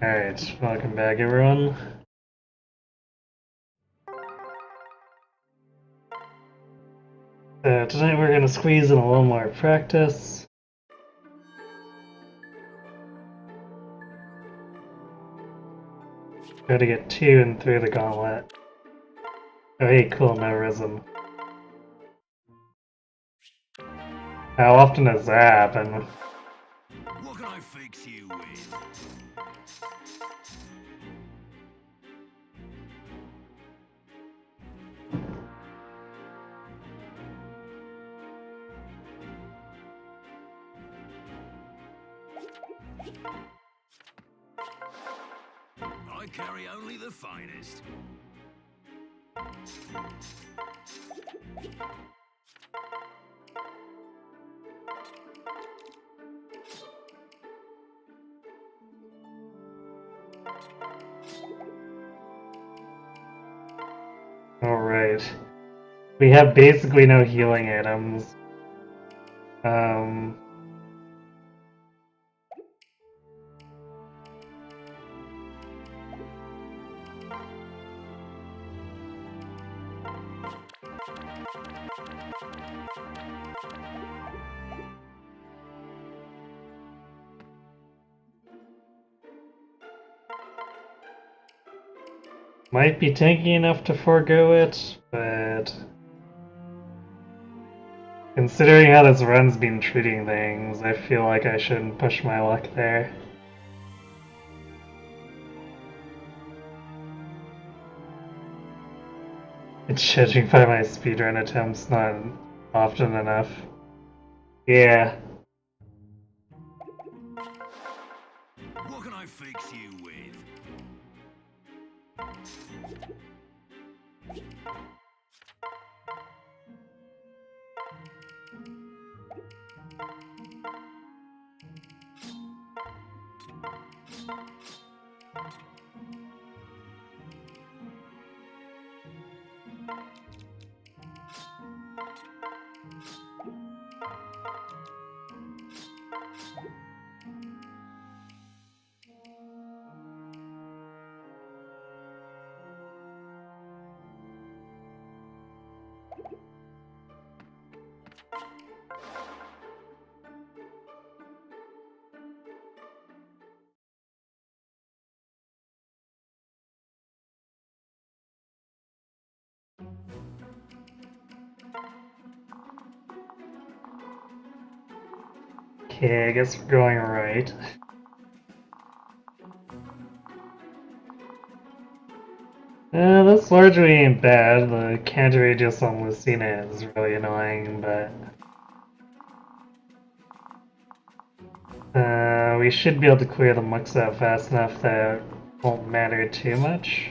Alright, welcome back everyone. Tonight we're gonna squeeze in a little more practice. Try to get 2 and through the gauntlet. Oh hey, cool, no rhythm. How often does that happen? What can I fix you with? I carry only the finest. Alright. We have basically no healing items. Might be tanky enough to forego it, but considering how this run's been treating things, I feel like I shouldn't push my luck there. It's judging by my speedrun attempts not often enough. Yeah. What can I fix you with? Okay, I guess we're going right. This largely ain't bad. The counter radius on Lucina is really annoying, but we should be able to clear the mux out fast enough that it won't matter too much.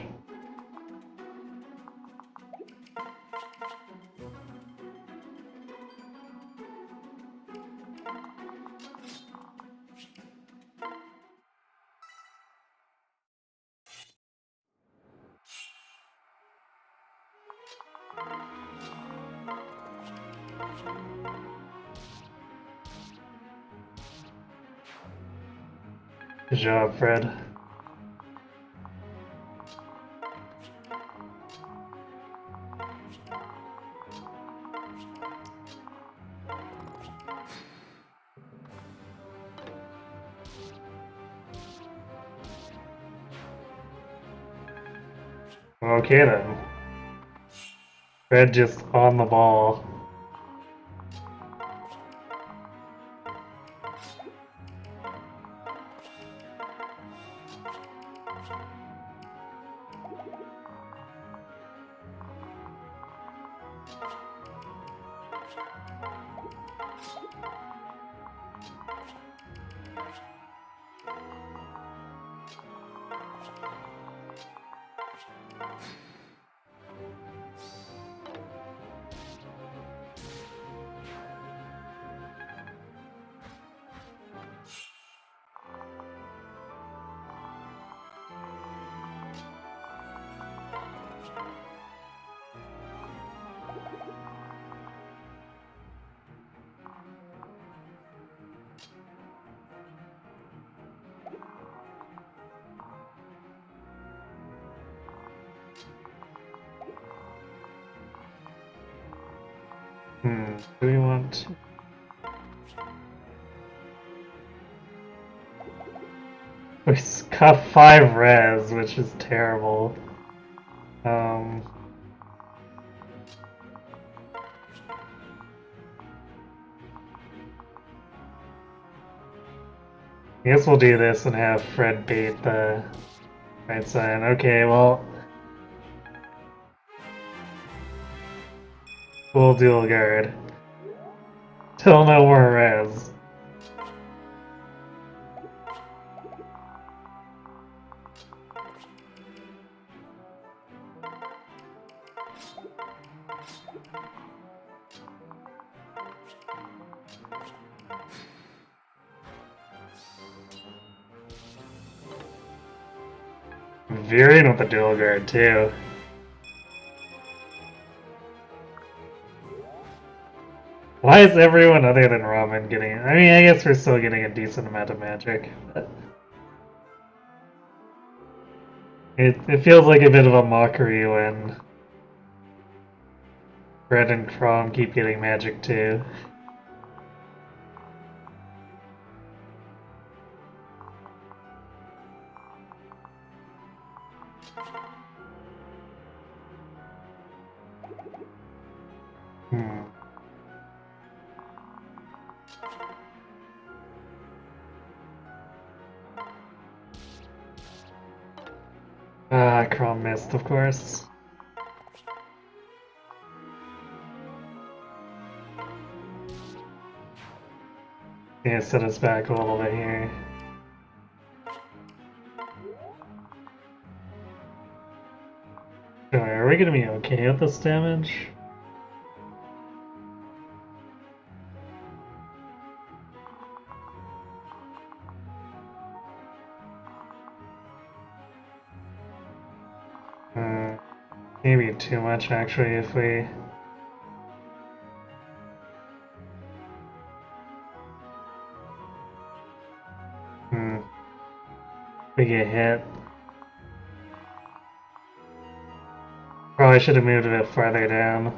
Good job, Fred. Okay then. Fred just on the ball. Do we want... We got 5 res, which is terrible. I guess we'll do this and have Fred bait the right side. Okay, well... We'll dual guard. Till no more res. Veering with the dual guard too. Why is everyone other than Robin getting it? I mean, I guess we're still getting a decent amount of magic, but it feels like a bit of a mockery when Fred and Crom keep getting magic too. Hmm. Ah, Crom missed, of course. Yeah, set us back a little bit here. Are we gonna be okay with this damage? Maybe too much actually if we... we get hit. Probably should have moved a bit farther down.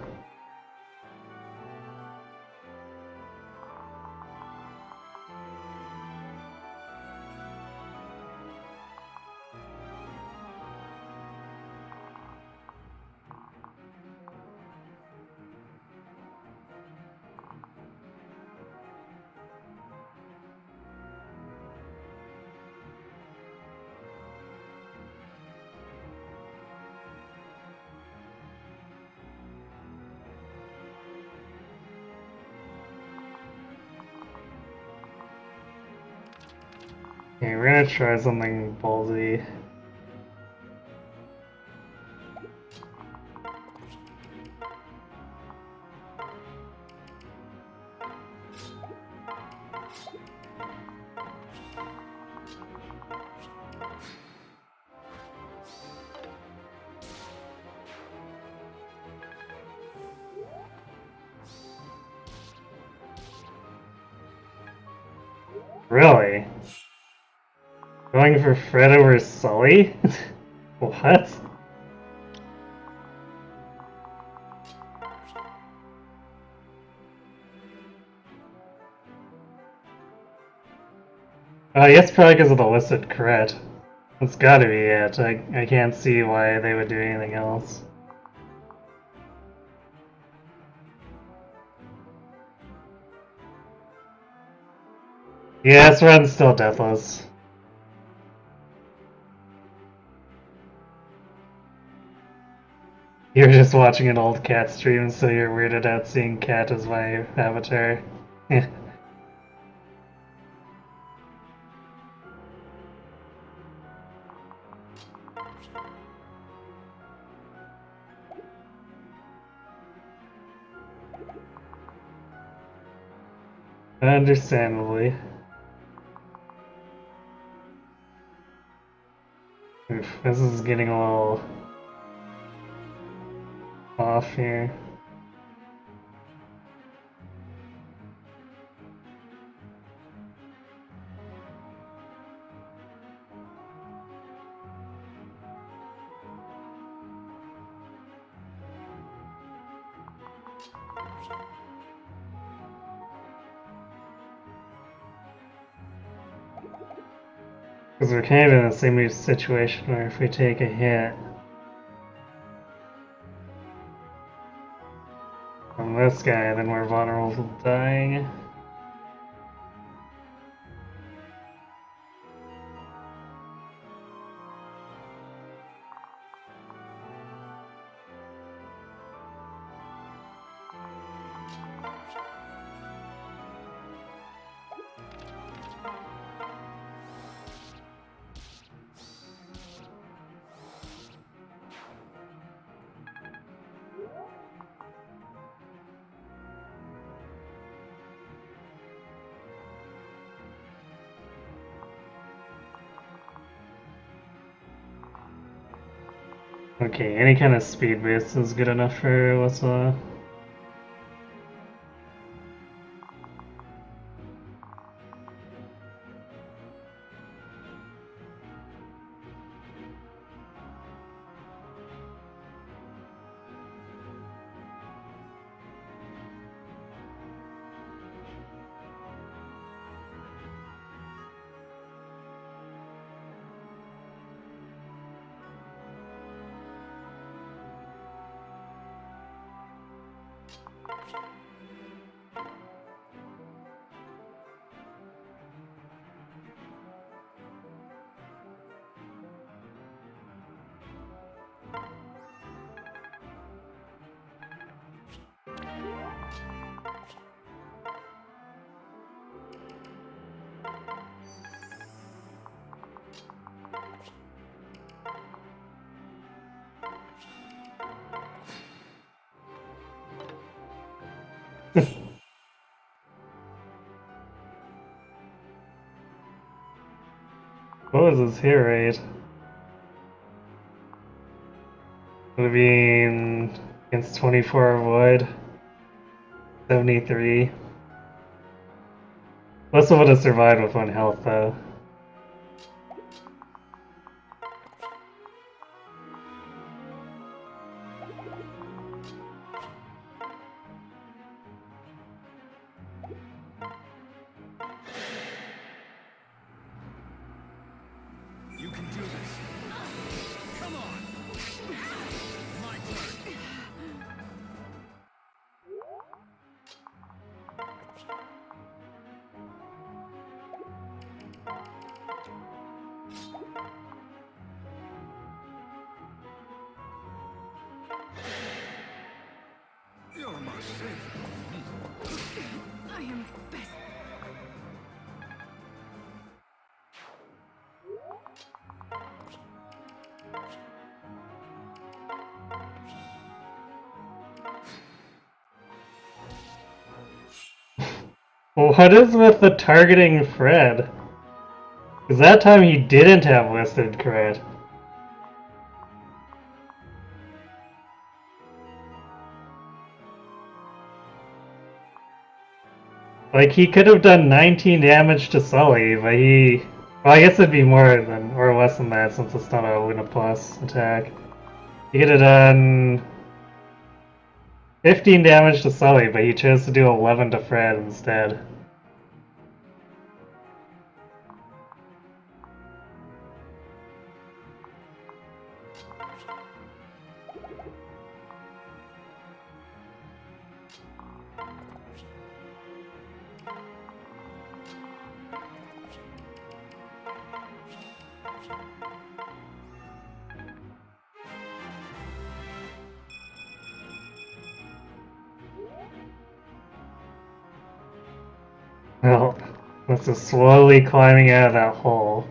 Okay, we're gonna try something ballsy. Really? Going for Fred over Sully? What? I guess probably because of the listed crit. That's gotta be it. I can't see why they would do anything else. Yeah, this run's still deathless. You're just watching an old cat stream, so you're weirded out seeing cat as my avatar. Understandably. Oof, this is getting a little off here. Because we're kind of in the same situation where if we take a hit from this guy, then we're vulnerable to dying. Okay, any kind of speed boost is good enough for Whistle. What was his hit rate? Would have been against 24 avoid 73. Whistle would have survived with 1 health though. You can do this. Come on. My turn. You're my savior. I am best. What is with the targeting Fred? Because that time he didn't have listed crit. Like, he could have done 19 damage to Sully, but he... Well, I guess it'd be more than, or less than that since it's not a Luna Plus attack. He could have done 15 damage to Sully, but he chose to do 11 to Fred instead. Well, this is slowly climbing out of that hole.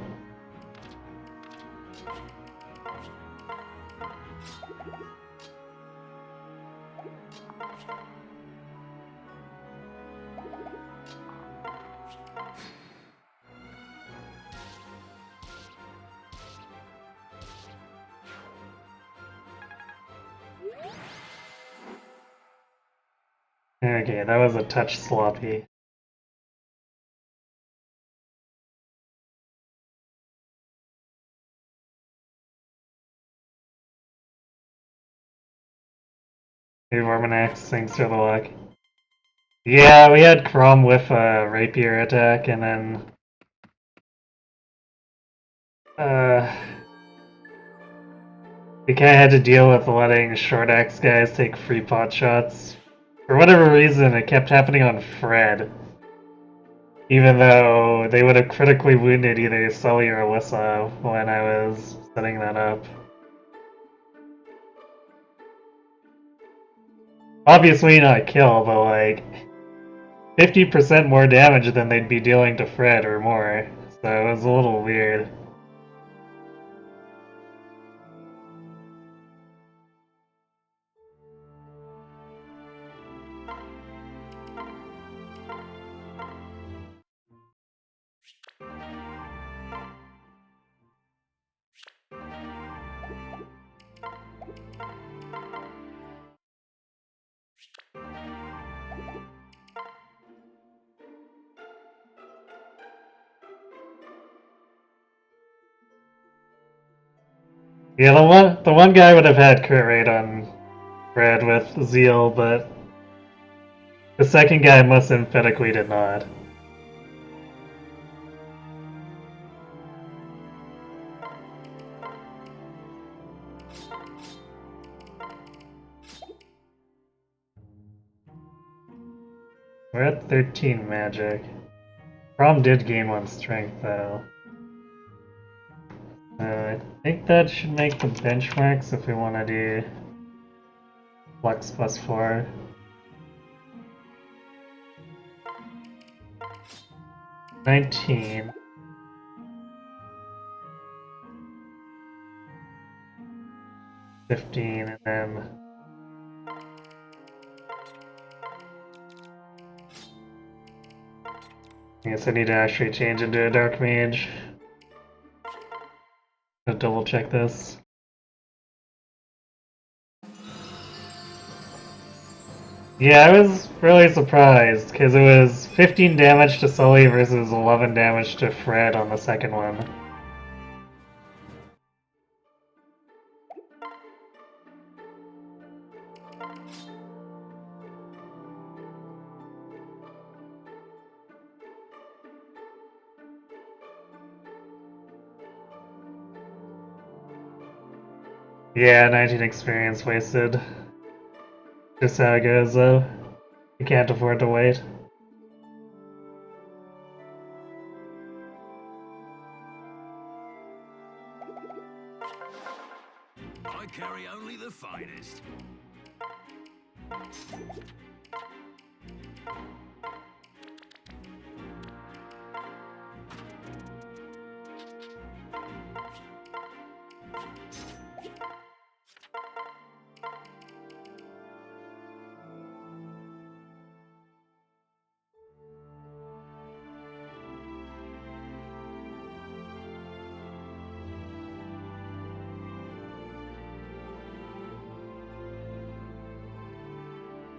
Okay, that was a touch sloppy. Hey, Vormanax, thanks for the luck. Yeah, we had Crom with a rapier attack, and then we kind of had to deal with letting short axe guys take free pot shots. For whatever reason, it kept happening on Fred. Even though they would have critically wounded either Sully or Alyssa when I was setting that up. Obviously not kill, but like 50% more damage than they'd be dealing to Fred or more. So it was a little weird. Yeah, the one guy would have had crit rate on Fred with Zeal, but the second guy most emphatically did not. We're at 13 magic. Prom did gain 1 strength though. I think that should make the benchmarks if we want to do Flex plus 4. $19. $15, and then I guess I need to actually change into a Dark Mage. I'll double check this. Yeah, I was really surprised because it was 15 damage to Sully versus 11 damage to Fred on the second one. Yeah, 19 experience wasted. Just how it goes though. You can't afford to wait. I carry only the finest.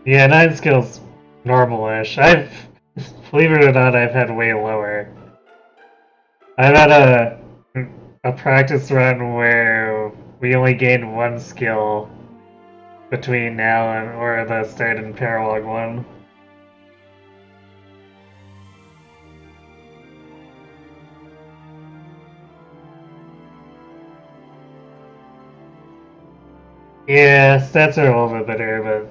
Yeah, 9 skills normal-ish. Believe it or not, I've had way lower. I've had a practice run where we only gained 1 skill between now and or the start in Paralog 1. Yeah, stats are a little bit better, but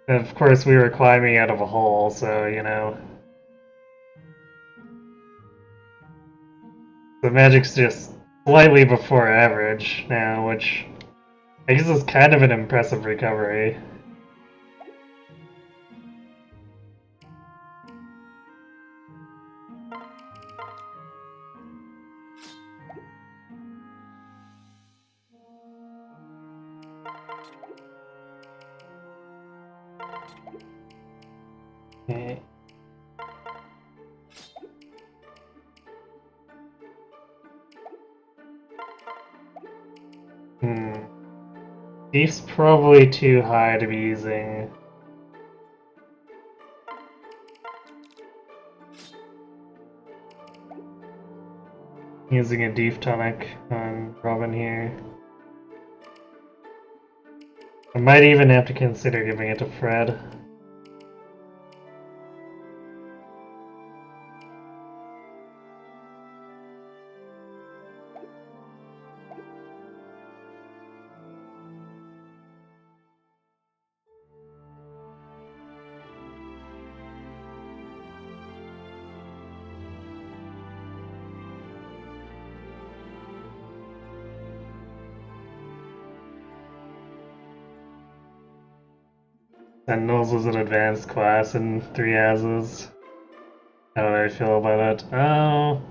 of course we were climbing out of a hole, so you know. The magic's just slightly before average now, which I guess is kind of an impressive recovery. Okay. Thief's probably too high to be using. Using a Thief tonic on Robin here. I might even have to consider giving it to Fred. Sentinels was an advanced class in 3 As's. How do I feel about it? Oh.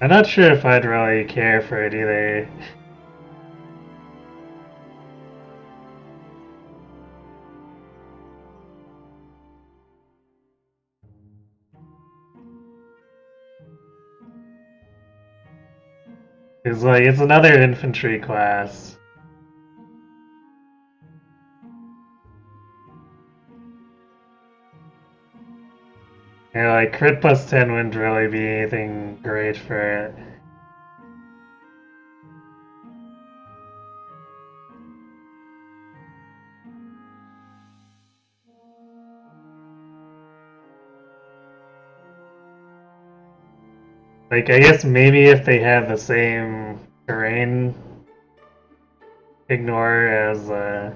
I'm not sure if I'd really care for it either. It's like, it's another infantry class. You know, like, crit plus 10 wouldn't really be anything great for it. Like, I guess maybe if they have the same terrain ignore as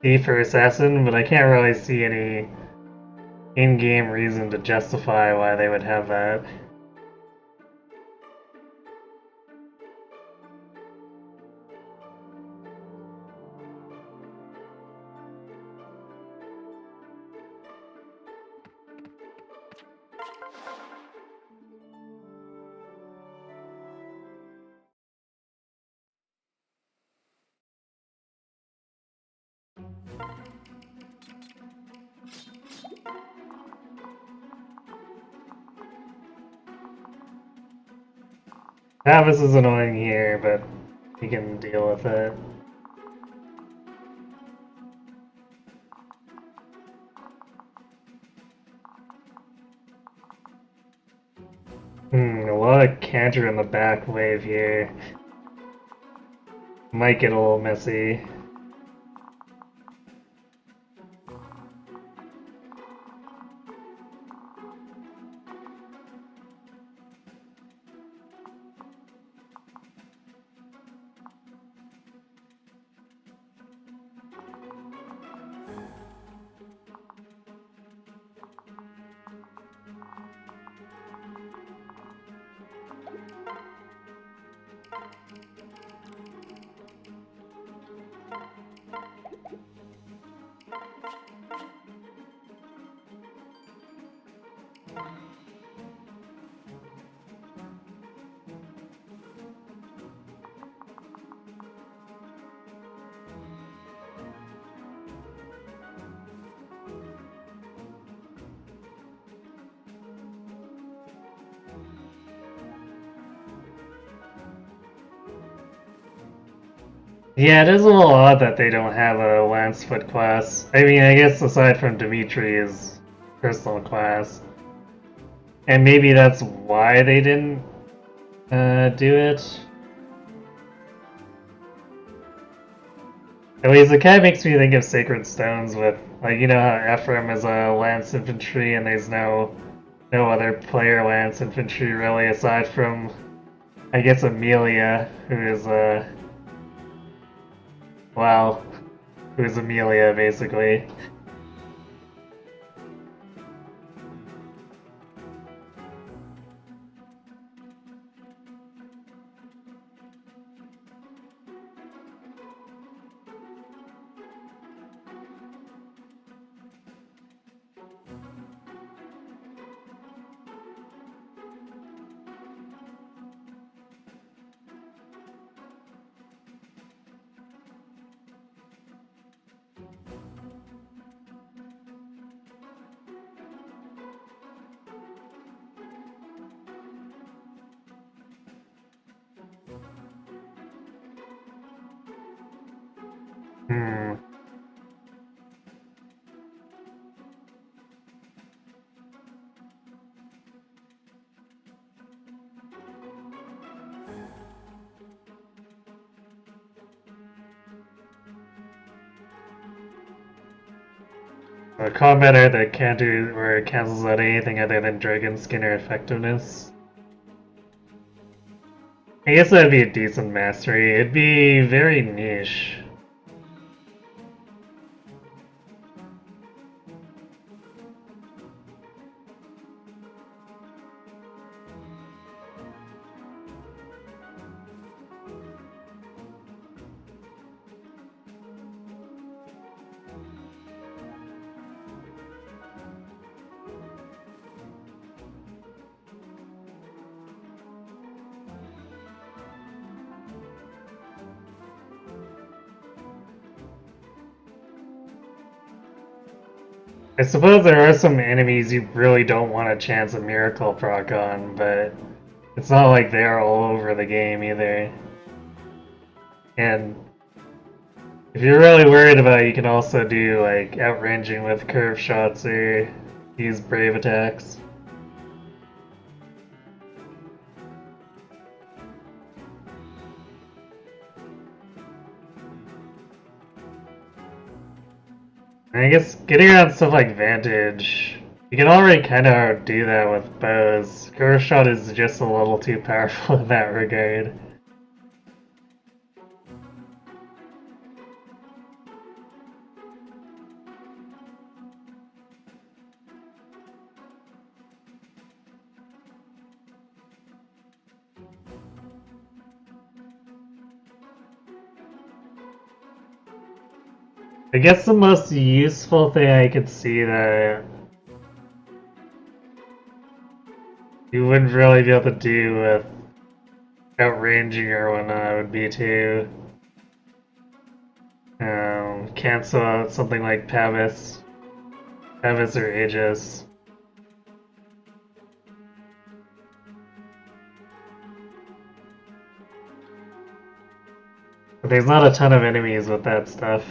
Thief or Assassin, but I can't really see any in-game reason to justify why they would have that. Travis is annoying here, but he can deal with it. A lot of canter in the back wave here. Might get a little messy. Yeah, it is a little odd that they don't have a Lancefoot class. I mean, I guess aside from Dimitri's personal class. And maybe that's why they didn't do it. At least it kind of makes me think of Sacred Stones with, like, you know how Ephraim is a Lance Infantry and there's no other player Lance Infantry really aside from, I guess, Amelia, who is, well, who is Amelia, basically. Hmm. A combat art that can't do or cancels out anything other than Dragon Skinner effectiveness. I guess that'd be a decent mastery. It'd be very niche. I suppose there are some enemies you really don't want a chance of miracle proc on, but it's not like they're all over the game either. And if you're really worried about it, you can also do like outranging with curve shots or use brave attacks. And I guess getting around stuff like Vantage, you can already kind of do that with bows. Curve shot is just a little too powerful in that regard. I guess the most useful thing I could see that you wouldn't really be able to do with outranging or whatnot would be to cancel out something like Pavis or Aegis. But there's not a ton of enemies with that stuff.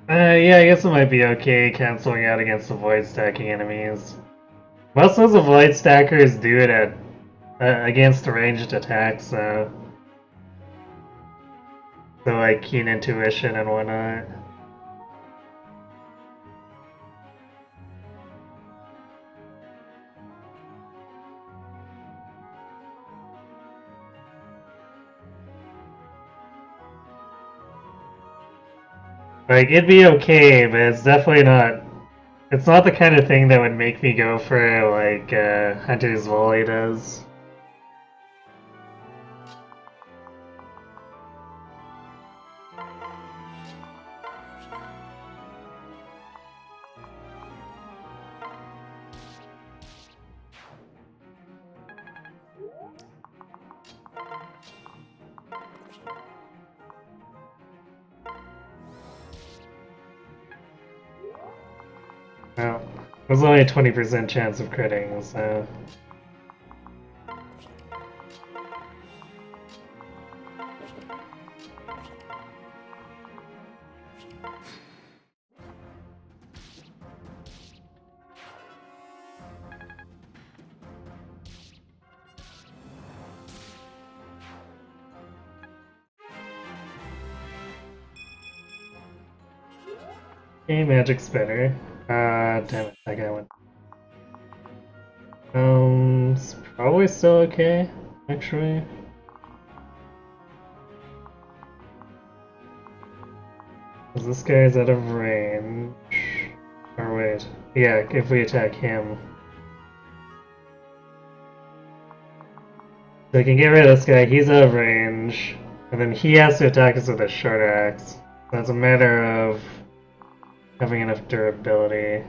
Yeah, I guess it might be okay canceling out against the void stacking enemies. Most of the void stackers do it at against ranged attacks, so like keen intuition and whatnot. Like it'd be okay, but it's definitely not. It's not the kind of thing that would make me go for it like Hunter's Volley does. Well, there's only a 20% chance of critting, so. Okay, magic spinner. Damn it, that guy went. It's probably still okay, actually. Because this guy's out of range. Or wait. Yeah, if we attack him. So I can get rid of this guy, he's out of range. And then he has to attack us with a short axe. So it's a matter of having enough durability.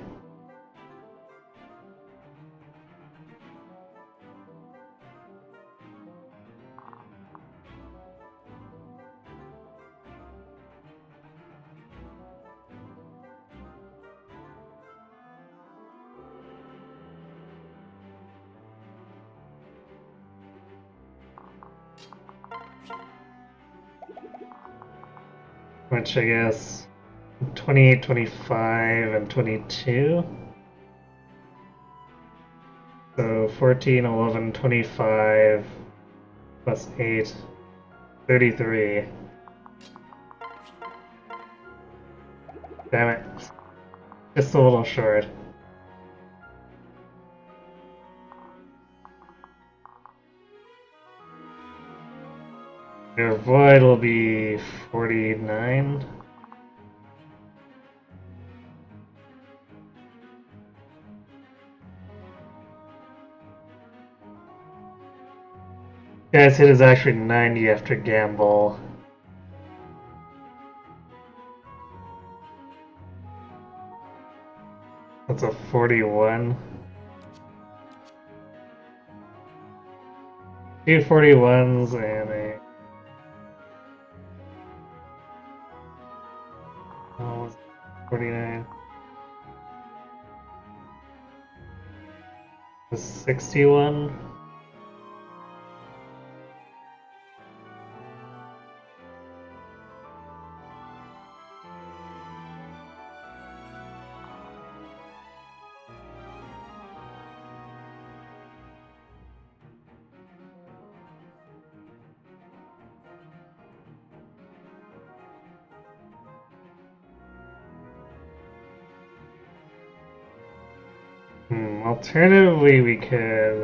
Which I guess 28, 25, and 22. So 14, 11, 25 plus 8, 33. Damn it. Just a little short. Your void will be 49. Guy's hit is actually 90 after gamble. That's a 41. Two 41s and a... Oh, 49. A 61. Alternatively, we could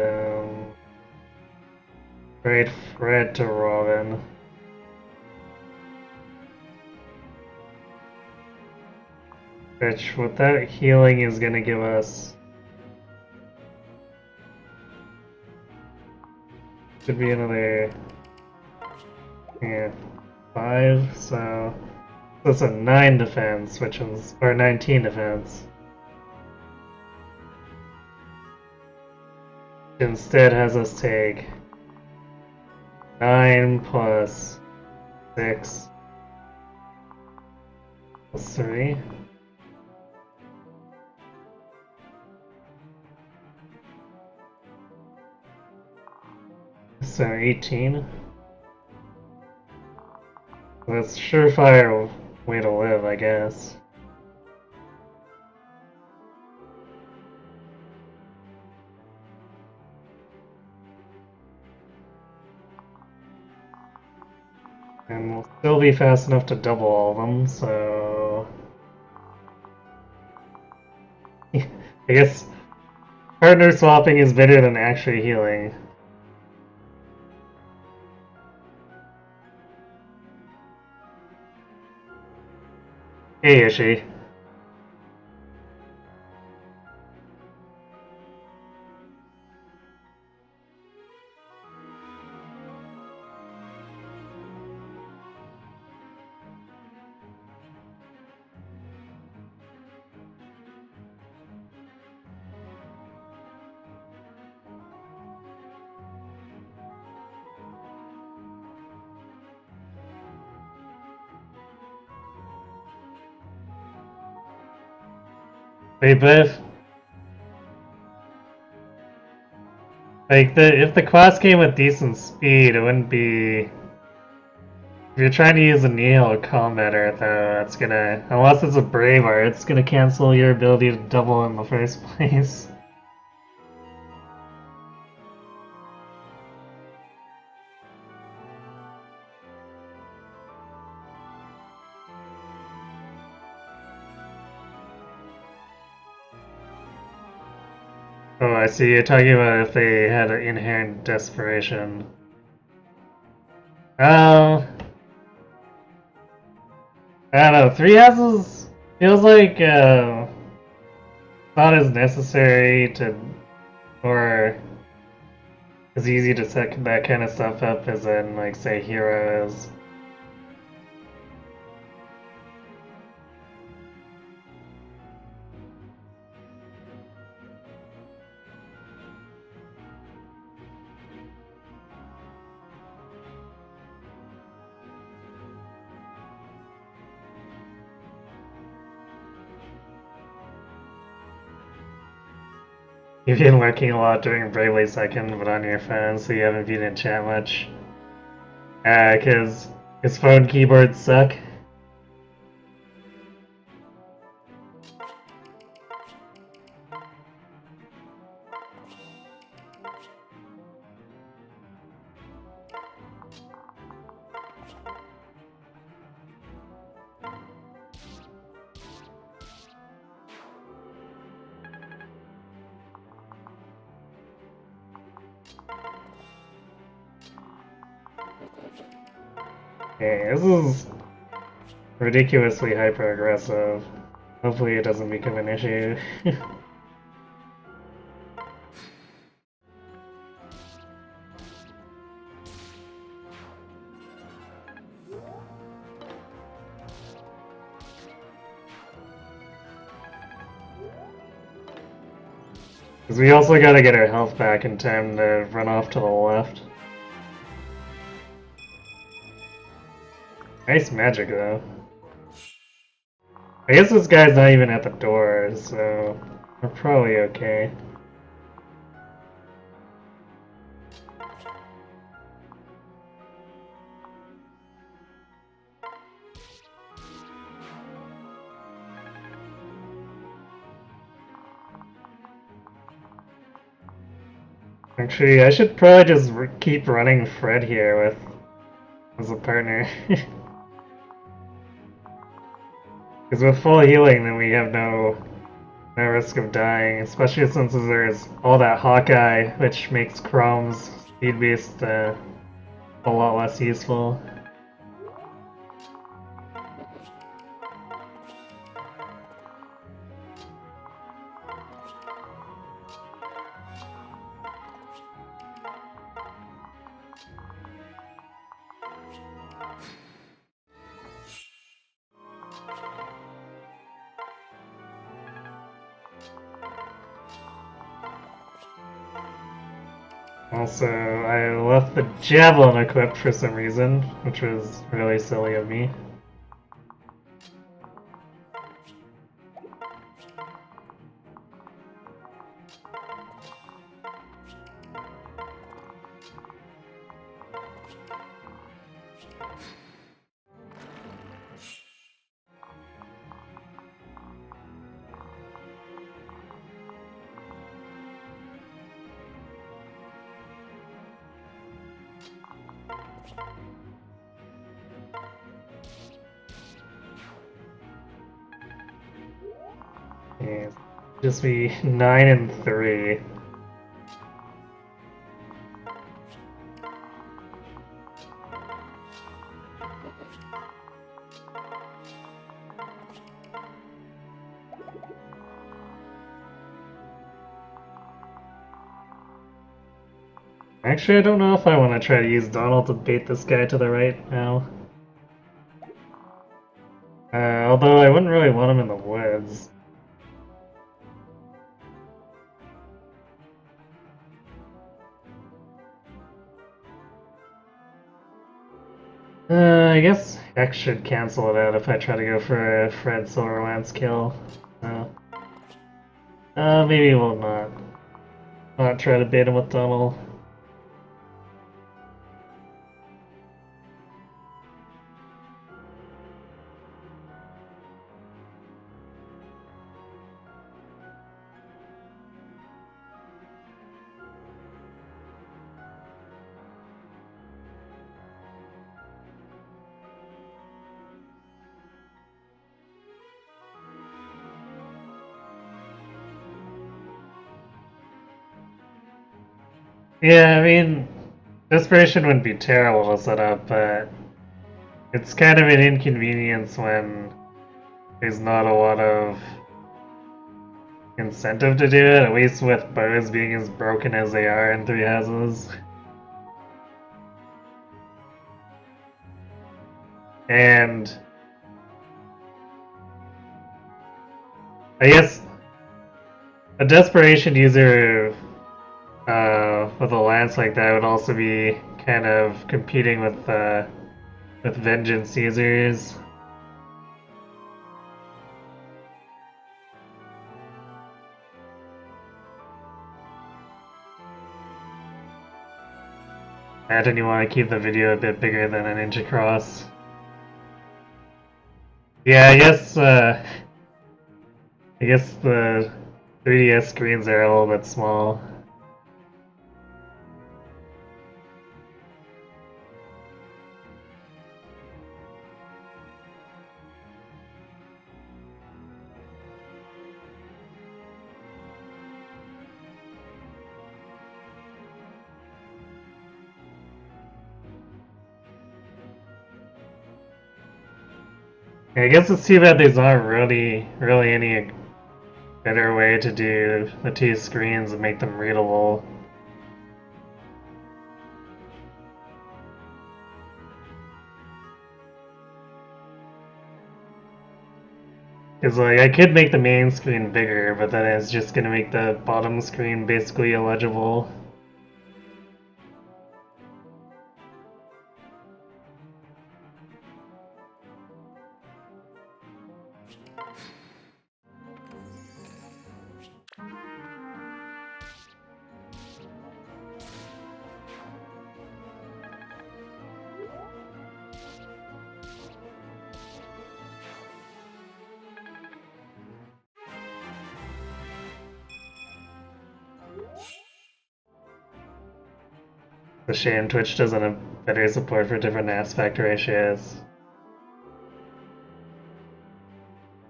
trade Fred to Robin. Which, what that healing is gonna give us, should be another, yeah, 5, so that's a 9 defense, which is, or 19 defense. Instead has us take 9 plus 6 plus 3. So 18. That's a surefire way to live, I guess. And we'll still be fast enough to double all of them, so... I guess partner swapping is better than actually healing. Hey, Ishi. Wait, but if the class came with decent speed, it wouldn't be... If you're trying to use a Neo combater, though, it's gonna... Unless it's a Braver, it's gonna cancel your ability to double in the first place. Oh, I see. You're talking about if they had an inherent desperation. I don't know. 3 houses feels like not as necessary to, or as easy to set that kind of stuff up as in, like, say, Hero is. You've been working a lot during Bravely Second, but on your phone, so you haven't been in chat much. Cause his phone keyboards suck. Okay, this is ridiculously hyper-aggressive. Hopefully it doesn't become an issue. Because we also gotta get our health back in time to run off to the left. Nice magic, though. I guess this guy's not even at the door, so we're probably okay. Actually, I should probably just keep running Fred here with as a partner. Because with full healing, then we have no risk of dying, especially since there's all that Hawkeye, which makes Chrome's speed beast a lot less useful. Also, I left the Javelin equipped for some reason, which was really silly of me. Okay, just be 9 and 3. Actually, I don't know if I want to try to use Donald to bait this guy to the right now. Although I wouldn't really want him in the woods. I guess X should cancel it out if I try to go for a Fred Silverlance kill. Maybe we'll not try to bait him with Donald. Yeah, I mean, Desperation wouldn't be terrible to set up, but it's kind of an inconvenience when there's not a lot of incentive to do it, at least with bows being as broken as they are in Three Houses. And I guess a Desperation user with a lance like that would also be kind of competing with Vengeance users. Imagine you want to keep the video a bit bigger than an inch across. Yeah, I guess the 3DS screens are a little bit small. I guess it's too bad there's not really any better way to do the two screens and make them readable. Because like I could make the main screen bigger, but then it's just gonna make the bottom screen basically illegible. It's a shame Twitch doesn't have better support for different aspect ratios.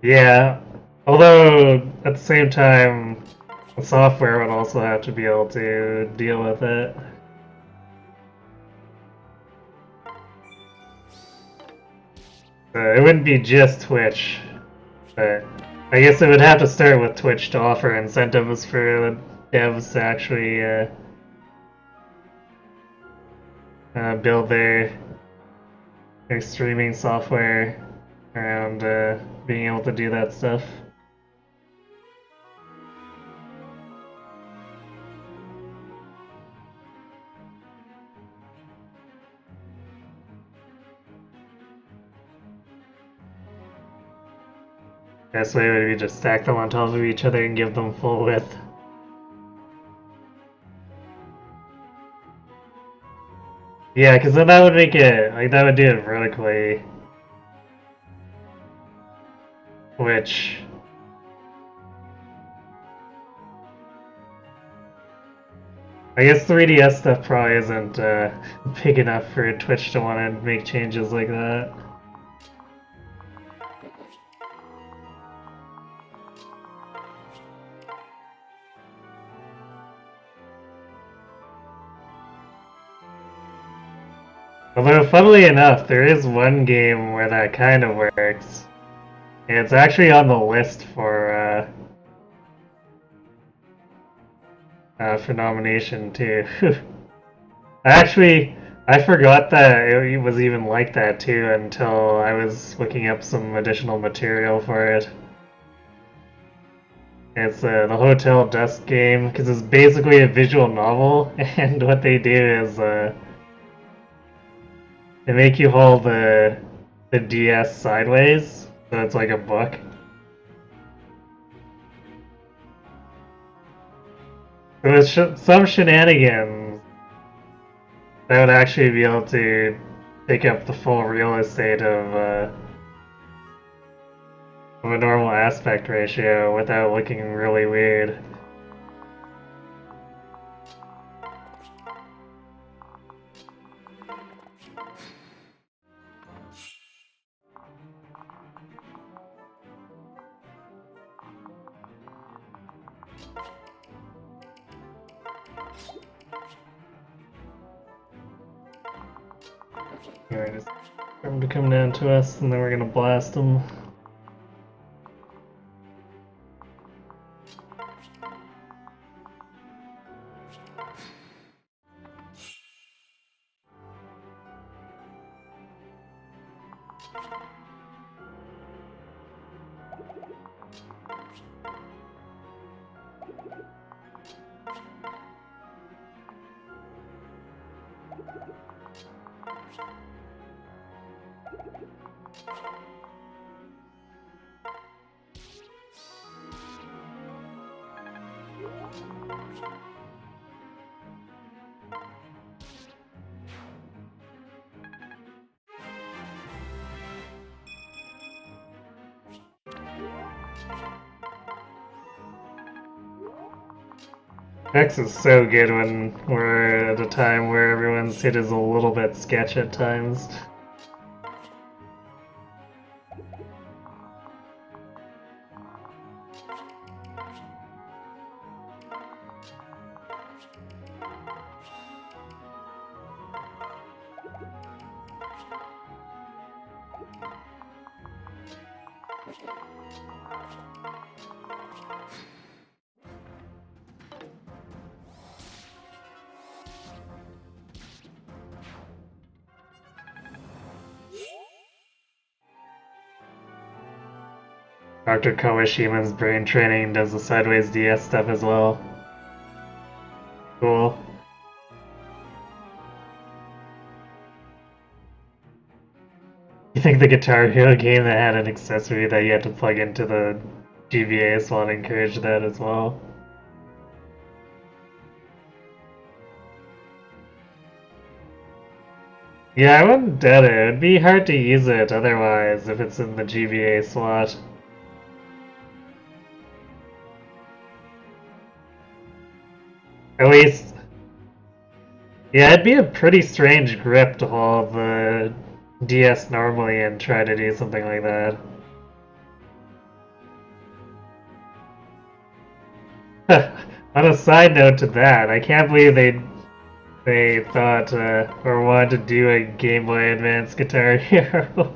Yeah, although at the same time, the software would also have to be able to deal with it. It wouldn't be just Twitch, but I guess it would have to start with Twitch to offer incentives for the devs to actually build their streaming software around being able to do that stuff. Best way would be just stack them on top of each other and give them full width. Yeah, because then that would make it, like, that would do it vertically. Which... I guess 3DS stuff probably isn't big enough for Twitch to want to make changes like that. Although, funnily enough, there is one game where that kind of works. And it's actually on the list for nomination too. I forgot that it was even like that too until I was looking up some additional material for it. It's the Hotel Dusk game because it's basically a visual novel, and what they do is they make you hold the DS sideways, so it's like a book. So there's some shenanigans that would actually be able to take up the full real estate of a normal aspect ratio without looking really weird. Alright, just for them to come down to us, and then we're gonna blast them. X is so good when we're at a time where everyone's hit is a little bit sketch at times. Dr. Kawashima's brain training does the sideways DS stuff as well. Cool. You think the Guitar Hero game that had an accessory that you had to plug into the GBA slot encouraged that as well? Yeah, I wouldn't doubt it. It'd be hard to use it otherwise if it's in the GBA slot. At least, yeah, it'd be a pretty strange grip to hold the DS normally and try to do something like that. On a side note to that, I can't believe they thought or wanted to do a Game Boy Advance Guitar Hero.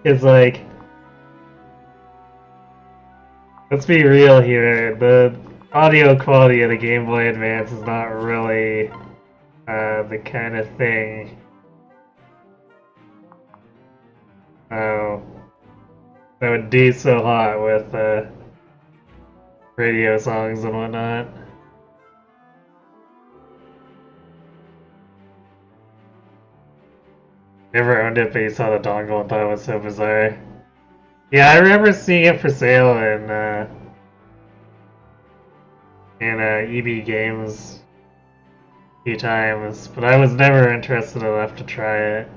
It's like, let's be real here. The audio quality of the Game Boy Advance is not really the kind of thing that would do so hot with radio songs and whatnot. Never owned it, but you saw the dongle and thought it was so bizarre. Yeah, I remember seeing it for sale in EB Games a few times, but I was never interested enough to try it.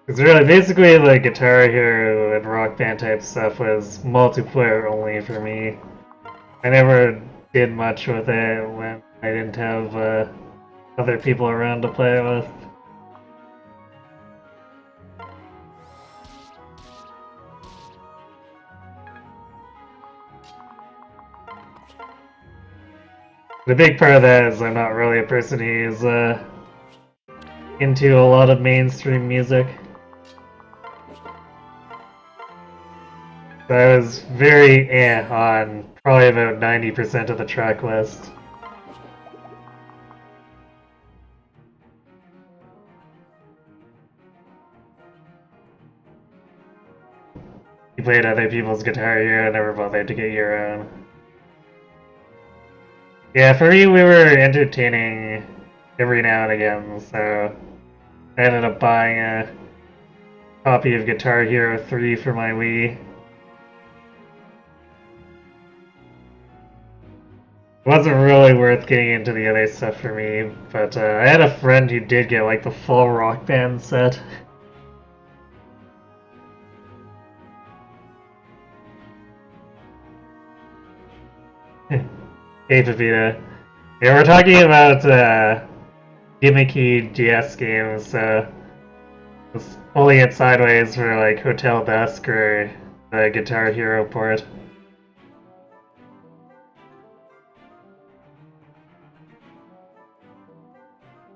Because really, basically, the Guitar Hero and Rock Band type stuff was multiplayer only for me. I never did much with it when I didn't have other people around to play it with. The big part of that is I'm not really a person who's into a lot of mainstream music. So I was very on probably about 90% of the track list. You played other people's Guitar Hero, never bothered to get your own. Yeah, for me, we were entertaining every now and again, so I ended up buying a copy of Guitar Hero 3 for my Wii. It wasn't really worth getting into the other stuff for me, but I had a friend who did get like the full Rock Band set. Hey, Pepita. Yeah, we're talking about gimmicky DS games, so let's pulling it sideways for like Hotel Dusk or the Guitar Hero port.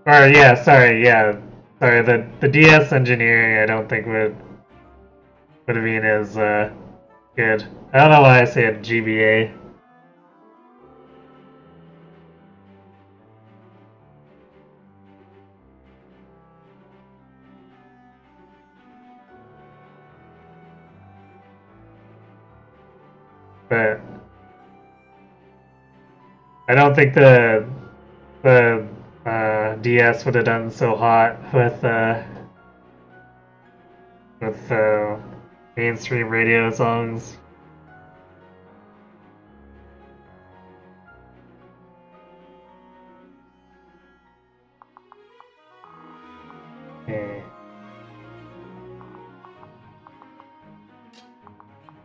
Or yeah, sorry, the DS engineering I don't think would have been as good. I don't know why I said GBA. But I don't think the DS would have done so hot with mainstream radio songs. Okay.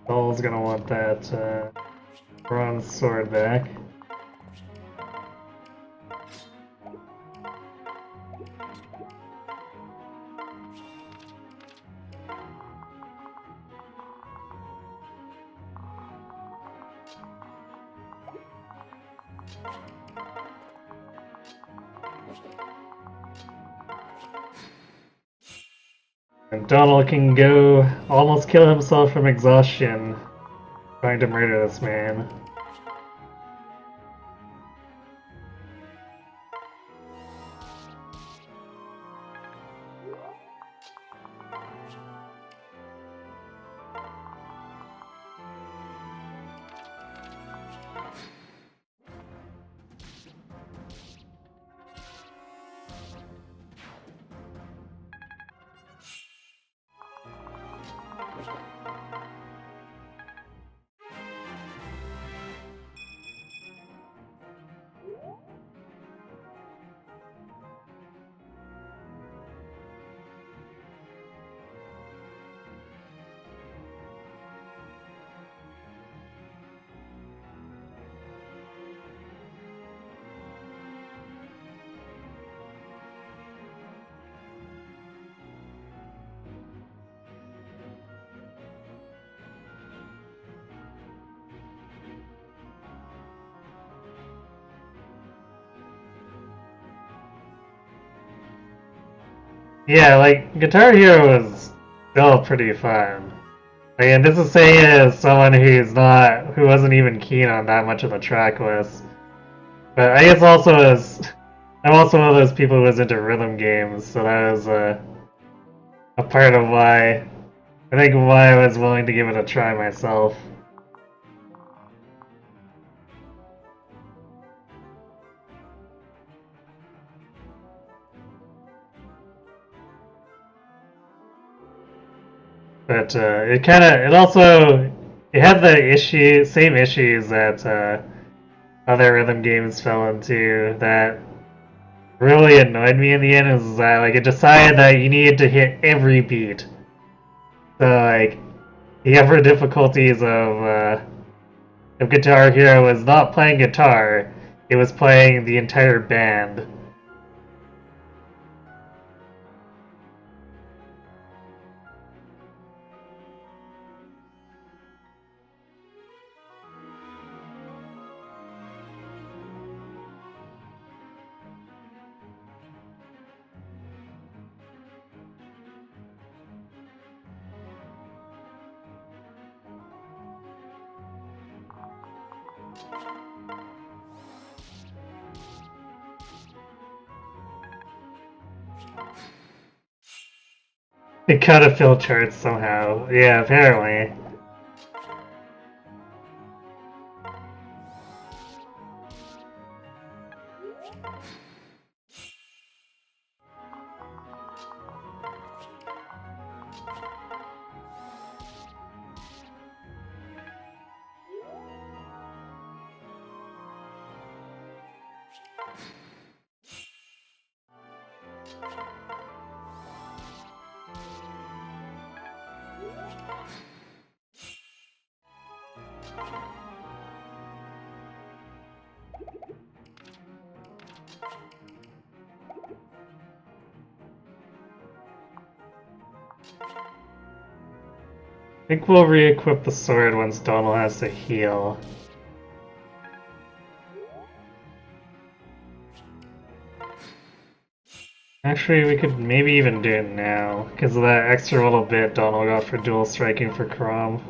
Soul's gonna want that bronze sword back. And Donald can go almost kill himself from exhaustion trying to murder this man. Yeah, like, Guitar Hero is still pretty fun. Like, and this is saying it as someone who wasn't even keen on that much of the track list. But I guess also I'm also one of those people who was into rhythm games, so that was a part of why I was willing to give it a try myself. But it had the same issues that other rhythm games fell into that really annoyed me in the end is that like it decided that you needed to hit every beat. So like the upper difficulties of Guitar Hero was not playing guitar, it was playing the entire band. It cut a fill chart somehow. Yeah, apparently. I think we'll re-equip the sword once Donald has to heal. Actually, we could maybe even do it now, because of that extra little bit Donald got for dual striking for Chrom.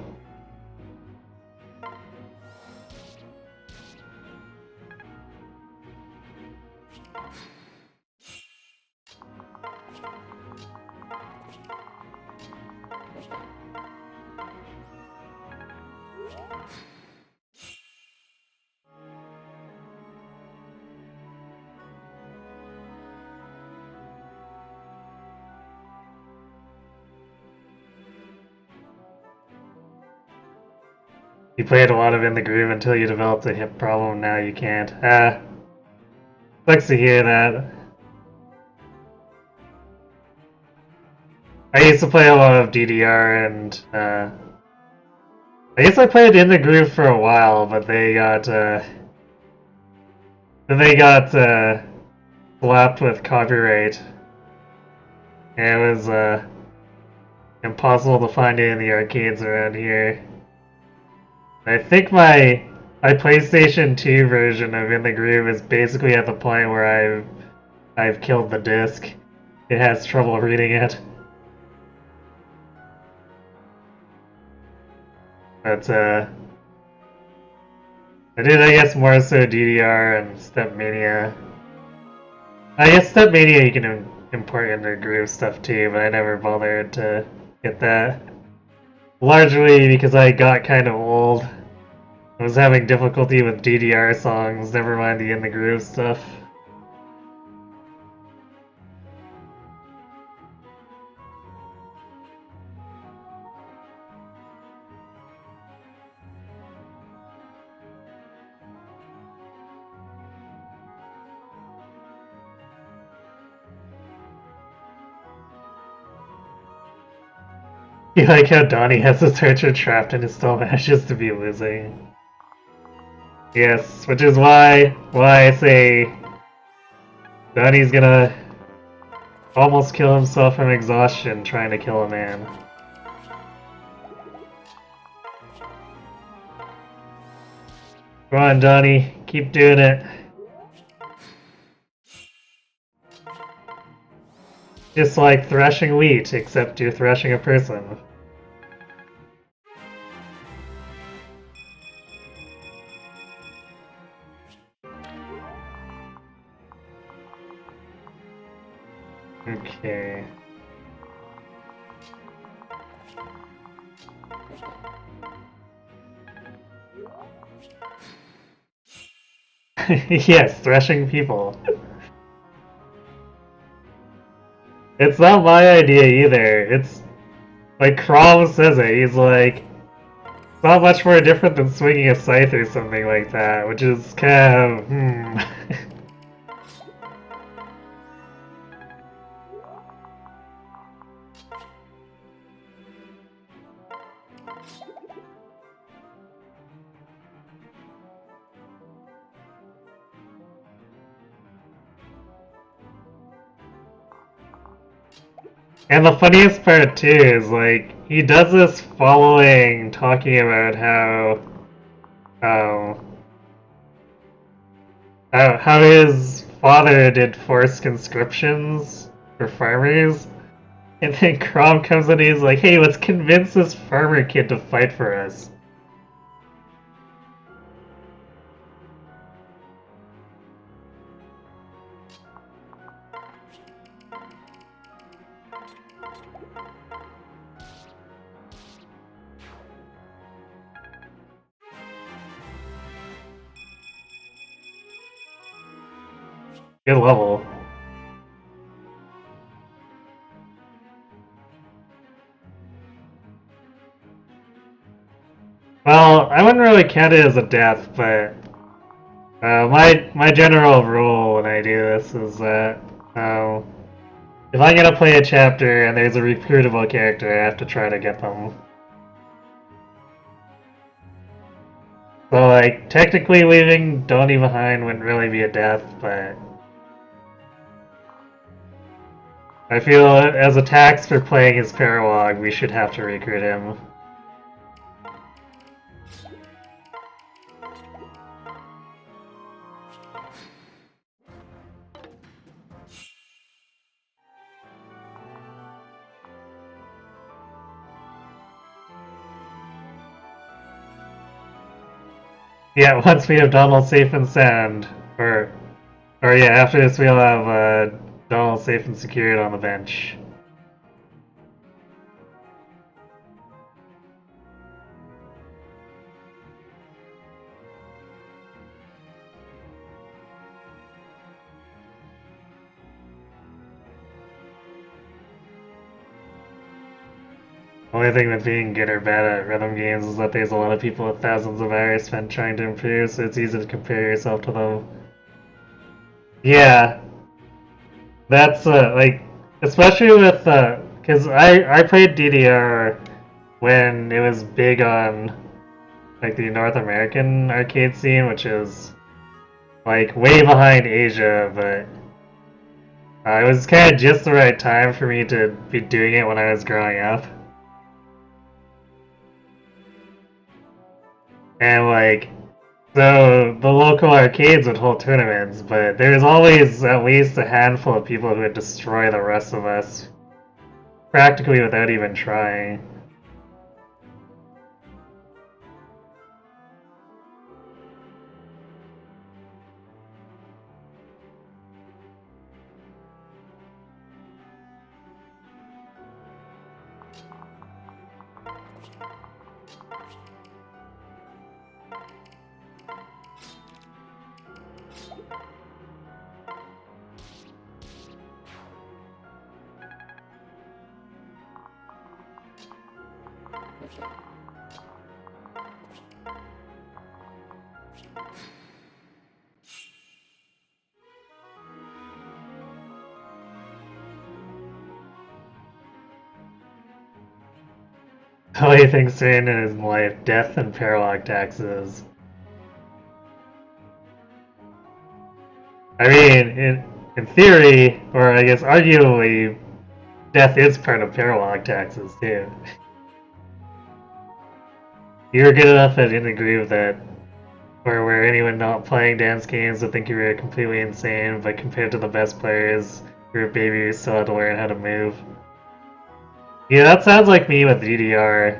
You played a lot of In the Groove until you developed a hip problem, now you can't. Sucks to hear that. I used to play a lot of DDR and, I guess I played In the Groove for a while, but then they got, slapped with copyright. And it was, impossible to find it in the arcades around here. I think my PlayStation 2 version of In the Groove is basically at the point where I've killed the disc. It has trouble reading it. But I did, I guess, more so DDR and Stepmania. I guess Stepmania you can import into Groove stuff too, but I never bothered to get that. Largely because I got kind of old. I was having difficulty with DDR songs, never mind the In the Groove stuff. You like how Donnie has his torture trapped and it still manages to be losing. Yes, which is why I say Donnie's gonna almost kill himself from exhaustion trying to kill a man. Come on, Donnie, keep doing it. Just like threshing wheat, except you're threshing a person. Okay. Yes, threshing people. It's not my idea either. It's like Krom says it. He's like, it's not much more different than swinging a scythe or something like that, which is kind of And the funniest part too is like he does this following talking about um how his father did forced conscriptions for farmers, and then Krom comes in and he's like, "Hey, let's convince this farmer kid to fight for us." Good level. Well, I wouldn't really count it as a death, but my general rule when I do this is that if I'm gonna play a chapter and there's a recruitable character, I have to try to get them. So like technically leaving Donnie behind wouldn't really be a death, but I feel as a tax for playing his paralog, we should have to recruit him. Yeah, once we have Donald safe and sound, or yeah, after this we'll have Donald safe and secured on the bench. Only thing with being good or bad at rhythm games is that there's a lot of people with thousands of hours spent trying to improve, so it's easy to compare yourself to them. Yeah, that's like, especially with because I played DDR when it was big on like the North American arcade scene, which is like way behind Asia, but it was kind of just the right time for me to be doing it when I was growing up. And like, So the local arcades would hold tournaments, but there's always at least a handful of people who would destroy the rest of us, practically without even trying. The only thing certain in his life, death and paralog taxes. I mean, in theory, or I guess arguably, death is part of paralog taxes too. You were good enough I didn't agree with that, or where anyone not playing dance games would think you were completely insane, but compared to the best players, you're a baby who still had to learn how to move. Yeah, that sounds like me with DDR.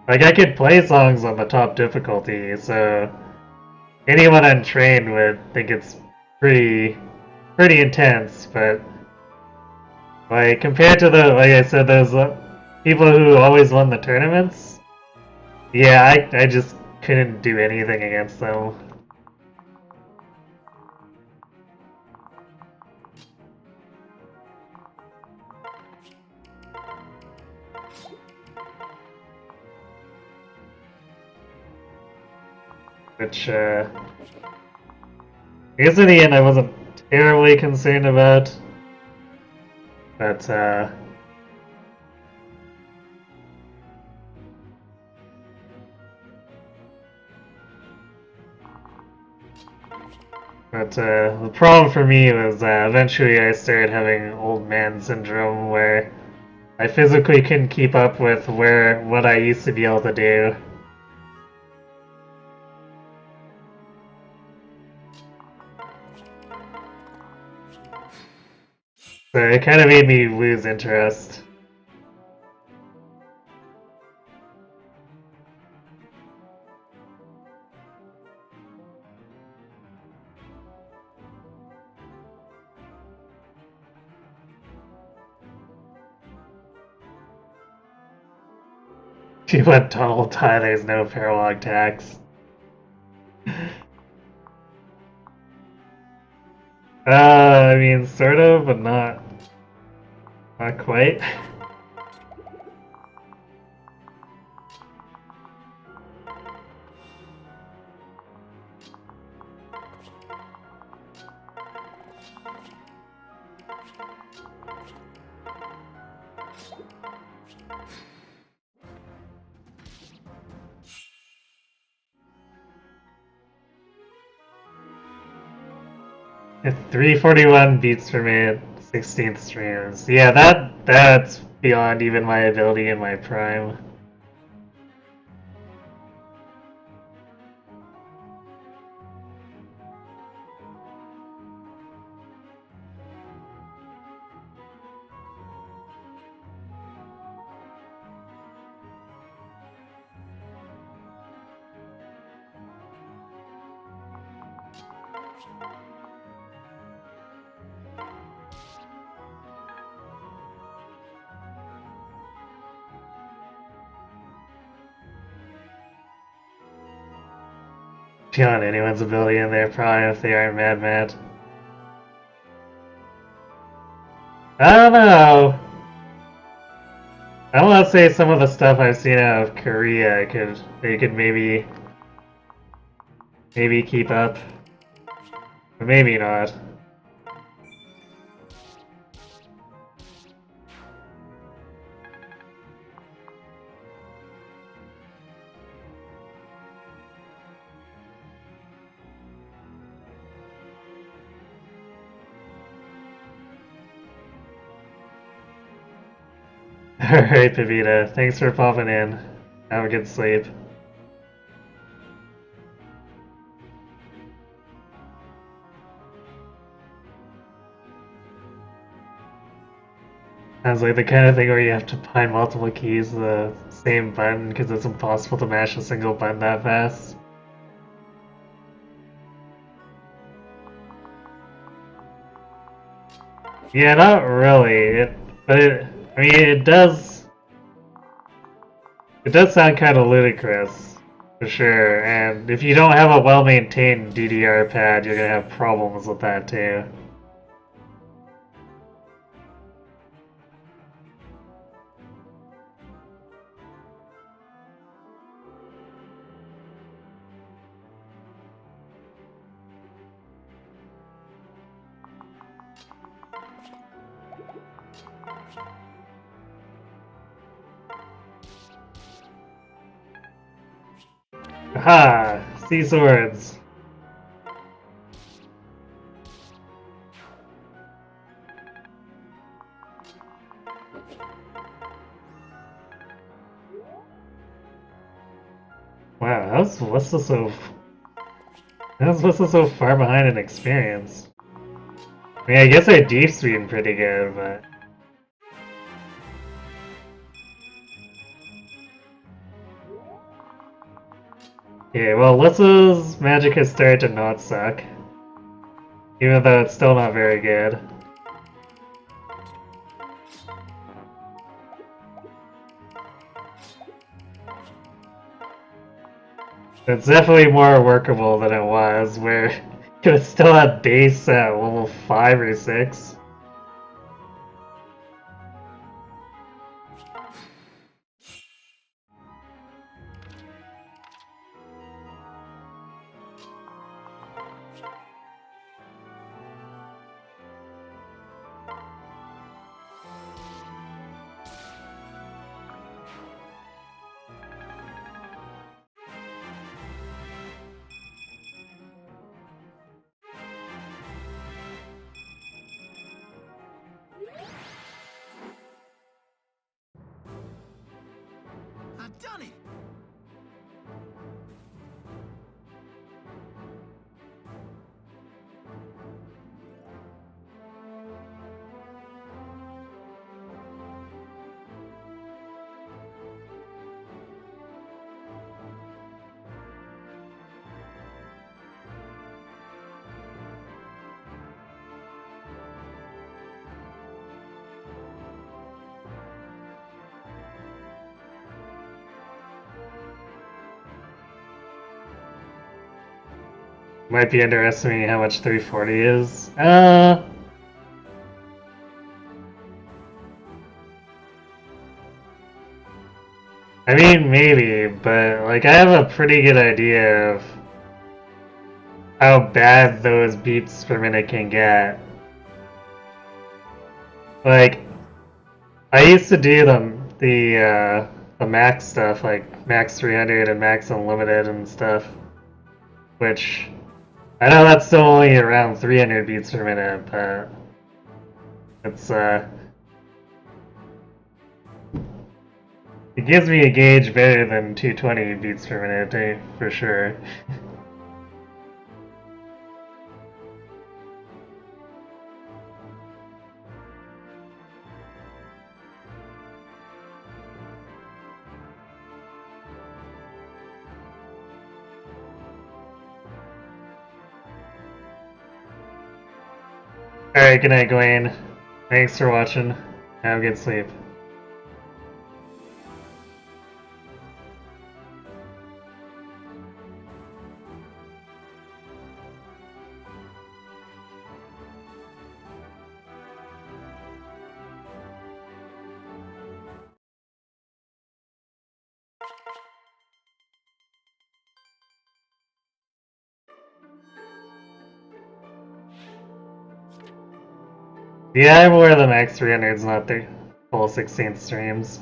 Like, I could play songs on the top difficulty, so anyone untrained would think it's pretty intense, but like compared to the like I said, those people who always won the tournaments, yeah, I just couldn't do anything against them. Which I guess in the end I wasn't terribly concerned about, but the problem for me was eventually I started having old man syndrome where I physically couldn't keep up with what I used to be able to do. So it kind of made me lose interest. She went total tie, there's no paralog tax. I mean, sort of, but not quite. If 341 beats for me at 16th streams. Yeah, that's beyond even my ability in my prime. Beyond anyone's ability in their prime if they aren't mad. I don't know. I want to say some of the stuff I've seen out of Korea they could maybe keep up, but maybe not. Alright, Pavita. Thanks for popping in. Have a good sleep. Sounds like the kind of thing where you have to find multiple keys to the same button because it's impossible to mash a single button that fast. Yeah, not really. I mean, it does. It does sound kind of ludicrous, for sure. And if you don't have a well-maintained DDR pad, you're gonna have problems with that too. Aha! Sea swords. Wow, what's this so? How's what's this so far behind in experience? I mean, I guess our deep's been pretty good, but. Yeah, well, Lissa's magic has started to not suck. Even though it's still not very good. It's definitely more workable than it was, where it was still at base at level 5 or 6. I've done it. Might be underestimating how much 340 is. I mean, maybe, but like I have a pretty good idea of how bad those beats per minute can get. Like, I used to do the max stuff, like max 300 and max unlimited and stuff, which I know that's still only around 300 beats per minute, but it's it gives me a gauge better than 220 beats per minute, for sure. Alright, good night, Gwen. Thanks for watching. Have a good sleep. Yeah, I'm aware the max 300's not the full 16th streams.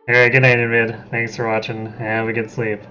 Alright, good night, Invid. Thanks for watching. Have a good sleep.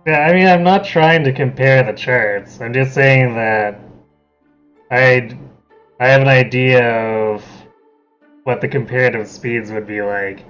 Yeah, I mean, I'm not trying to compare the charts. I'm just saying that I I have an idea of what the comparative speeds would be like.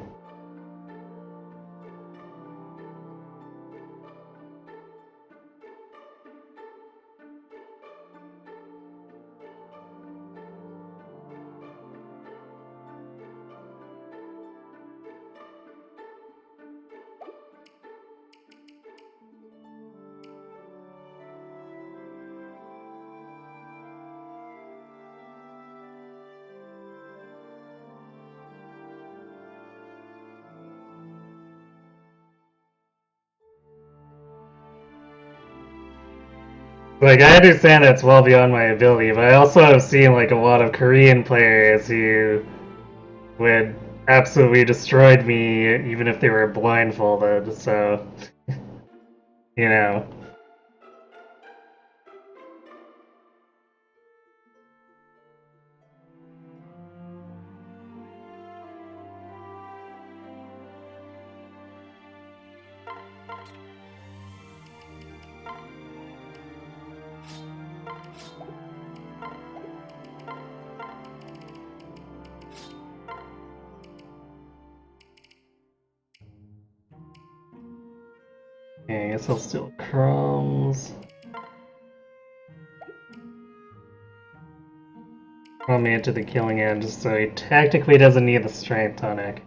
Like, I understand that's well beyond my ability, but I also have seen like a lot of Korean players who would absolutely destroyed me even if they were blindfolded, so you know. Okay, I guess I'll steal crumbs. Crumb me into the killing end, so he technically doesn't need the strength tonic.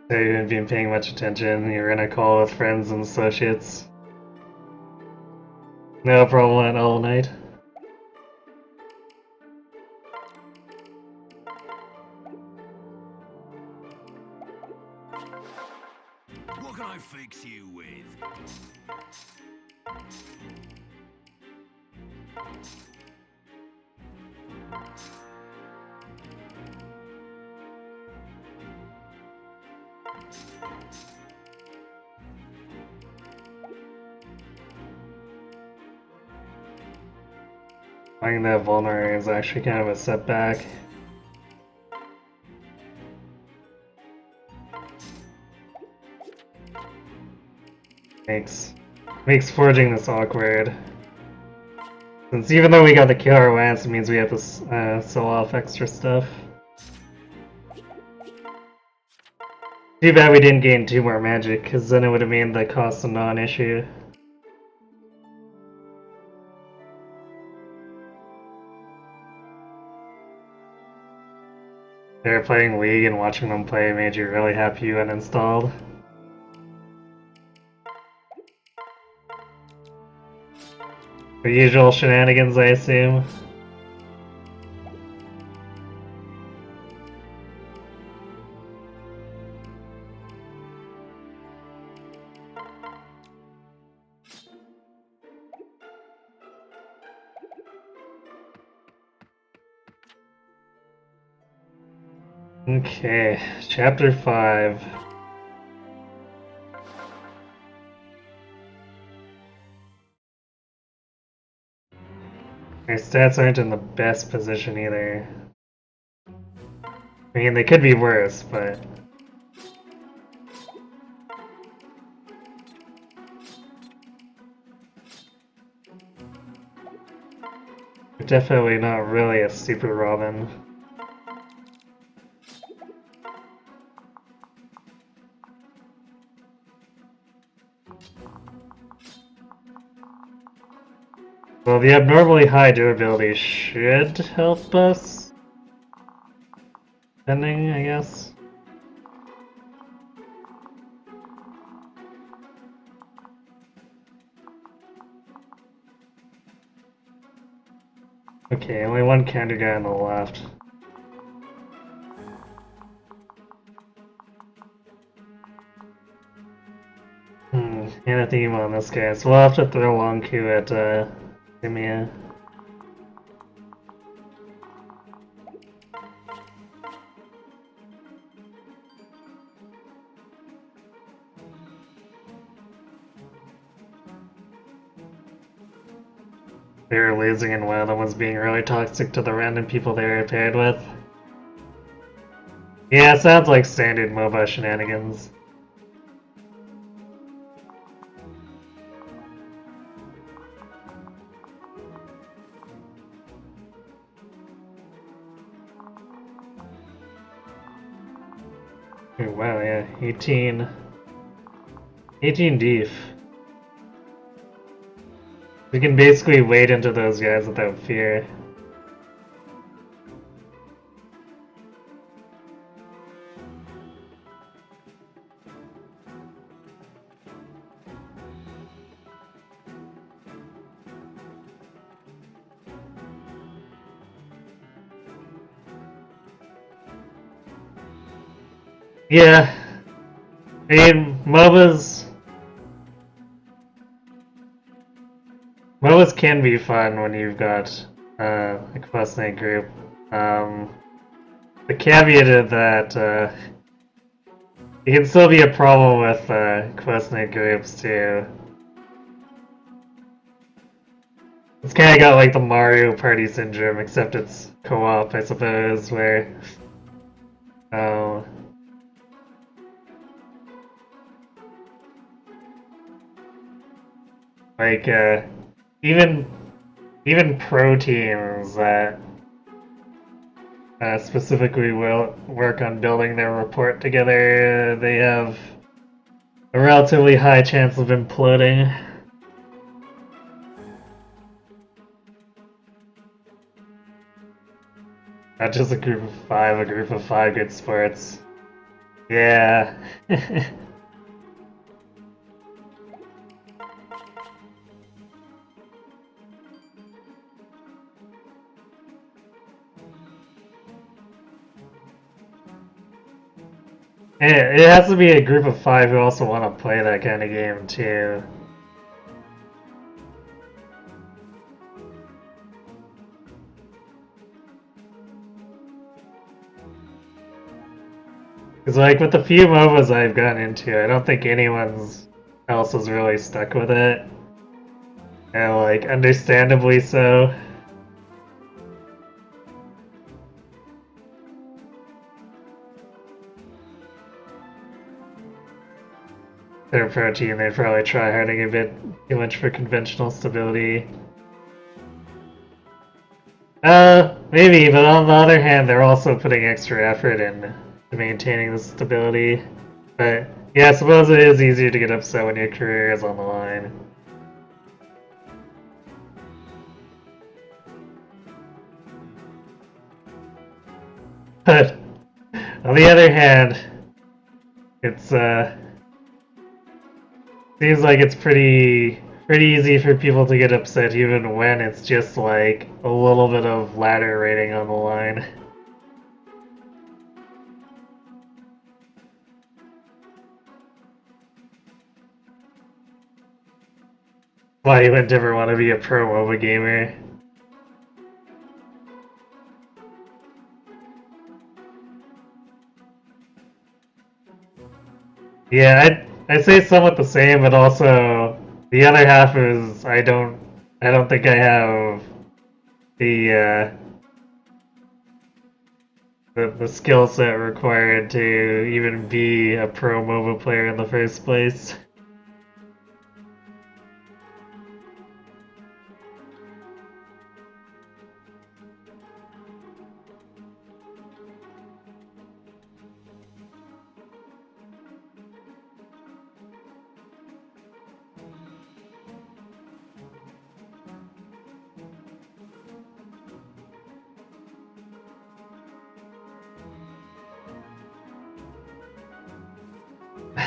So you haven't been paying much attention, you're in a call with friends and associates. No problem at all night. What can I fix you with? Finding that vulnerable is actually kind of a setback. Makes forging this awkward. Since even though we got the killer lance, it means we have to sell off extra stuff. Too bad we didn't gain 2 more magic, because then it would have made the cost a non-issue. They were playing League and watching them play made you really happy you uninstalled. The usual shenanigans, I assume. Okay, chapter 5. My stats aren't in the best position either. I mean, they could be worse, but... They're definitely not really a super Robin. Well, the abnormally high durability should help us. Depending, I guess. Okay, only one counter guy on the left. Anathema on this guy, so we'll have to throw long Q at Simia. They were losing and one of them was being really toxic to the random people they were paired with. Yeah, it sounds like standard MOBA shenanigans. Oh, wow, yeah, 18 deef. We can basically wade into those guys without fear. Yeah, I mean, MOBAs can be fun when you've got a close-knit group. The caveat is that it can still be a problem with close-knit groups too. It's kind of got like the Mario Party syndrome, except it's co-op, I suppose, where uh, like even pro teams that specifically will work on building their report together, they have a relatively high chance of imploding. Not just a group of five good sports. Yeah. It has to be a group of five who also want to play that kind of game too. Because like with the few MOBAs I've gotten into, I don't think anyone else has really stuck with it. And like, understandably so. Their pro team, they'd probably try harding a bit too much for conventional stability. Maybe, but on the other hand, they're also putting extra effort in to maintaining the stability. But yeah, I suppose it is easier to get upset when your career is on the line. But on the other hand, it's seems like it's pretty easy for people to get upset even when it's just like a little bit of ladder rating on the line. Why you would never want to be a pro MOBA gamer. Yeah, I say somewhat the same, but also the other half is I don't think I have the the skill set required to even be a pro MOBA player in the first place.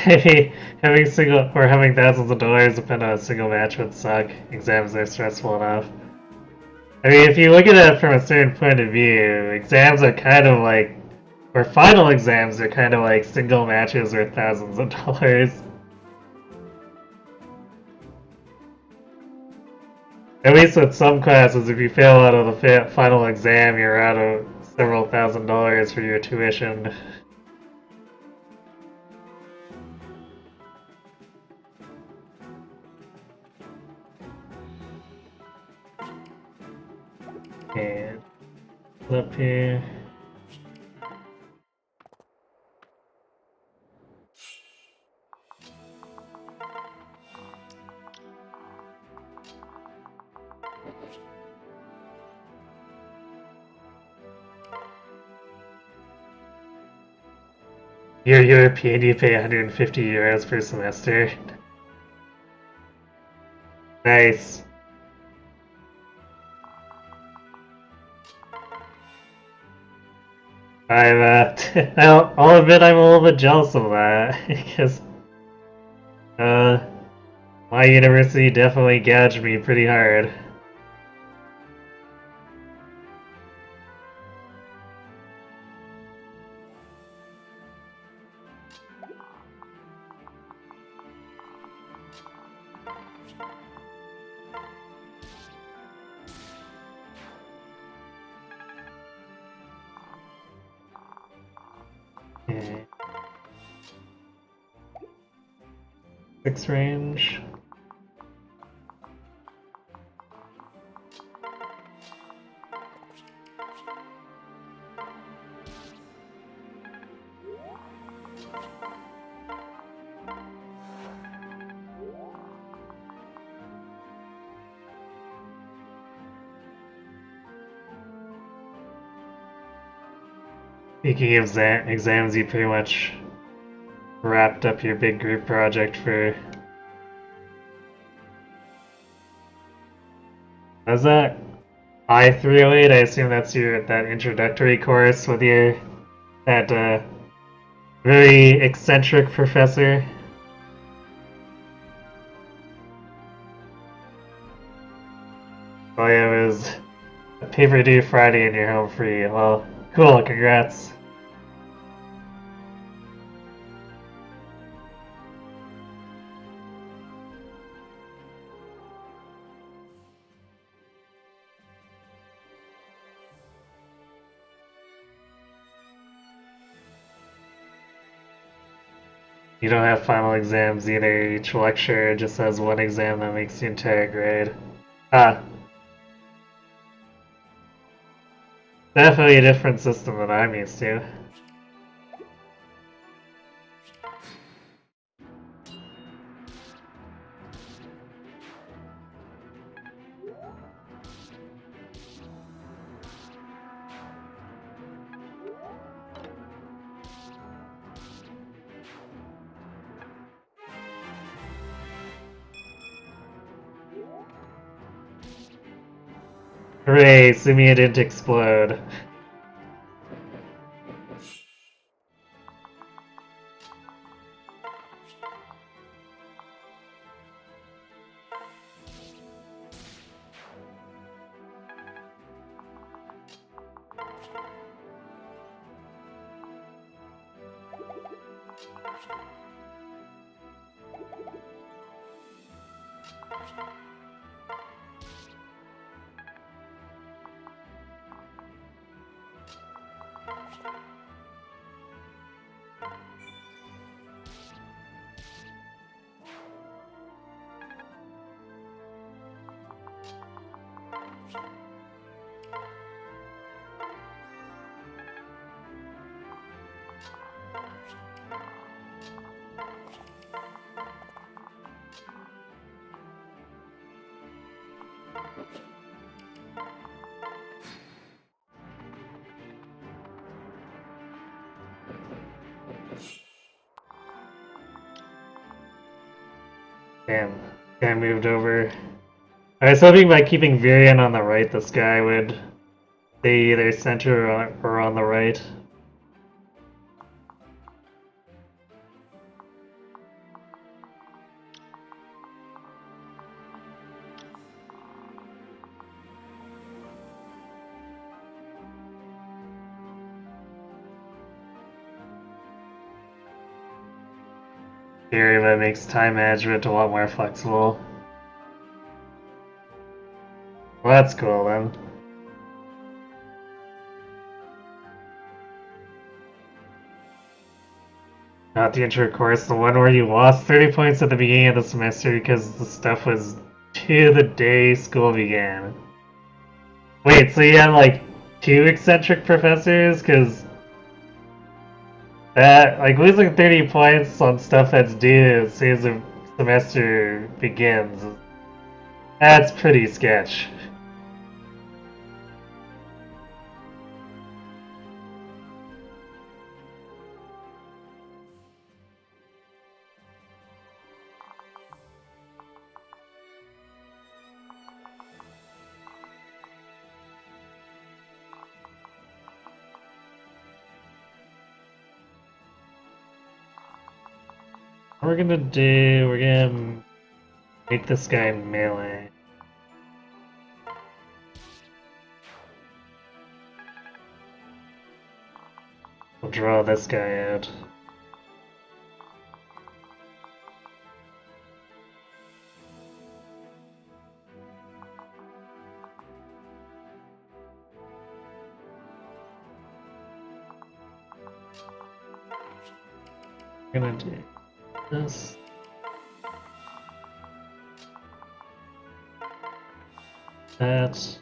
Maybe having thousands of dollars depend on a single match would suck. Exams are stressful enough. I mean, if you look at it from a certain point of view, exams are kind of like, or final exams are kind of like single matches worth thousands of dollars. At least with some classes, if you fail out of the final exam, you're out of several $1,000s for your tuition. And up here. You're European, you pay 150 euros per semester. Nice. I'll admit I'm a little bit jealous of that, because, uh, my university definitely gouged me pretty hard. Okay. 6 range. Speaking of exams, you pretty much wrapped up your big group project for... How's that? I-308, I assume that's that introductory course with that very eccentric professor. Oh yeah, it was a paper due Friday and you're home free. Well, cool, congrats. You don't have final exams either. Each lecture just has one exam that makes the entire grade. Ah, definitely a different system than I'm used to. Hooray, Sumia didn't explode. Damn, guy moved over. I was hoping by keeping Virion on the right, this guy would stay either center or, on the right. I was hoping by keeping Virion on the right, this guy would stay either center or, on, or on the right. theory, but it makes time management a lot more flexible. Well, that's cool then. Not the intro course, the one where you lost 30 points at the beginning of the semester because the stuff was to the day school began. Wait, so you had like 2 eccentric professors? Because that, like, losing 30 points on stuff that's due as soon as the semester begins, that's pretty sketch. What we're gonna do, we're gonna make this guy melee. We'll draw this guy out. We're gonna do this. That.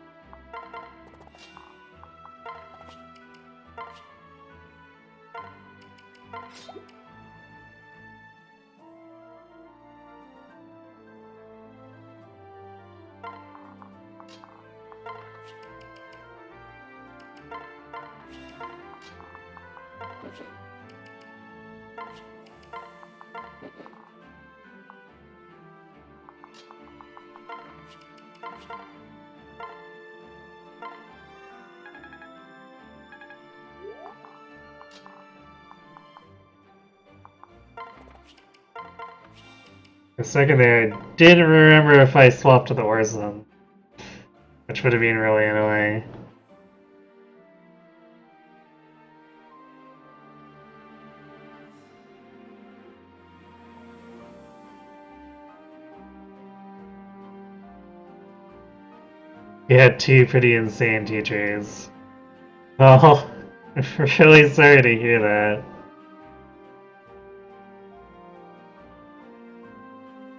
A second there, I didn't remember if I swapped to the Orson, which would have been really annoying. He had 2 pretty insane teachers. Oh, I'm really sorry to hear that.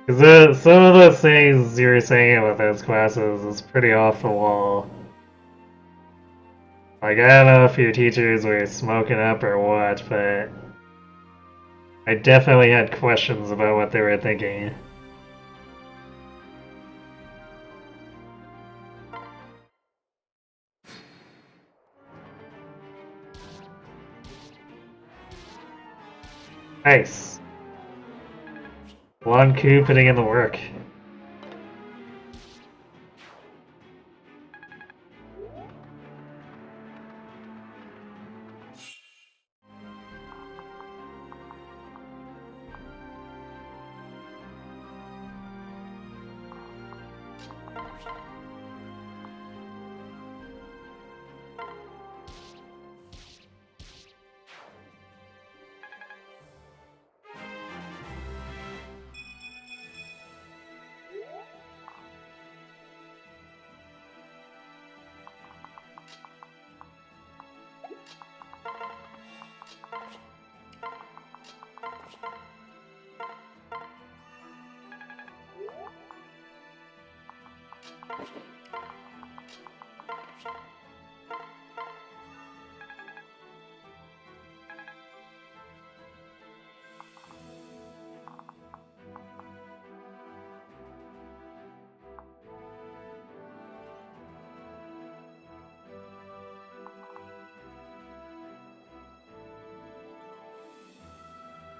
Because some of those things you were saying about those classes is pretty off the wall. Like, I don't know if your teachers were smoking up or what, but I definitely had questions about what they were thinking. Nice. One coup putting in the work.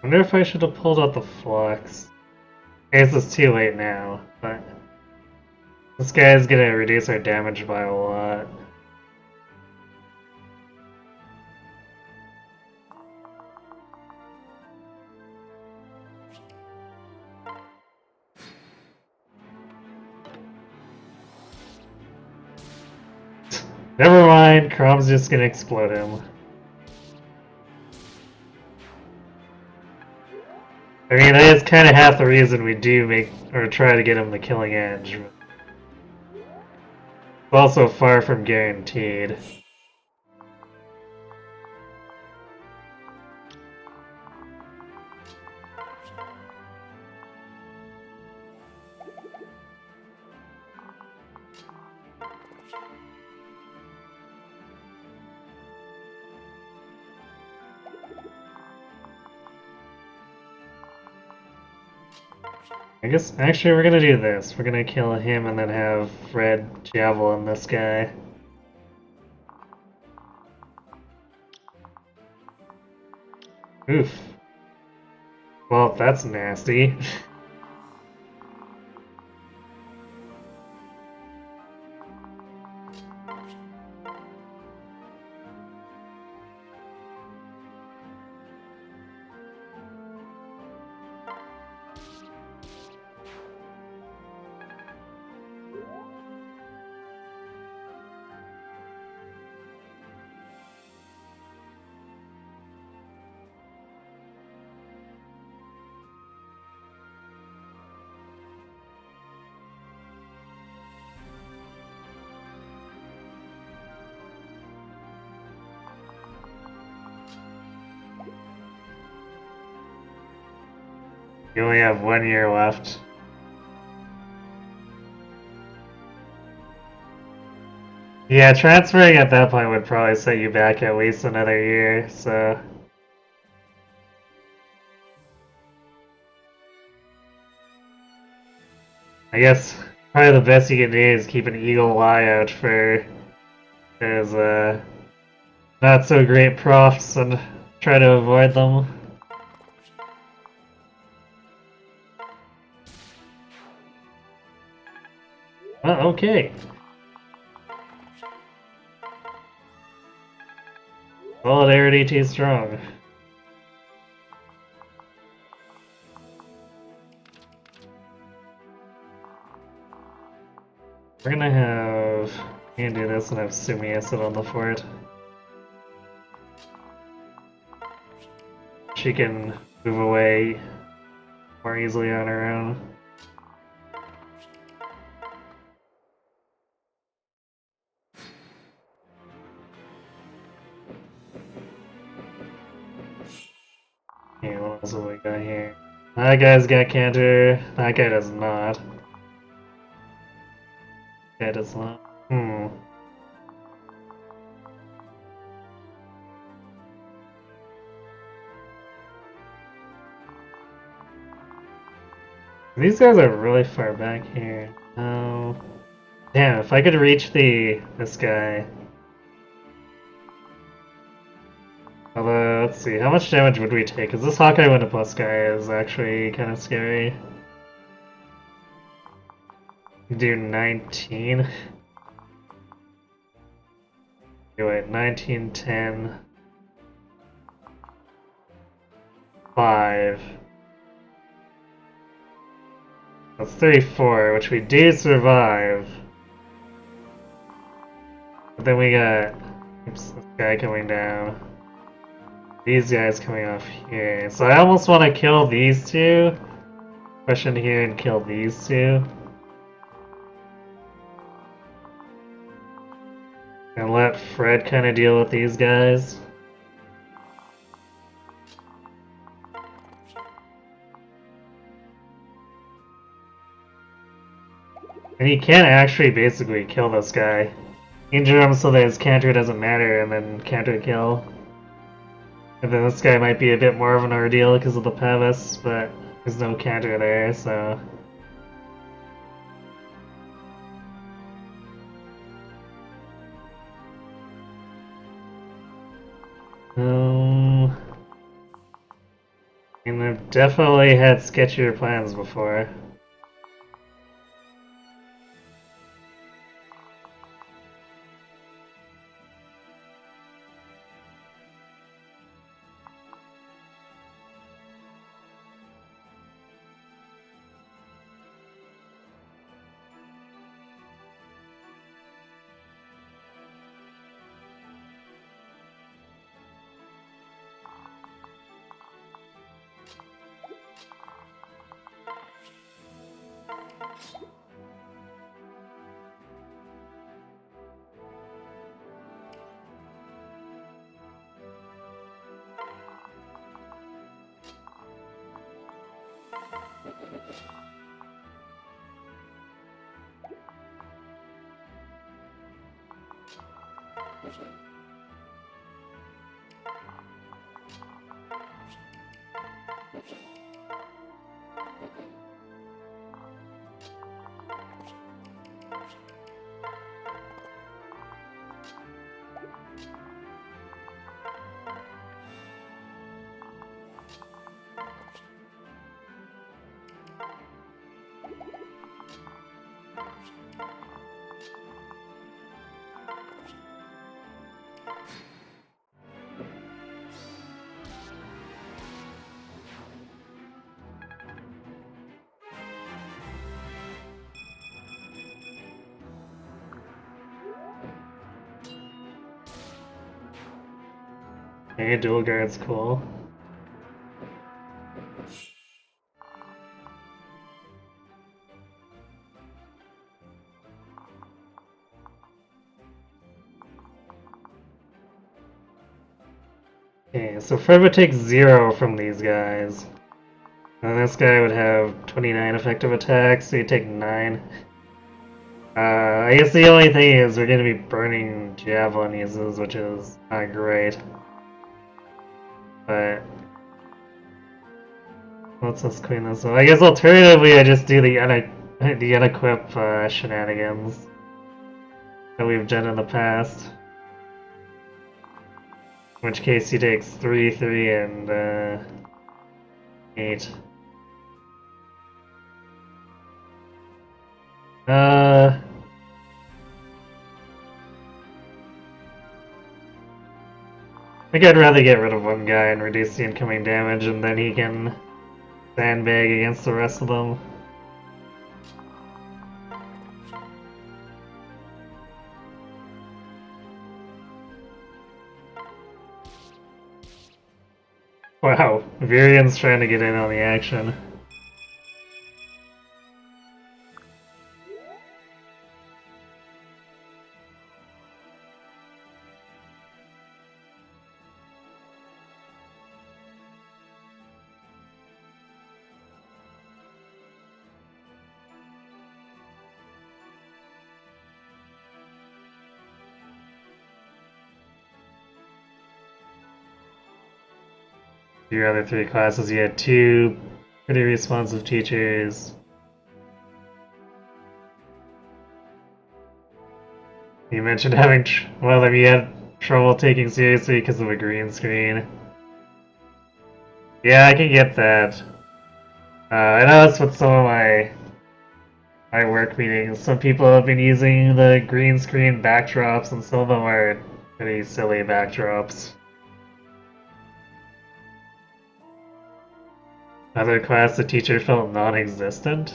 I wonder if I should have pulled out the flux. I guess it's too late now, but this guy's gonna reduce our damage by a lot. Never mind, Crom's just gonna explode him. I mean, that is kind of half the reason we do make, or try to get him the killing edge. But it's also far from guaranteed. I guess, actually, we're gonna do this. We're gonna kill him and then have Fred javelin this guy. Oof. Well, that's nasty. You only have 1 year left. Yeah, transferring at that point would probably set you back at least another year, so... I guess probably the best you can do is keep an eagle eye out for his not so great profs and try to avoid them. Oh, okay. Solidarity too strong. We're gonna have you do this and have Sumia sit on the fort. She can move away more easily on her own. Okay, what else have we got here? That guy's got canter. That guy does not. That guy does not. Hmm. These guys are really far back here. Oh. Damn, if I could reach this guy. Although, let's see, how much damage would we take? Because this Hawkeye Winter Plus guy is actually kind of scary. Do 19. Wait, 19, 10, 5. That's 34, which we do survive. But then we got oops, this guy coming down. These guys coming off here. So I almost want to kill these two. Push in here and kill these two. And let Fred kind of deal with these guys. And he can actually basically kill this guy. Injure him so that his counter doesn't matter and then counter kill. And then this guy might be a bit more of an ordeal because of the Pavis, but there's no counter there, so... And I've definitely had sketchier plans before. Okay, dual guard's cool. Okay, so Fred would take 0 from these guys. And this guy would have 29 effective attacks, so he'd take 9. I guess the only thing is we're going to be burning javelin uses, which is not great. But let's just clean this up. I guess alternatively I just do the unequip shenanigans that we've done in the past. In which case he takes 3, 3, and 8. I think I'd rather get rid of one guy and reduce the incoming damage, and then he can sandbag against the rest of them. Wow, Virian's trying to get in on the action. Your other 3 classes, you had 2 pretty responsive teachers. You mentioned having, one of them you had trouble taking seriously because of a green screen. Yeah, I can get that. I know that's what some of my work meetings. Some people have been using the green screen backdrops, and some of them are pretty silly backdrops. Other class, the teacher felt non-existent.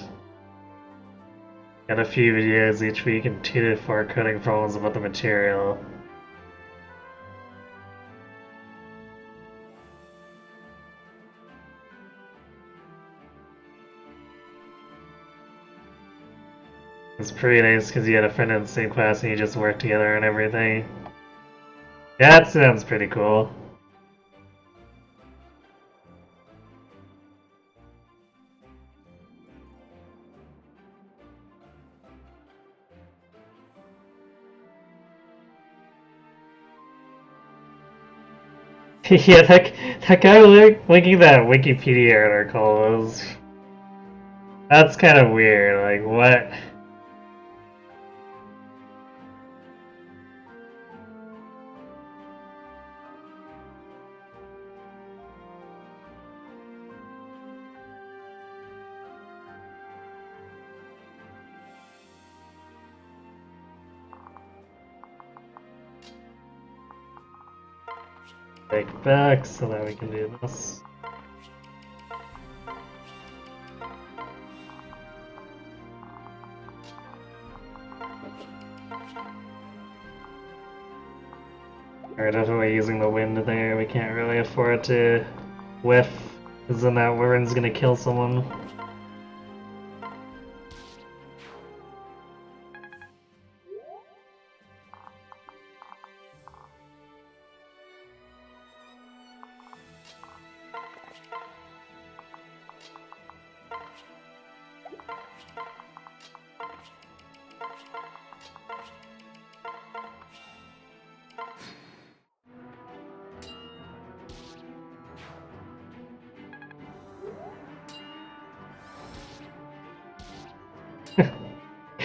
Got a few videos each week and 2 to 4 coding problems about the material. It's pretty nice because you had a friend in the same class and you just worked together and everything. Yeah, that sounds pretty cool. Yeah, that guy linking that Wikipedia article was... That's kind of weird, like, what? Take back so that we can do this. We're definitely using the wind there. We can't really afford to whiff, because then that wind's gonna kill someone.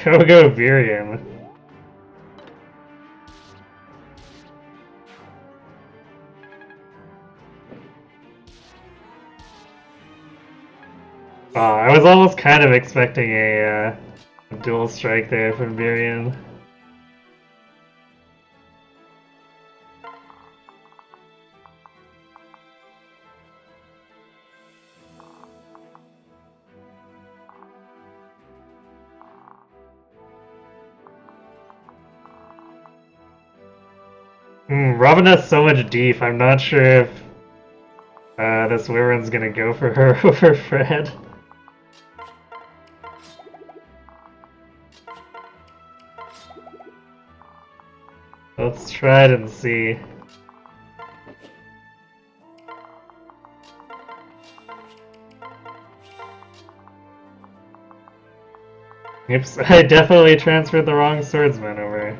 Go Burian. Oh, I was almost kind of expecting a dual strike there from Burian. Robin has so much deep, I'm not sure if this Wyvern's gonna go for her over Fred. Let's try it and see. Oops, I definitely transferred the wrong swordsman over.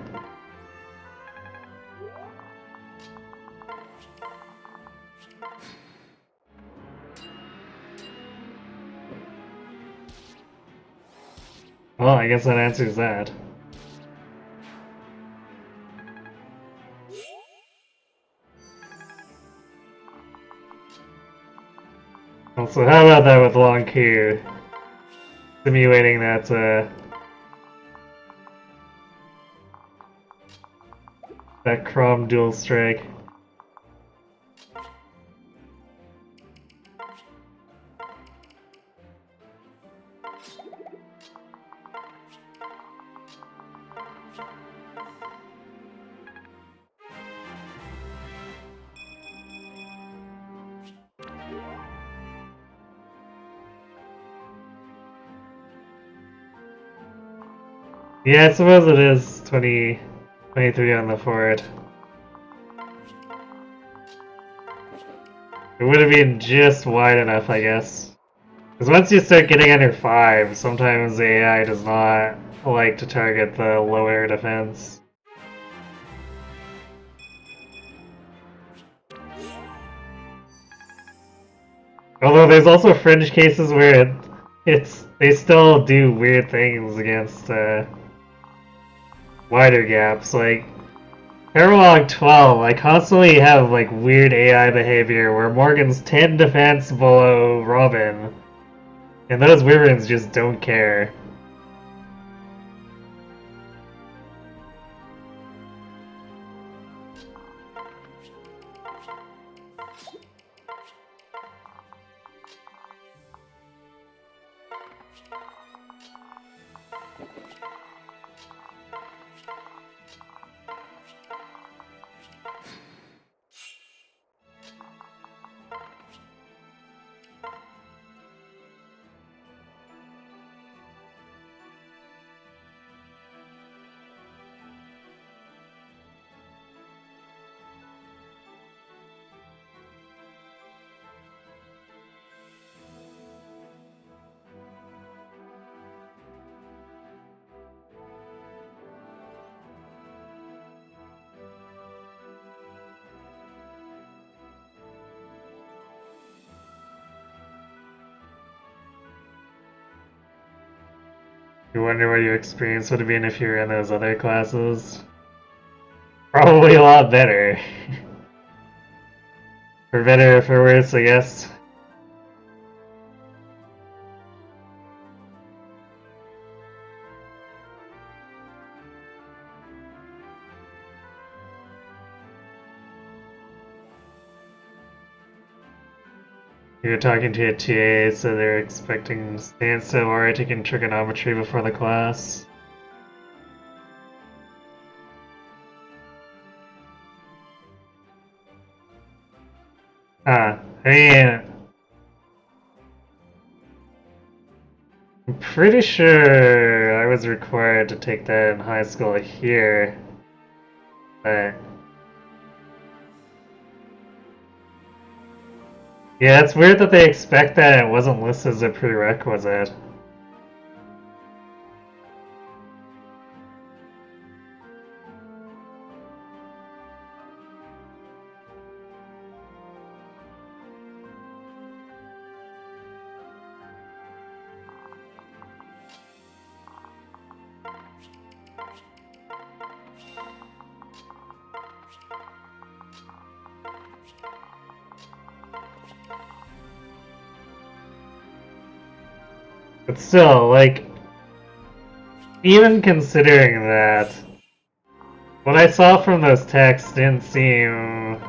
Well, I guess that answers that. Also, how about that with long Q? Simulating that Crom dual strike. Yeah, I suppose it is 23 on the forward. It would have been just wide enough, I guess. Because once you start getting under 5, sometimes the AI does not like to target the lower defense. Although there's also fringe cases where they still do weird things against wider gaps. Like Paralog 12, I constantly have like weird AI behavior where Morgan's 10 defense below Robin, and those Wyverns just don't care. You wonder what your experience would have been if you were in those other classes? Probably a lot better. For better or for worse, I guess. You were talking to a TA, so they're expecting standstill or taking trigonometry before the class. I mean, I'm pretty sure I was required to take that in high school here, but yeah, it's weird that they expect that it wasn't listed as a prerequisite. But still, like, even considering that, what I saw from those texts didn't seem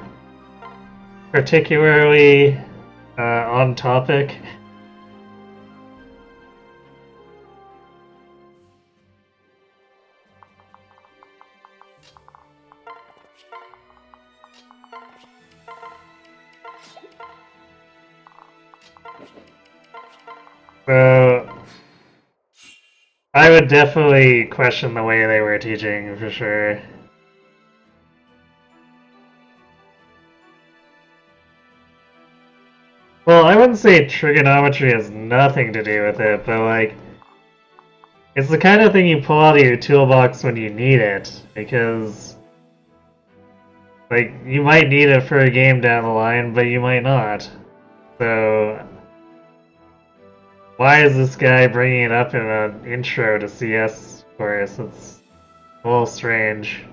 particularly on topic. So, I would definitely question the way they were teaching, for sure. Well, I wouldn't say trigonometry has nothing to do with it, but like, it's the kind of thing you pull out of your toolbox when you need it, because, like, you might need it for a game down the line, but you might not. So, why is this guy bringing it up in an intro to CS course? It's a little strange.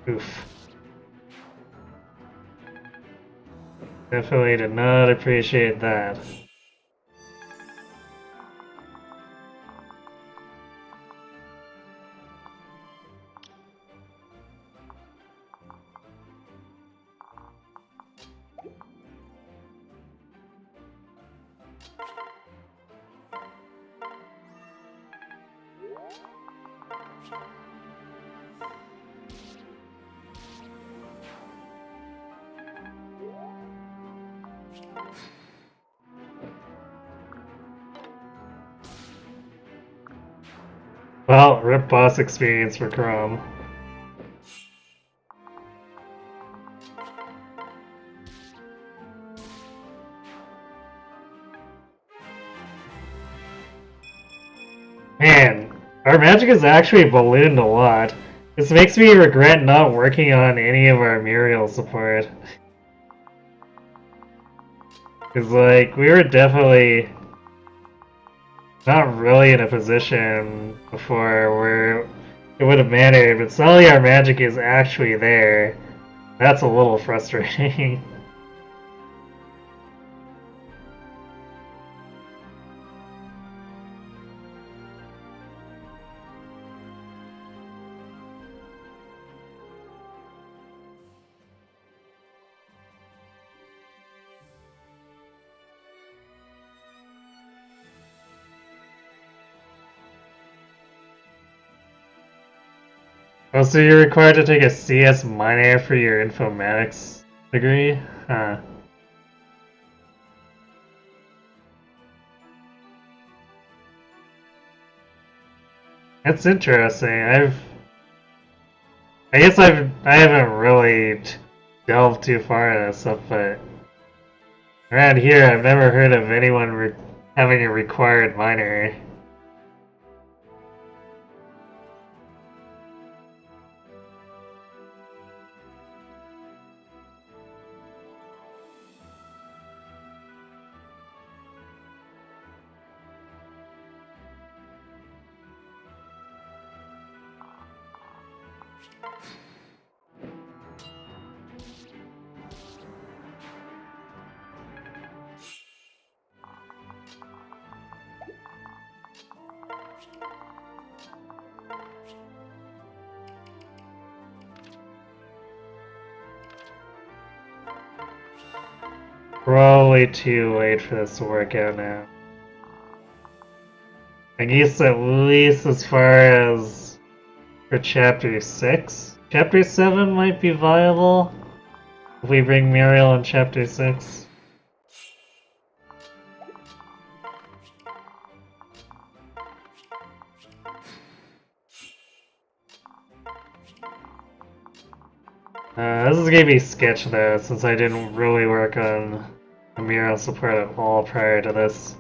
Oof. Definitely did not appreciate that. Well, rip boss experience for Chrome. Man, our magic has actually ballooned a lot. This makes me regret not working on any of our Muriel support. Cause like, we were definitely not really in a position before where it would have mattered, but suddenly our magic is actually there. That's a little frustrating. Oh, so you're required to take a CS minor for your informatics degree? Huh. That's interesting. I haven't really delved too far into this stuff, but around here I've never heard of anyone having a required minor. Probably too late for this to work out now. I guess at least as far as for chapter 6. Chapter 7 might be viable if we bring Muriel in chapter 6. This is gonna be sketch though, since I didn't really work on the mural support at all prior to this.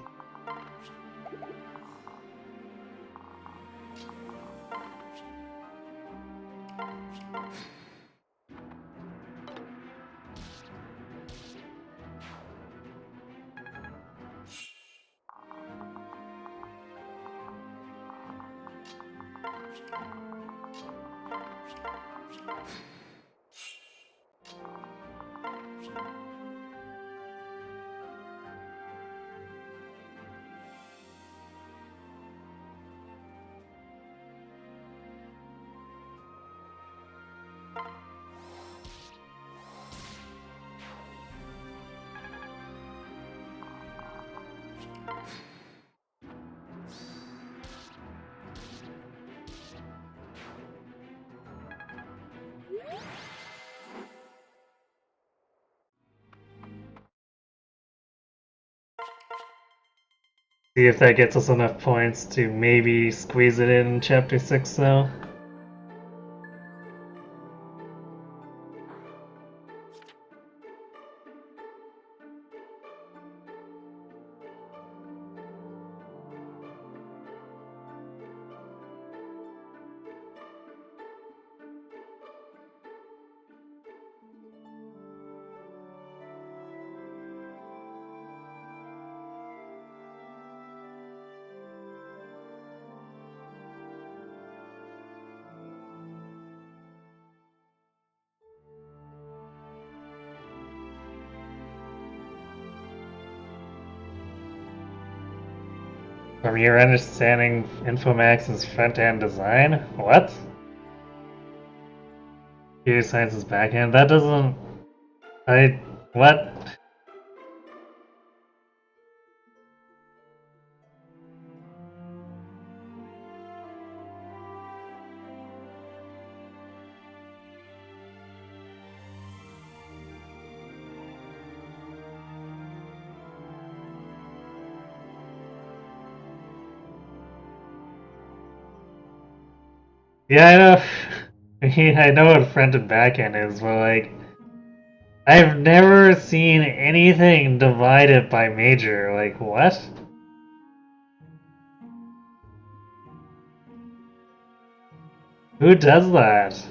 See if that gets us enough points to maybe squeeze it in Chapter 6 though. From your understanding, Infomax's front-end design? What? Computer Science's back-end? That doesn't... What? Yeah, I know. I know what front and back end is, but like, I've never seen anything divided by major. Like, what? Who does that?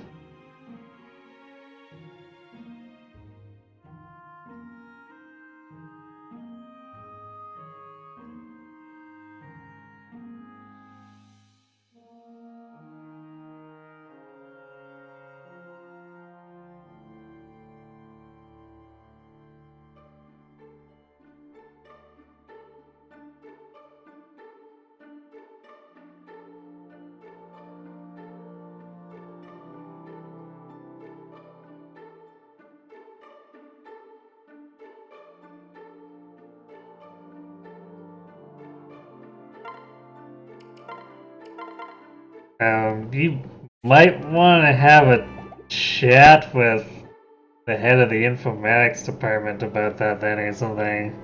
You might want to have a chat with the head of the informatics department about that then or something.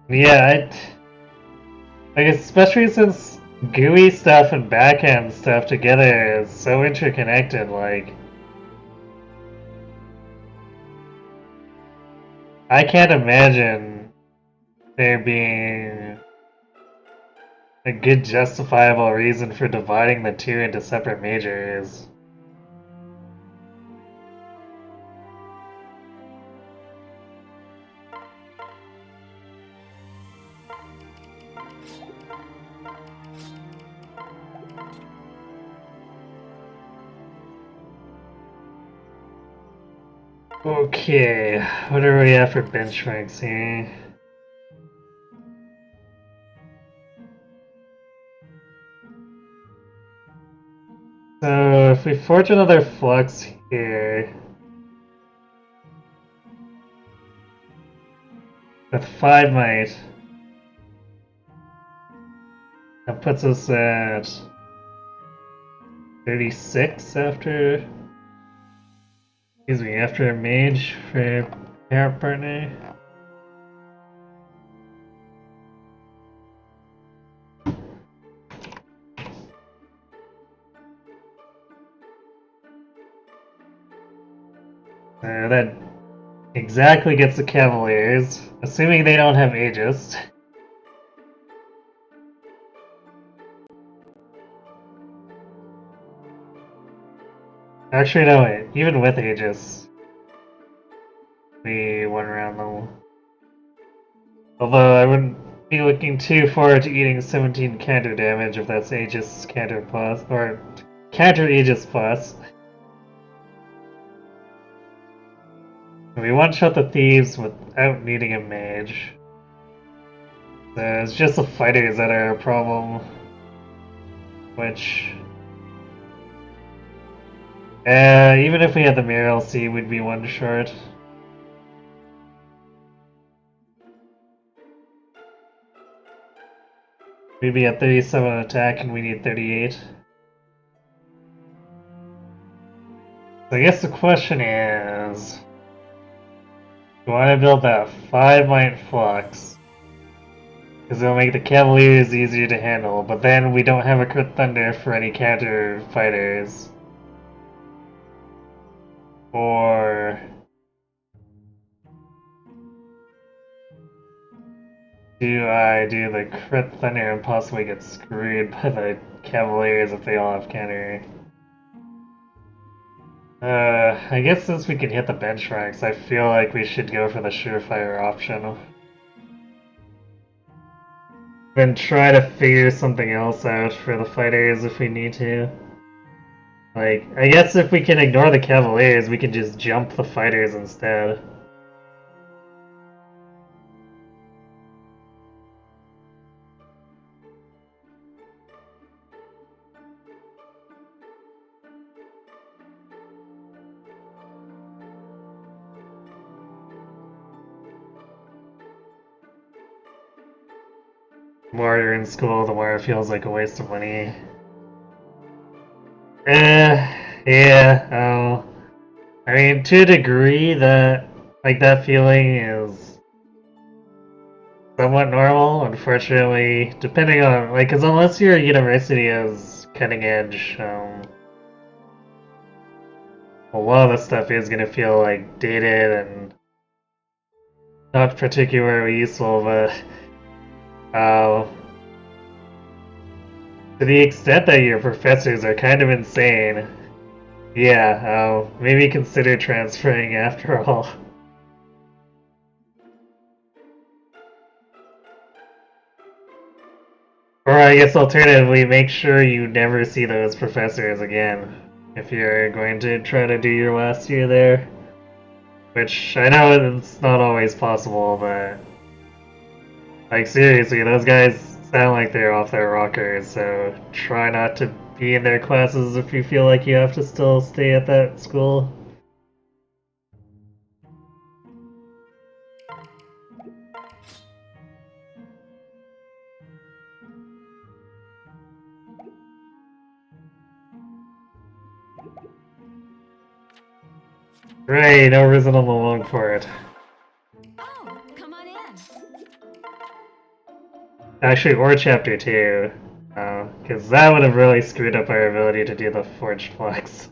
Yeah, like especially since GUI stuff and backend stuff together is so interconnected, like I can't imagine there being a good justifiable reason for dividing the two into separate majors. Okay, what are we at for benchmarks here? So if we forge another flux here with 5 might, that puts us at 36 after, excuse me, after a mage for parent partner. So that exactly gets the Cavaliers, assuming they don't have Aegis. Actually, no, wait. Even with Aegis, we won round though. Although I wouldn't be looking too forward to eating 17 counter damage if that's Aegis counter plus, or counter Aegis plus. We one-shot the thieves without needing a mage. So it's just the fighters that are a problem. Which... even if we had the mirror LC, we'd be one short. We'd be at 37 attack and we need 38. So I guess the question is... Do I want to build that 5 might flux? Because it'll make the Cavaliers easier to handle, but then we don't have a crit thunder for any counter fighters. Or... do I do the crit thunder and possibly get screwed by the Cavaliers if they all have counter? I guess since we can hit the bench ranks, I feel like we should go for the surefire option. Then try to figure something else out for the fighters if we need to. Like, I guess if we can ignore the Cavaliers, we can just jump the fighters instead. The more you're in school, the more it feels like a waste of money. Yeah, I mean, to a degree, that feeling is somewhat normal, unfortunately, depending on, like, because unless your university is cutting edge, a lot of the stuff is going to feel, like, dated and not particularly useful, but, to the extent that your professors are kind of insane, yeah, maybe consider transferring after all. Or I guess alternatively, make sure you never see those professors again if you're going to try to do your last year there. Which I know it's not always possible, but like seriously, those guys sound like they're off their rockers, so try not to be in their classes if you feel like you have to still stay at that school. Right, no reason I'm along for it. Oh, come on in. Actually, or chapter 2, because that would have really screwed up our ability to do the forged flux.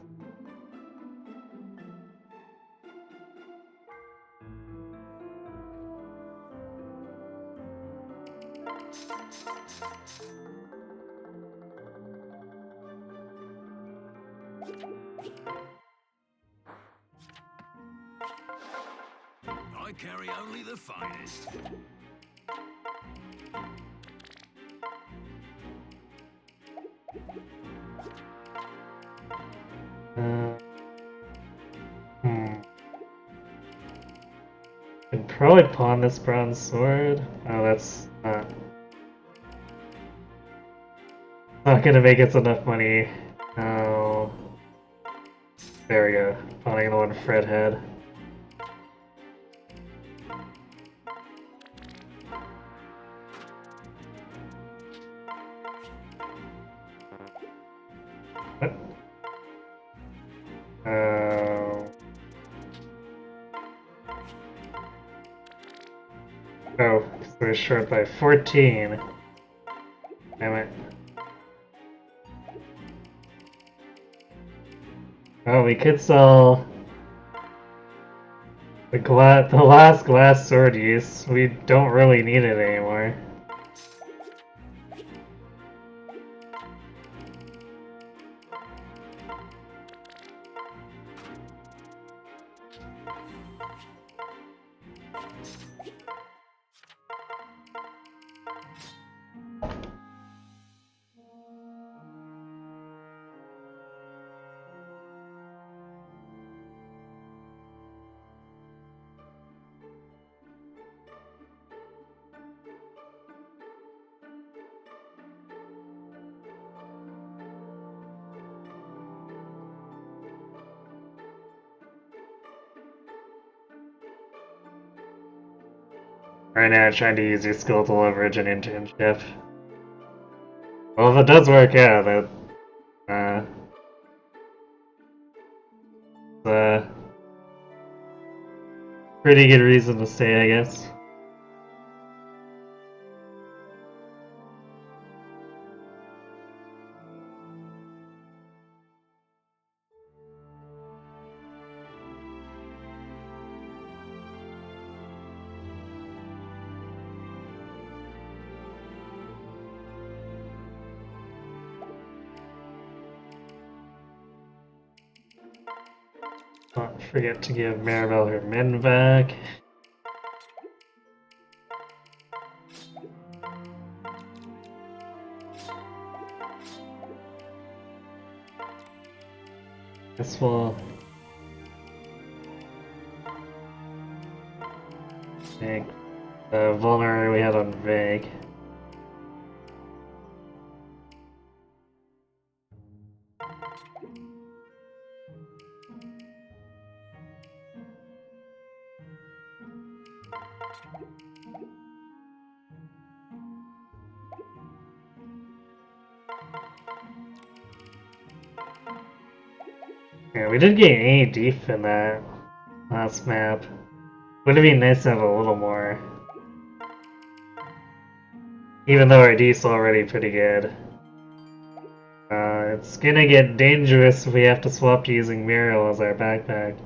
I carry only the finest. Uh, hmm. Could probably pawn this bronze sword. Oh, that's not gonna make us enough money. No. There we go. Pawning the one Fred had. What? Oh, because we're short by 14. Damn it. Oh, we could sell The last glass sword use, we don't really need it anymore. Right now, trying to use your skill to leverage an internship. Well, if it does work out, that it's a pretty good reason to stay, I guess. Don't forget to give Maribel her men back. Guess we'll take the vulnerary we had on Vague. Yeah, we did get 8 deep in that last map. Would have been nice to have a little more. Even though our D's already pretty good. It's gonna get dangerous if we have to swap to using Muriel as our backpack.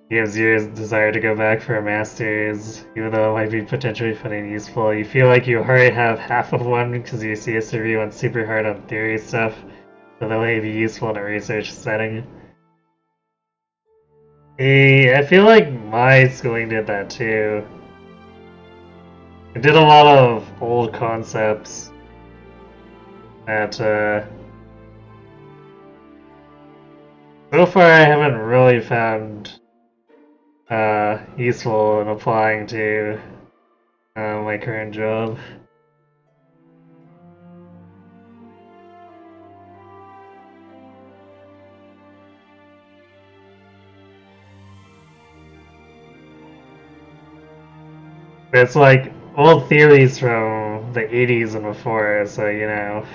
Gives you a desire to go back for a master's, even though it might be potentially fun and useful. You feel like you already have half of one because your CS review went super hard on theory stuff, so that may be useful in a research setting. I feel like my schooling did that too. It did a lot of old concepts that, so far I haven't really found useful in applying to my current job. It's like old theories from the 80s and before, so you know.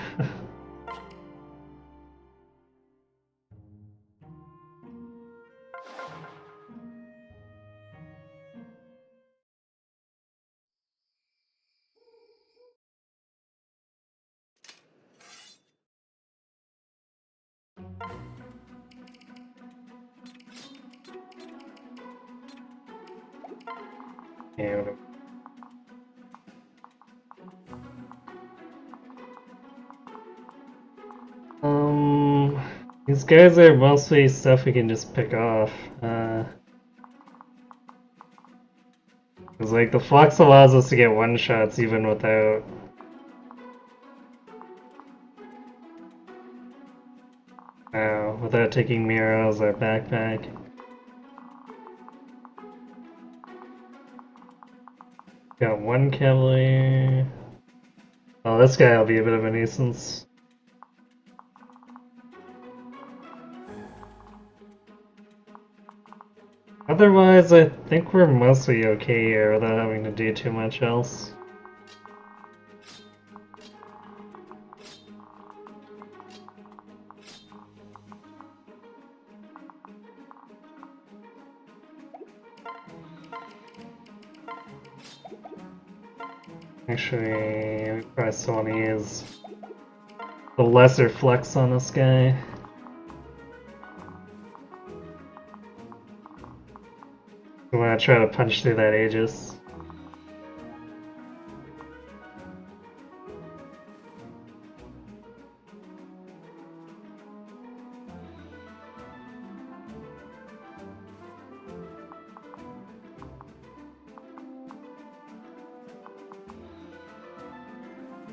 Yeah. These guys are mostly stuff we can just pick off. Cause like the flux allows us to get one shots even without. Without taking Miro as our backpack. Got one cavalier. Oh, this guy will be a bit of a nuisance. Otherwise, I think we're mostly okay here without having to do too much else. Actually, we probably still want to use the lesser flex on this guy. We want to try to punch through that Aegis.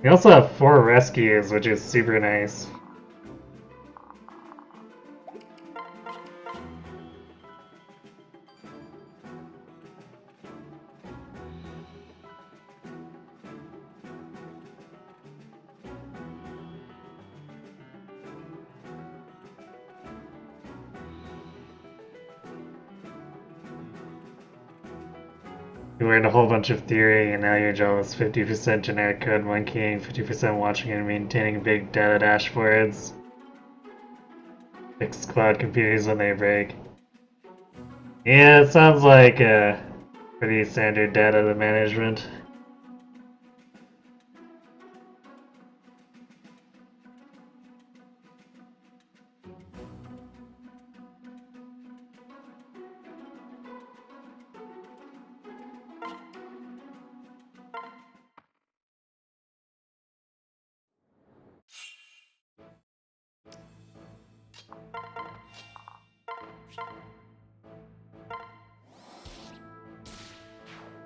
We also have 4 rescues, which is super nice. You learned a whole bunch of theory, and now your job is 50% generic code monkeying, 50% watching and maintaining big data dashboards. Fix cloud computers when they break. Yeah, it sounds like pretty standard data management.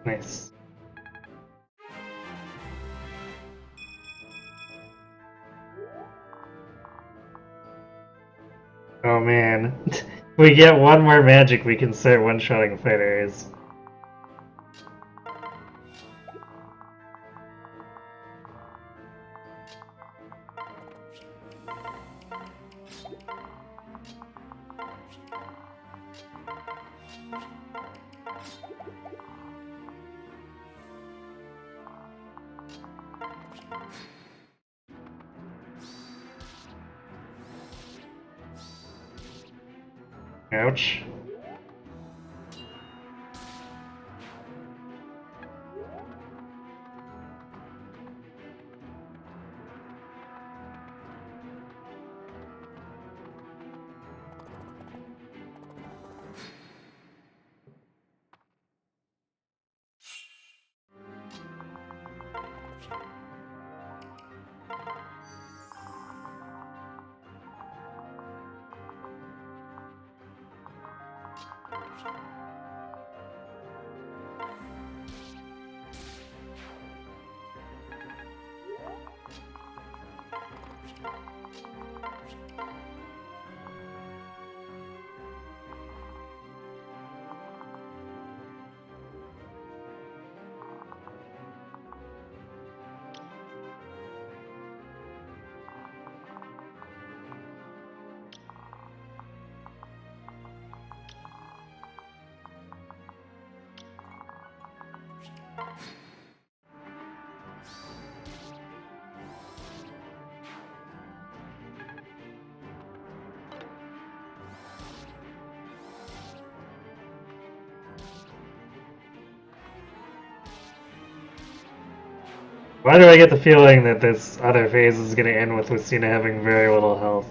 Nice. Oh man. We get one more magic, we can start one-shotting fighters. Ouch. Why do I get the feeling that this other phase is gonna end with Lucina having very little health?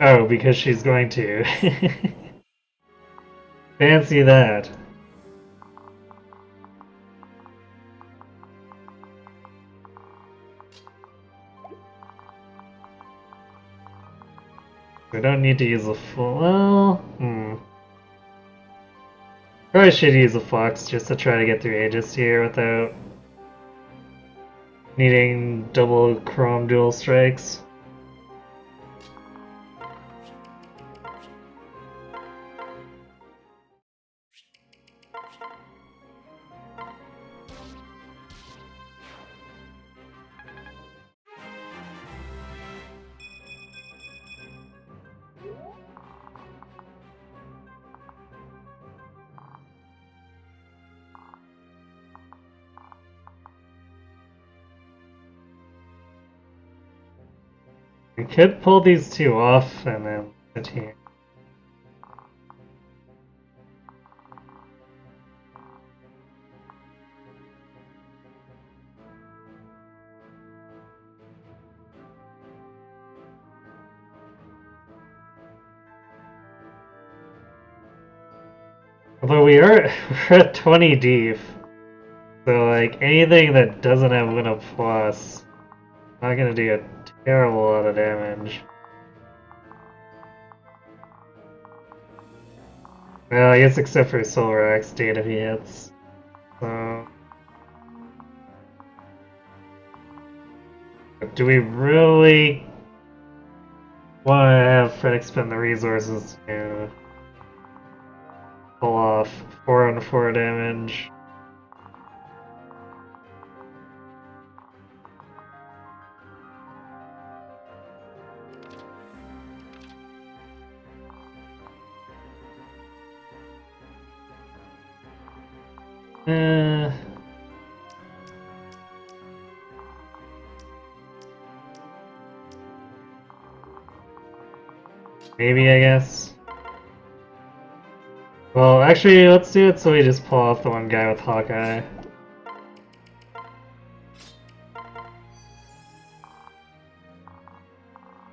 Oh, because she's going to. Fancy that. We don't need to use a full. Well, probably should use a Fox just to try to get through Aegis here without needing double Chrome dual strikes. We could pull these two off and then the team. Although we're at 20 deep, so like anything that doesn't have Luna Plus, not gonna do a terrible lot of damage. Well, I guess except for Solar Axe State if he hits. So, but do we really want to have Fred expend the resources to pull off 4 on 4 damage? Maybe, I guess. Well, actually, let's do it so we just pull off the one guy with Hawkeye.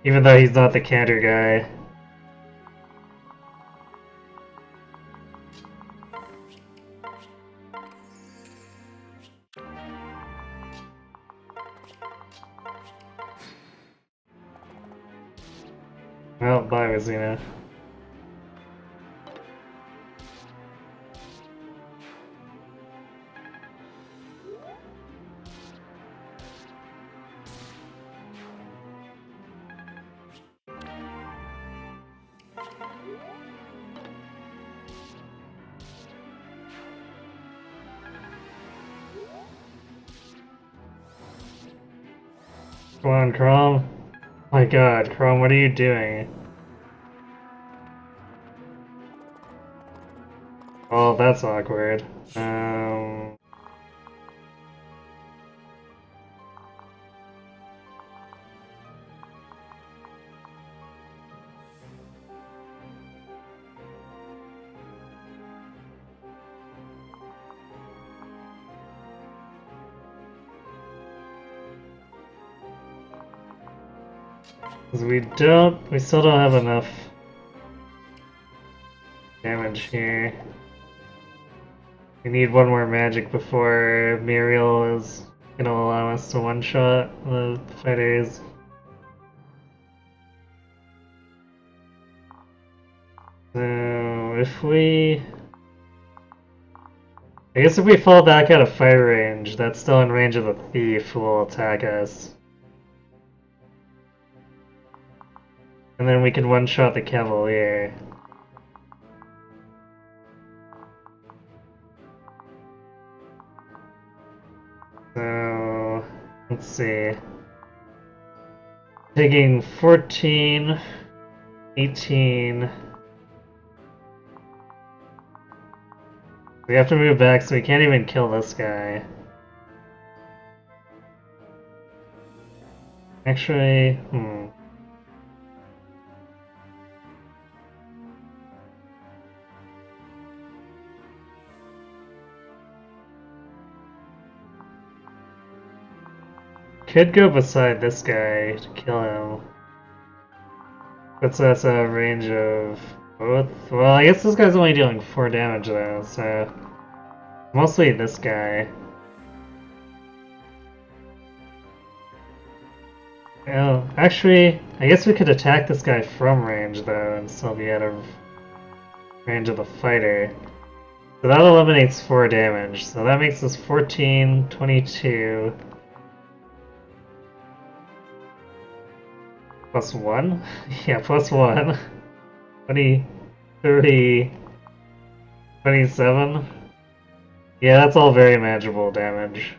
Even though he's not the counter guy. Well, bye, Rosina. Come on, Crom. My god, Crom, what are you doing? Oh, that's awkward. Because we still don't have enough damage here. We need one more magic before Muriel is gonna allow us to one-shot the fighters. So if we... I guess if we fall back out of fire range, that's still in range of the thief who will attack us. And then we can one-shot the Cavalier. So, let's see. Taking 14, 18. We have to move back, so we can't even kill this guy. Actually, could go beside this guy to kill him. Puts us a range of both. Well, I guess this guy's only dealing 4 damage though, so mostly this guy. Well, actually, I guess we could attack this guy from range though and still be out of range of the fighter. So that eliminates 4 damage, so that makes us 14, 22. Plus 1? Yeah, plus 1. 20, 30, 27. Yeah, that's all very manageable damage.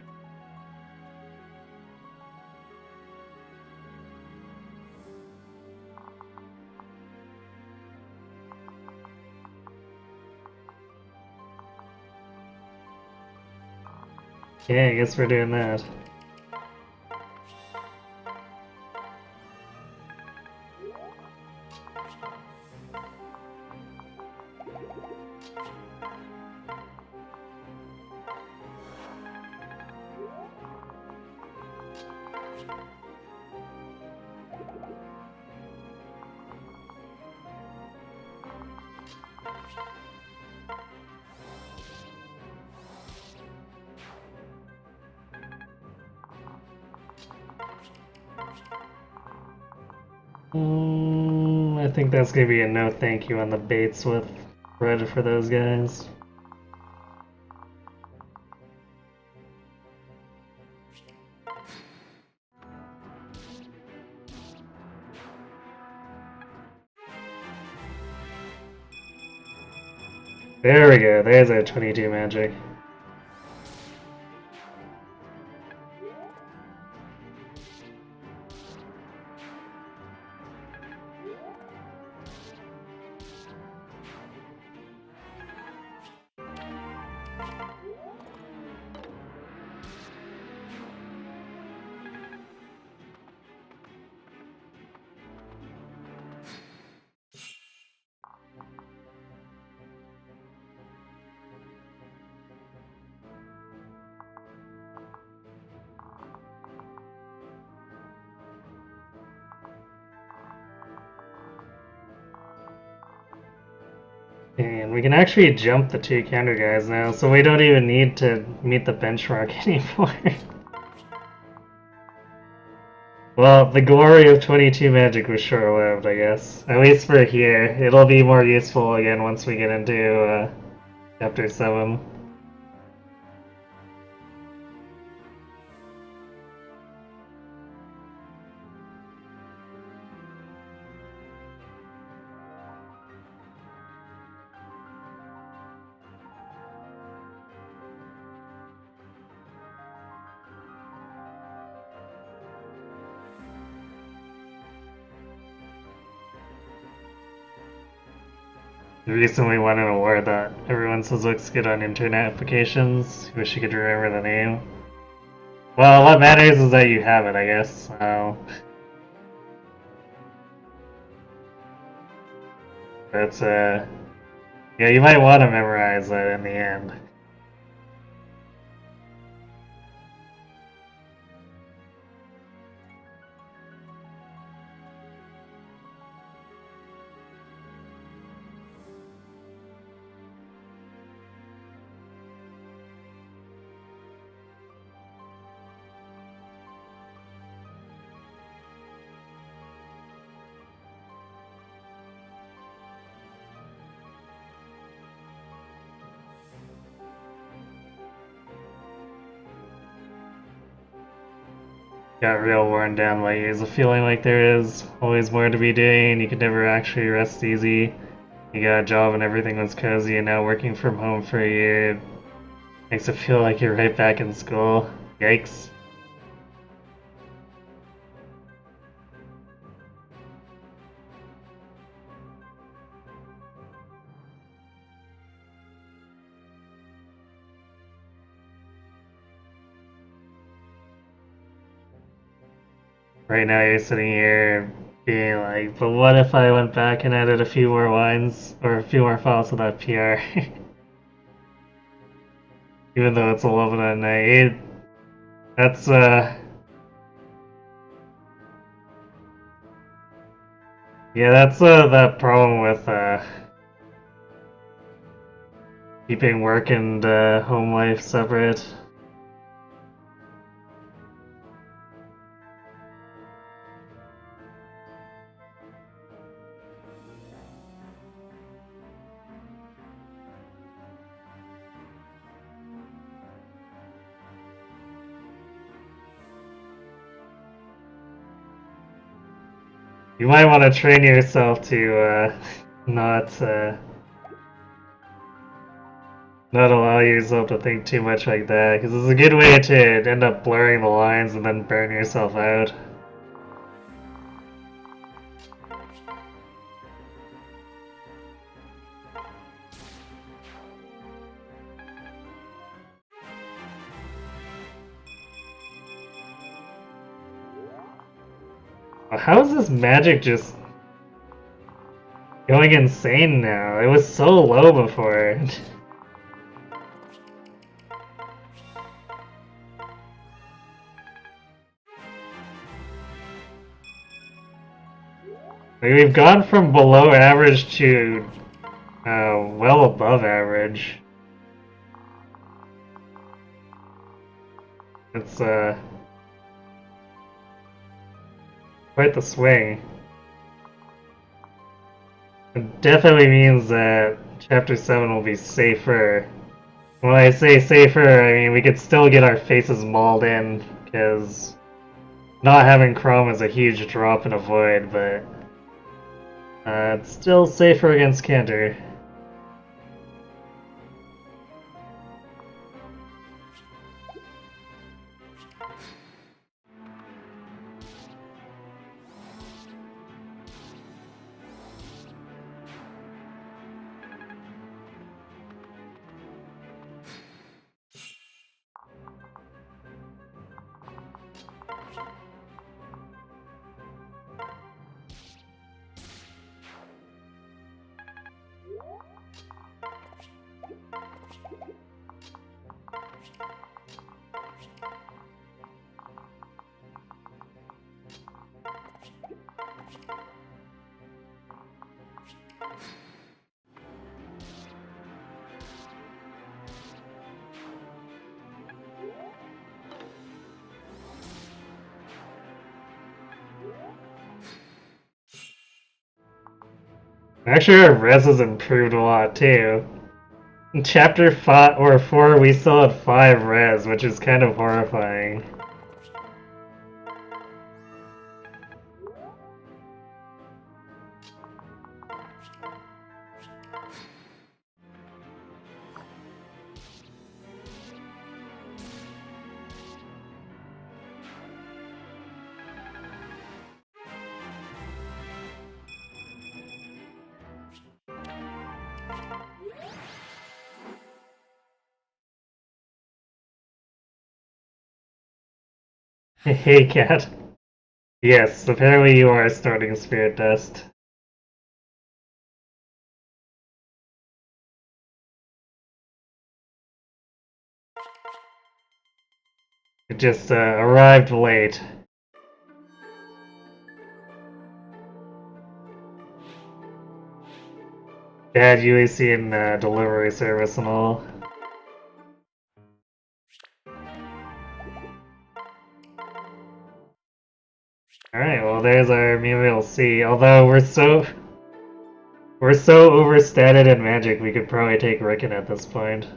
Yeah, I guess we're doing that. I think that's gonna be a no thank you on the baits with bread for those guys. There we go, there's our 22 magic. And we can actually jump the 2 counter guys now, so we don't even need to meet the benchmark anymore. Well, the glory of 22 magic was short-lived, I guess. At least for here. It'll be more useful again once we get into Chapter 7. Recently won an award that everyone says looks good on internet applications. Wish you could remember the name. Well, what matters is that you have it, I guess. That's yeah, you might want to memorize that in the end. Got real worn down by years of feeling like there is always more to be doing, you could never actually rest easy. You got a job and everything was cozy, and now working from home for a year makes it feel like you're right back in school. Yikes. Right now you're sitting here being like, but what if I went back and added a few more lines or a few more files to that PR? Even though it's 11 at night. That's yeah, that's that problem with keeping work and home life separate. You might want to train yourself to not not allow yourself to think too much like that, because it's a good way to end up blurring the lines and then burn yourself out. How is this magic just going insane now? It was so low before. Like, we've gone from below average to well above average. It's quite the swing. It definitely means that Chapter 7 will be safer. When I say safer, I mean we could still get our faces mauled in, because not having Chrome is a huge drop in a void, but it's still safer against Cantor. Actually, our res has improved a lot too. In Chapter 5 or 4, we still had 5 res, which is kind of horrifying. Hey, cat. Yes, apparently you are starting Spirit Dust. It just arrived late. Bad UAC and delivery service and all. Alright, well there's our Muriel C. Although we're so overstated in magic, we could probably take Rickon at this point.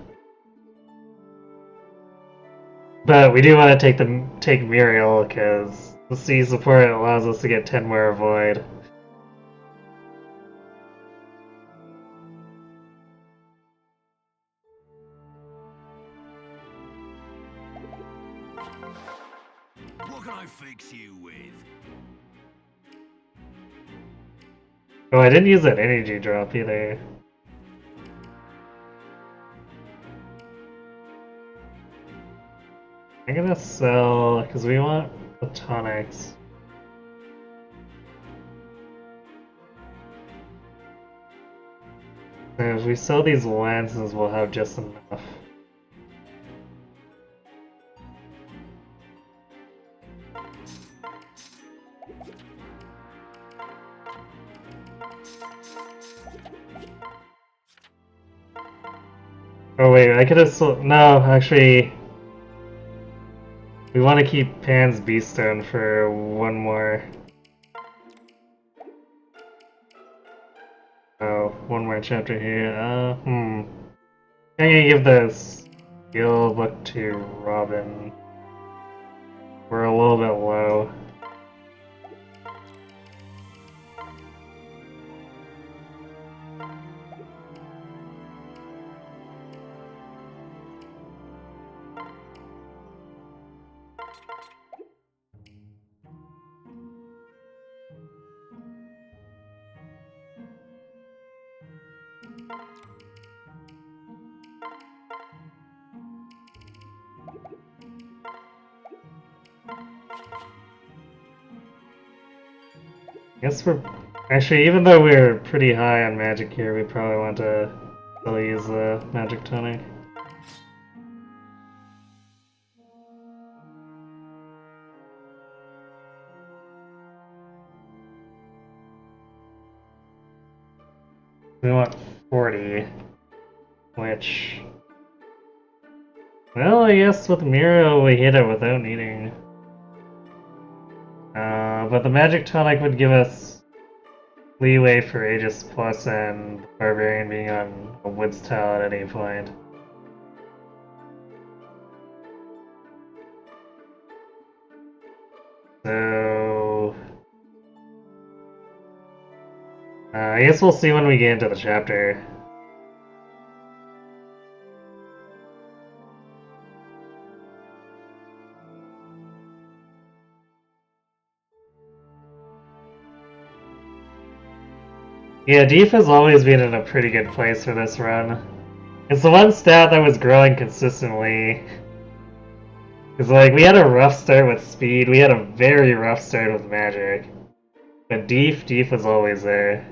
But we do want to take Muriel because the C support allows us to get 10 more avoid. What can I fix you with? Oh, I didn't use that energy drop either. I'm gonna sell because we want the tonics. So if we sell these lances, we'll have just enough. Oh wait, I could have sold. No, actually, we want to keep Pan's Beaststone for one more. Oh, one more chapter here. I'm gonna give the skill book to Robin. We're a little bit low. Guess we're actually, even though we're pretty high on magic here, we probably want to still use the magic tonic. We want 40, which, well, I guess with Miro we hit it without needing. But the magic tonic would give us leeway for Aegis Plus and Barbarian being on a Woods tile at any point. So I guess we'll see when we get into the chapter. Yeah, Deef has always been in a pretty good place for this run. It's the one stat that was growing consistently. Because, like, we had a rough start with speed, we had a very rough start with magic. But Deef was always there.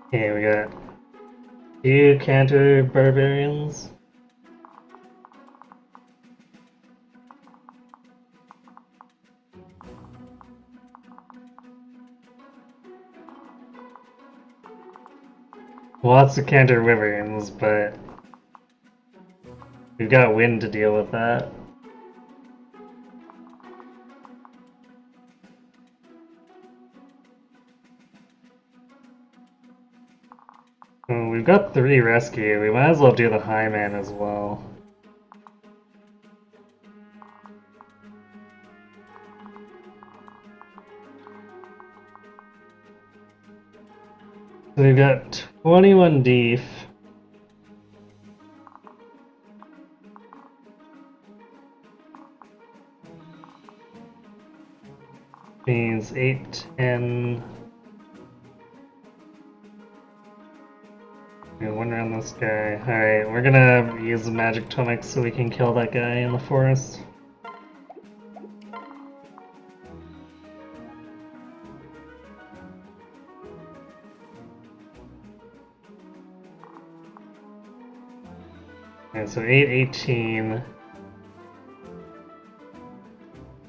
Okay, we got two counter barbarians. Lots of counter wyverns, but we've got wind to deal with that. Oh, we've got 3 rescue, we might as well do the high man as well. So we've got 21 Deef. Means 8, 10. One around this guy. Alright, we're gonna use the magic tonic so we can kill that guy in the forest. Alright, so 8, 18.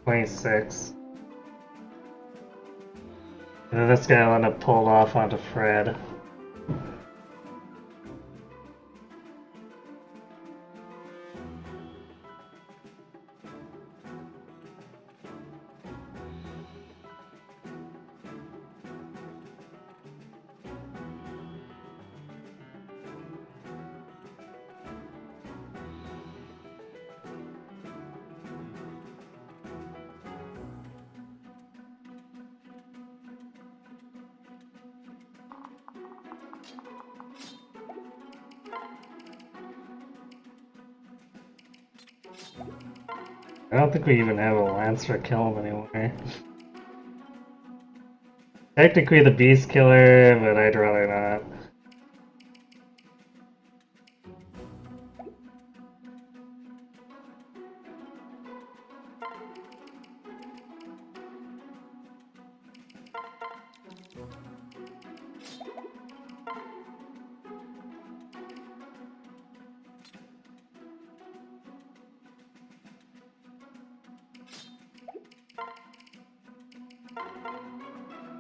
26. And then this guy will end up pulled off onto Fred. I don't think we even have a lance for kill him anymore. Technically the beast killer, but I'd rather not.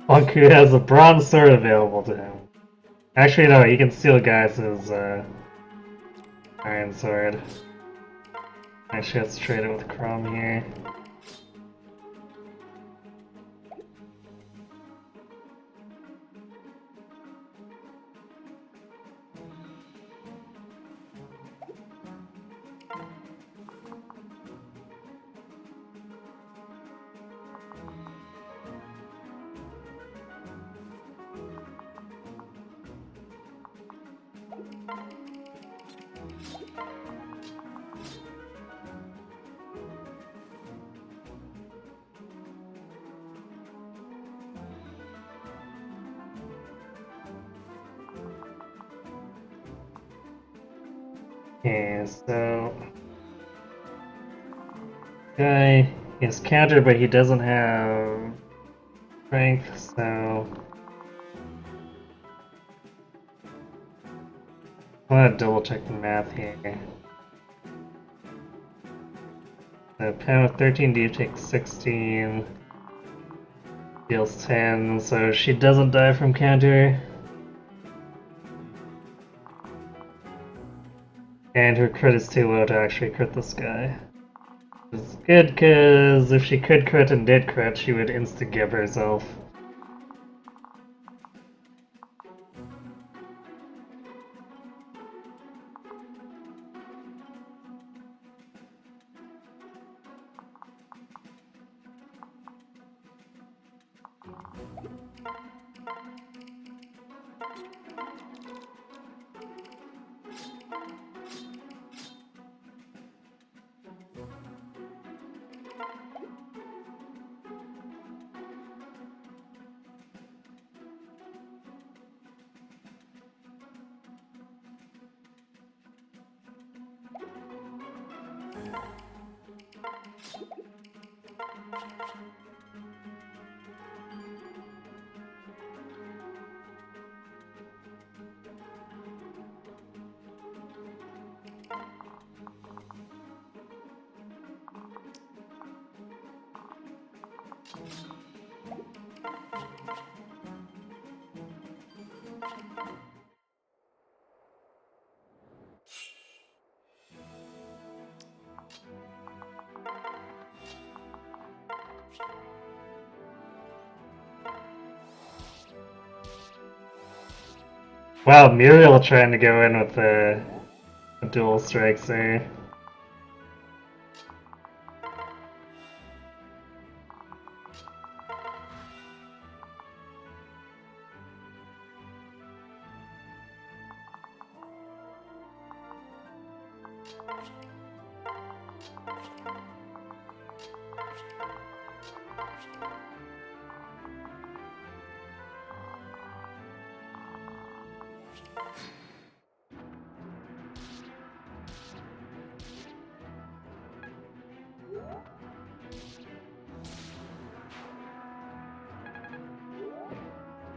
Funku has a bronze sword available to him. Actually, no, he can steal guys' iron sword. Actually, let's trade it with Chrome here. Okay, so guy is countered, but he doesn't have strength, so I'm gonna double check the math here. So Pen with 13D takes 16, deals 10, so she doesn't die from counter. And her crit is too low to actually crit this guy. Which is good, because if she could crit and did crit, she would insta-gib herself. Wow, Muriel trying to go in with the dual strikes there.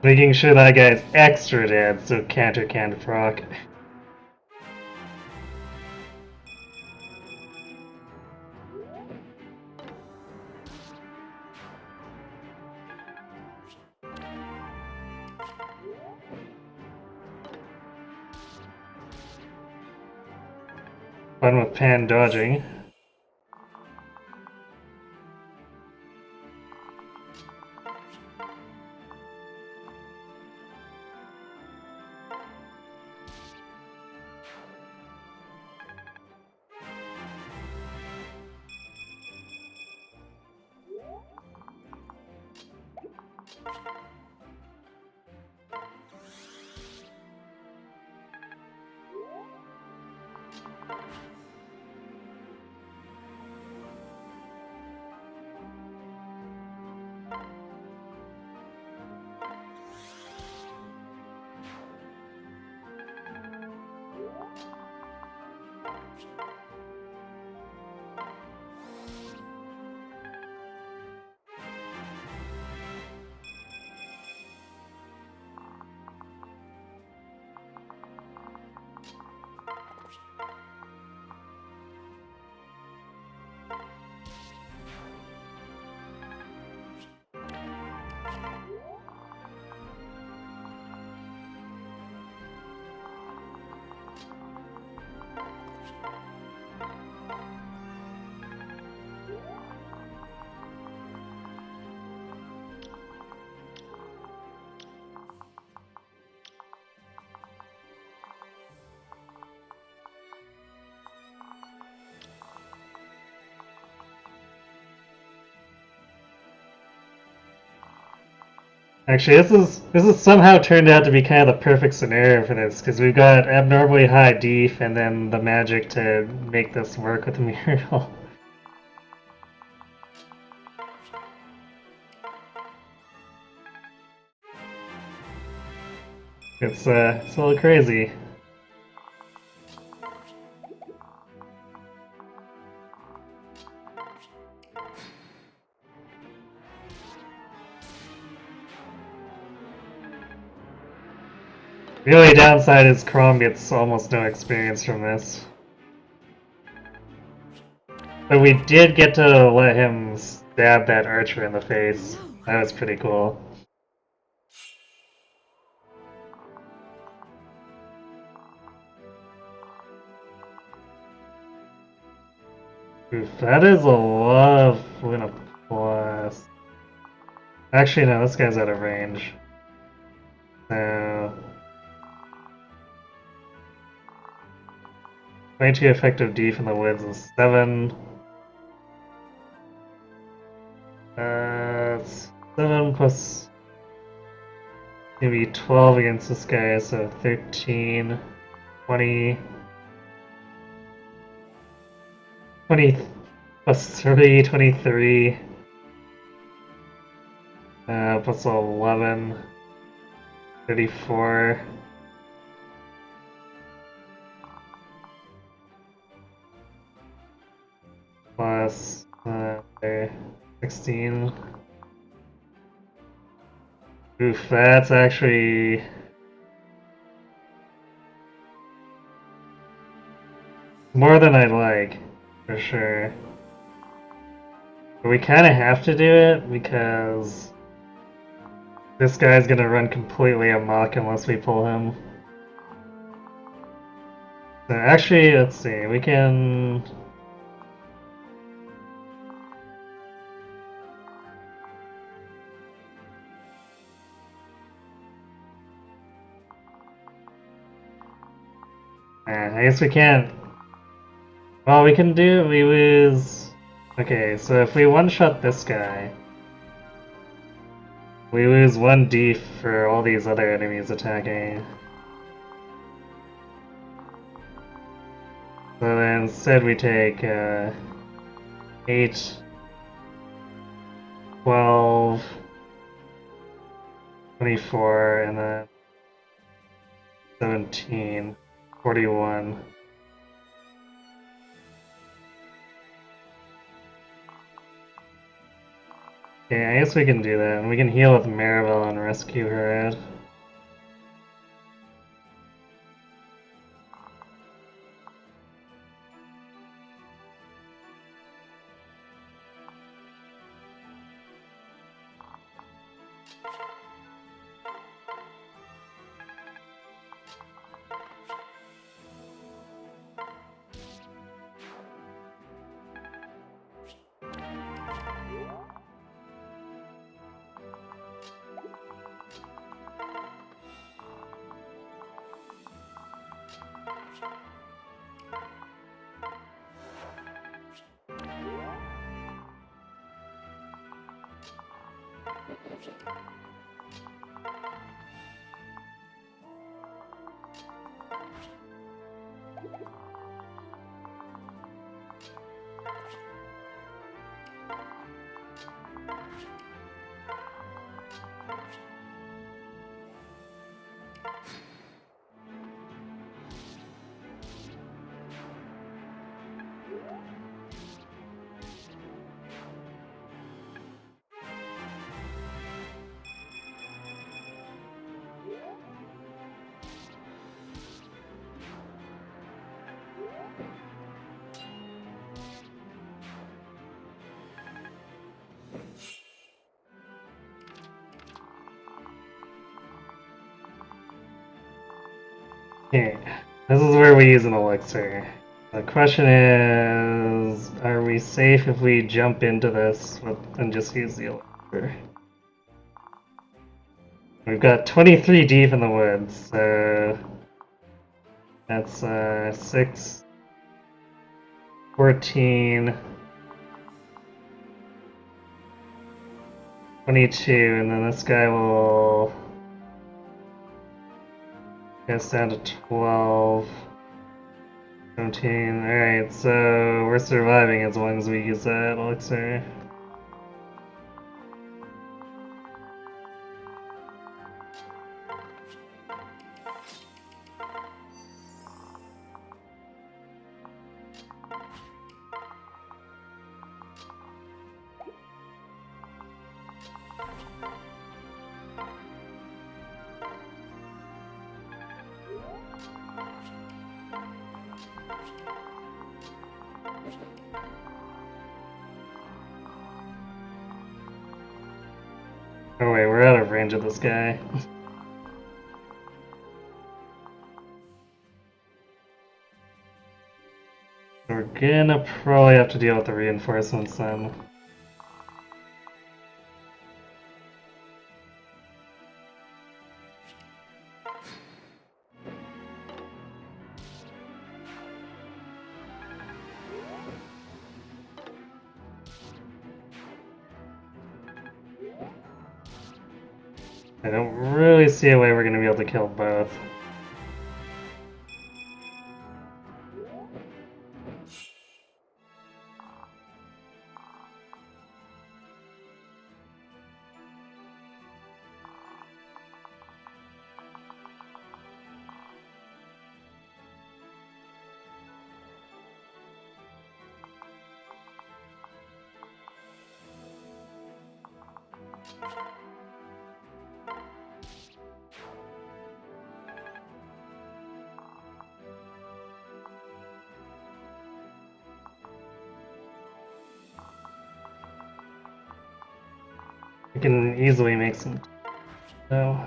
Making sure that guy's extra dead so counter can't proc. Fun with Pan dodging. Actually, this is somehow turned out to be kind of the perfect scenario for this, because we've got abnormally high def and then the magic to make this work with the Muriel. It's a little crazy. The only downside is Chrome gets almost no experience from this. But we did get to let him stab that archer in the face. That was pretty cool. Oof, that is a lot of Luna Plus. Actually, no, this guy's out of range. So... 22 effective D from the woods and 7. 7 plus maybe 12 against this guy, so 13, 20, 20 plus 3, 23, plus 11, 34. Plus 16. Oof, that's actually more than I'd like, for sure. But we kind of have to do it because this guy's gonna run completely amok unless we pull him. So actually, let's see, we can... I guess we can't... Well, we can do... we lose... Okay, so if we one-shot this guy, we lose 1d for all these other enemies attacking. So then instead we take 8, 12, 24, and then 17, 41. Okay, I guess we can do that, and we can heal with Maribel and rescue her out. Okay, this is where we use an elixir. The question is, are we safe if we jump into this and just use the elixir? We've got 23 deep in the woods, so that's 6, 14, 22, and then this guy will get us down to 12, 17. Alright, so we're surviving as long as we use that elixir. Oh wait, we're out of range of this guy. We're gonna probably have to deal with the reinforcements then. I don't really see a way we're gonna be able to kill both. We can easily make some. No.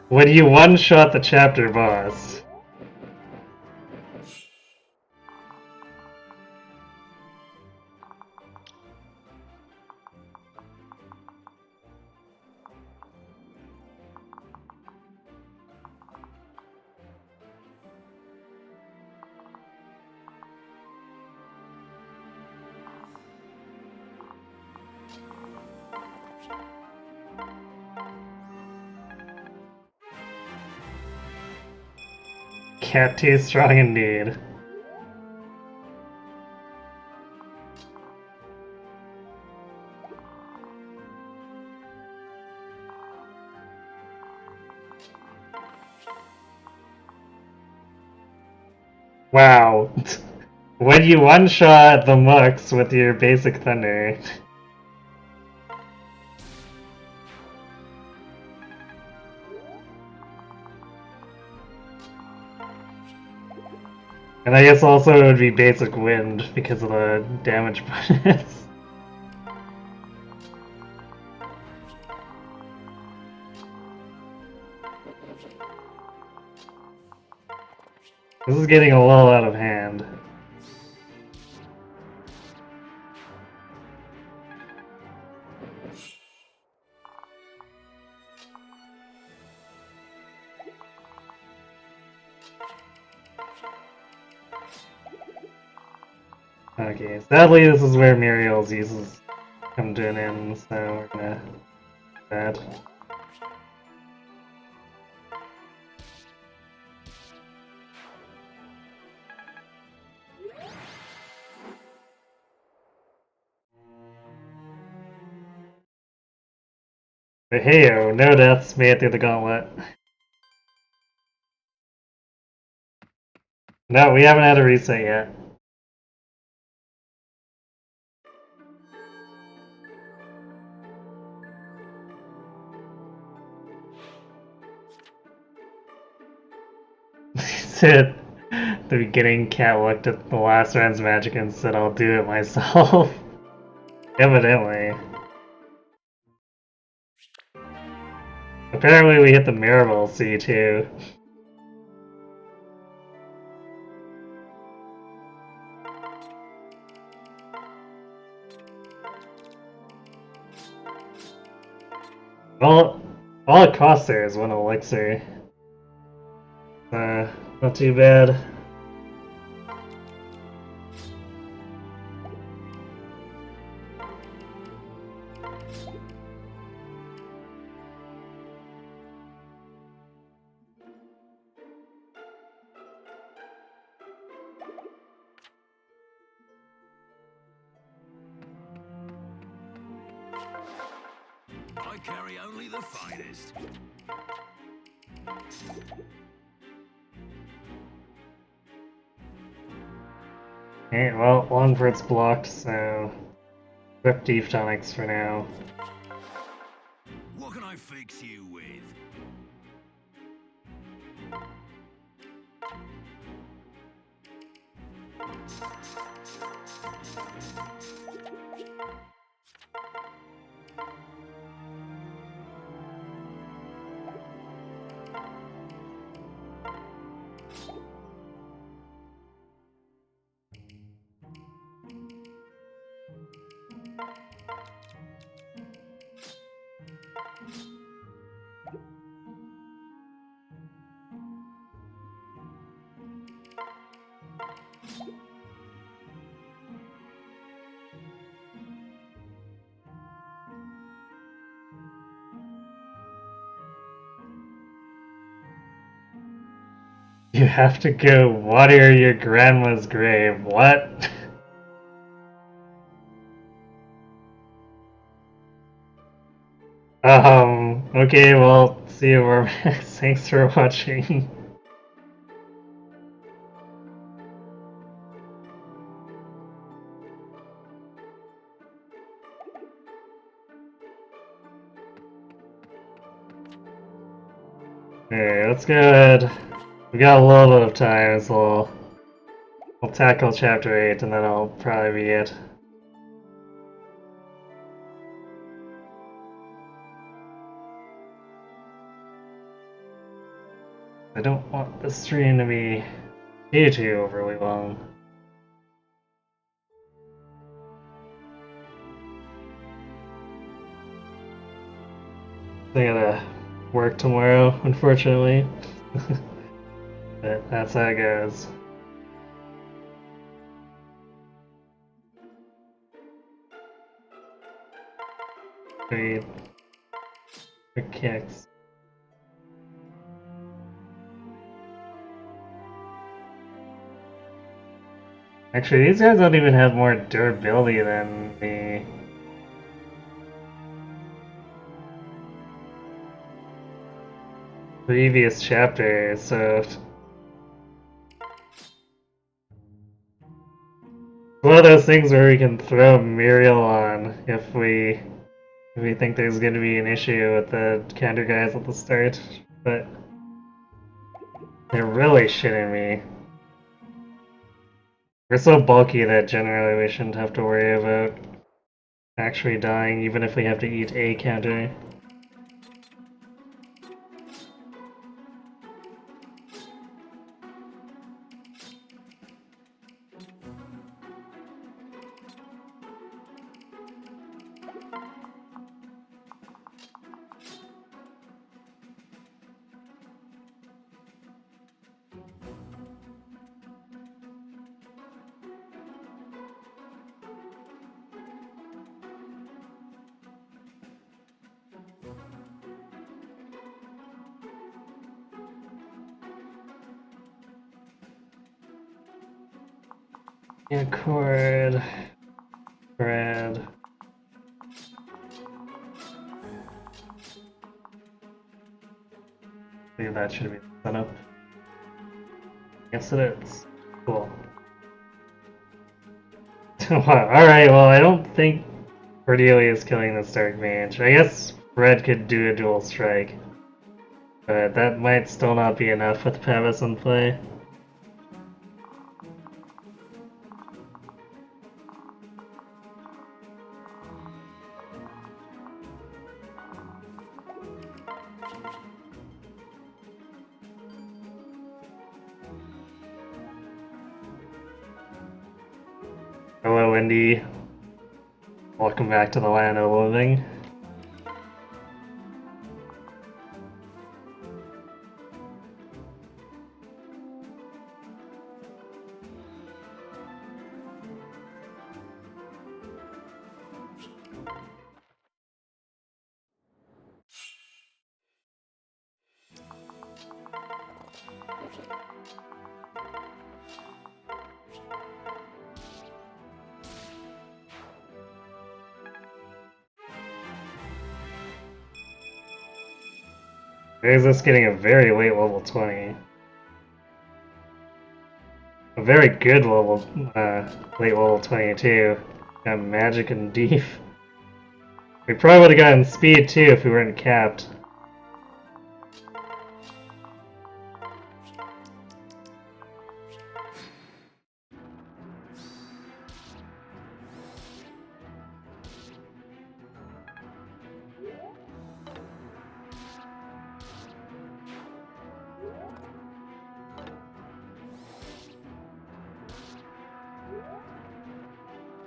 When you one-shot the chapter boss. Cat teeth strong indeed. Wow. When you one-shot the Mux with your basic thunder. And I guess also it would be basic wind because of the damage bonus. This is getting a little out of hand. Okay, sadly this is where Muriel's uses come to an end, so we're gonna do that. But hey-o, no deaths made it through the gauntlet. No, we haven't had a reset yet. Said the beginning cat looked at the last round's magic and said, I'll do it myself. Evidently. Apparently we hit the Mirabelle C too. Well, all it costs there is one elixir. Not too bad. I carry only the finest. Okay, well, Longford's blocked, so Whip Deep Tonics for now. What can I fix you with? You have to go water your grandma's grave. What? Okay, well, see you, Warmax. Thanks for watching. Okay, let's go ahead. We got a little bit of time, so we'll tackle chapter 8 and then I'll probably be it. I don't want the stream to be too overly long. I gotta work tomorrow, unfortunately. But that's how it goes. Great. Quick kicks. Actually, these guys don't even have more durability than the previous chapter, so one of those things where we can throw Muriel on if we think there's going to be an issue with the counter guys at the start, but they're really shitting me. We're so bulky that generally we shouldn't have to worry about actually dying, even if we have to eat a counter. Accord. Brad. I think that should be the setup. Yes, it is. Cool. Alright, well, I don't think Cordelia is killing this Dark Mage. I guess Red could do a dual strike, but that might still not be enough with Pavis in play. Hello, Indy. Welcome back to the land of living. There's us getting a very late level 20. A very good level, late level 22. Got magic and deep. We probably would have gotten speed too if we weren't capped.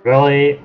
Really?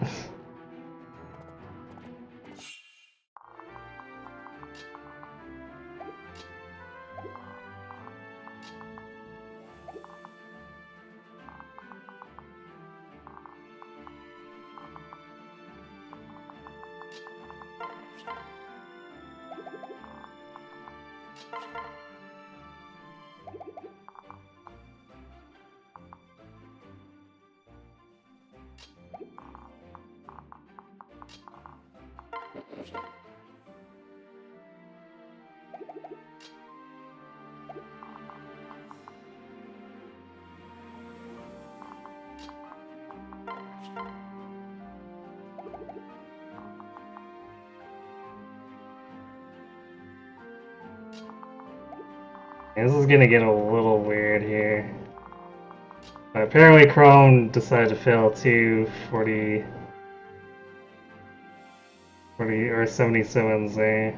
This is gonna get a little weird here. Apparently Chrome decided to fail 240 or 77s there.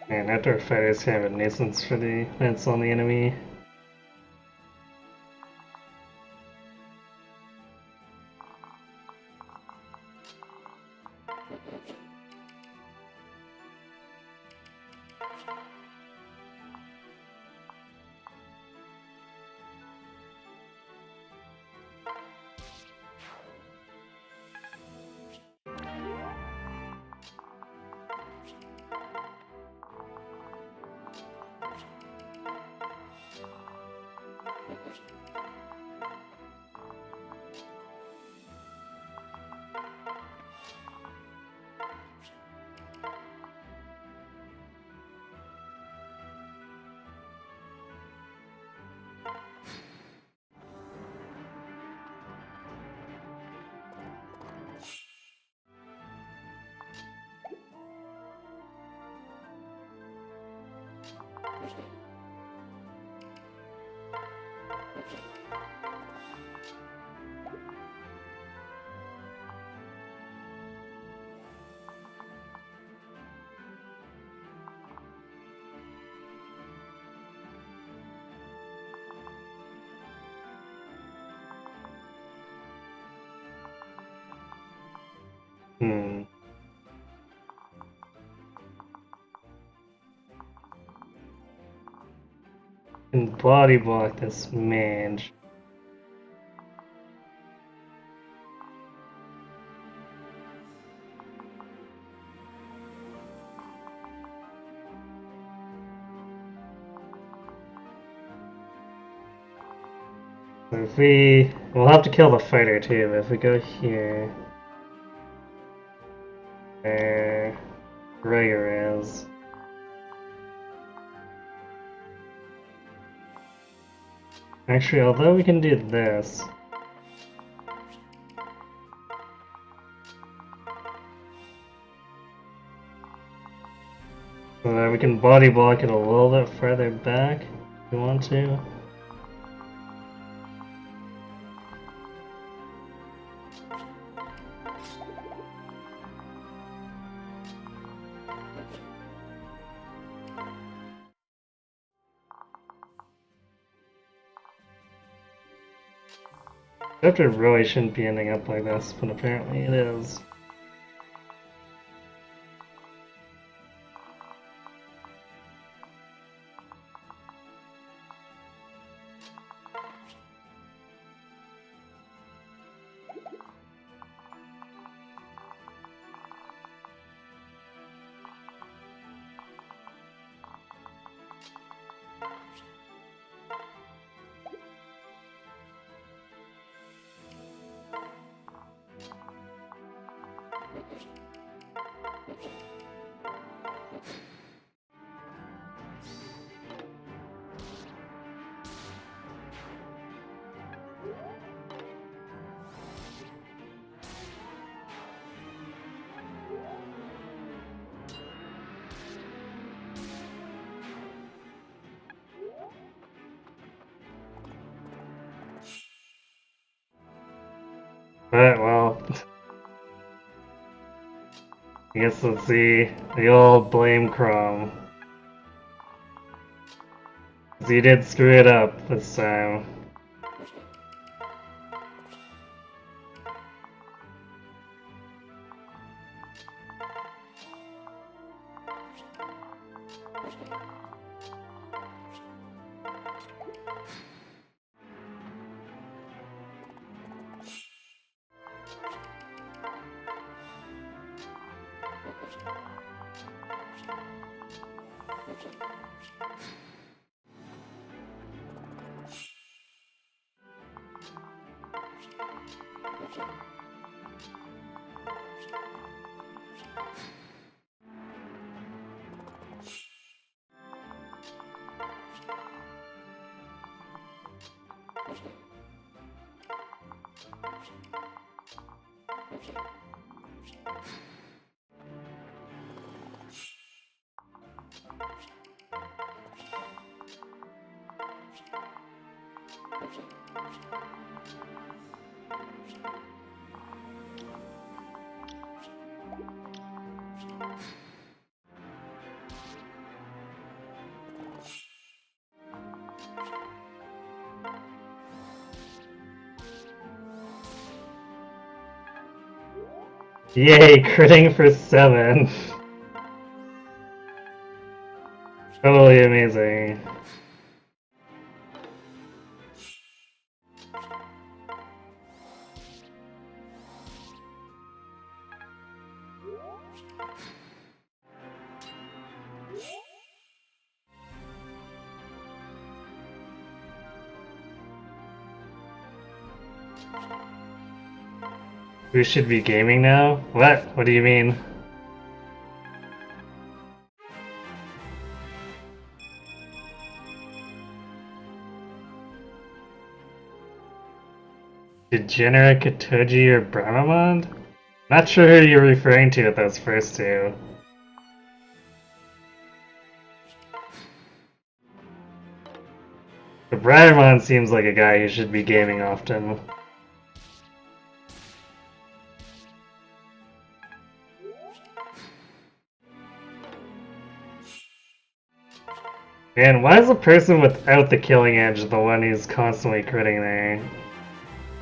Man, outdoor fighters have a nuisance for the events on the enemy. And body block this mage. So if we'll have to kill the fighter too, but if we go here, where Gregor is. Actually, although we can do this. So that we can body block it a little bit further back if we want to. Except it really shouldn't be ending up like this, but apparently it is. But, well, I guess let's see the old blame Chrome. 'Cause he did screw it up this time. Yay, critting for 7. Totally amazing. We should be gaming now? What? What do you mean? Degenerate Katoji or Bramamond? Not sure who you're referring to with those first two. The Bramamond seems like a guy who should be gaming often. Man, why is the person without the killing edge the one who's constantly critting there?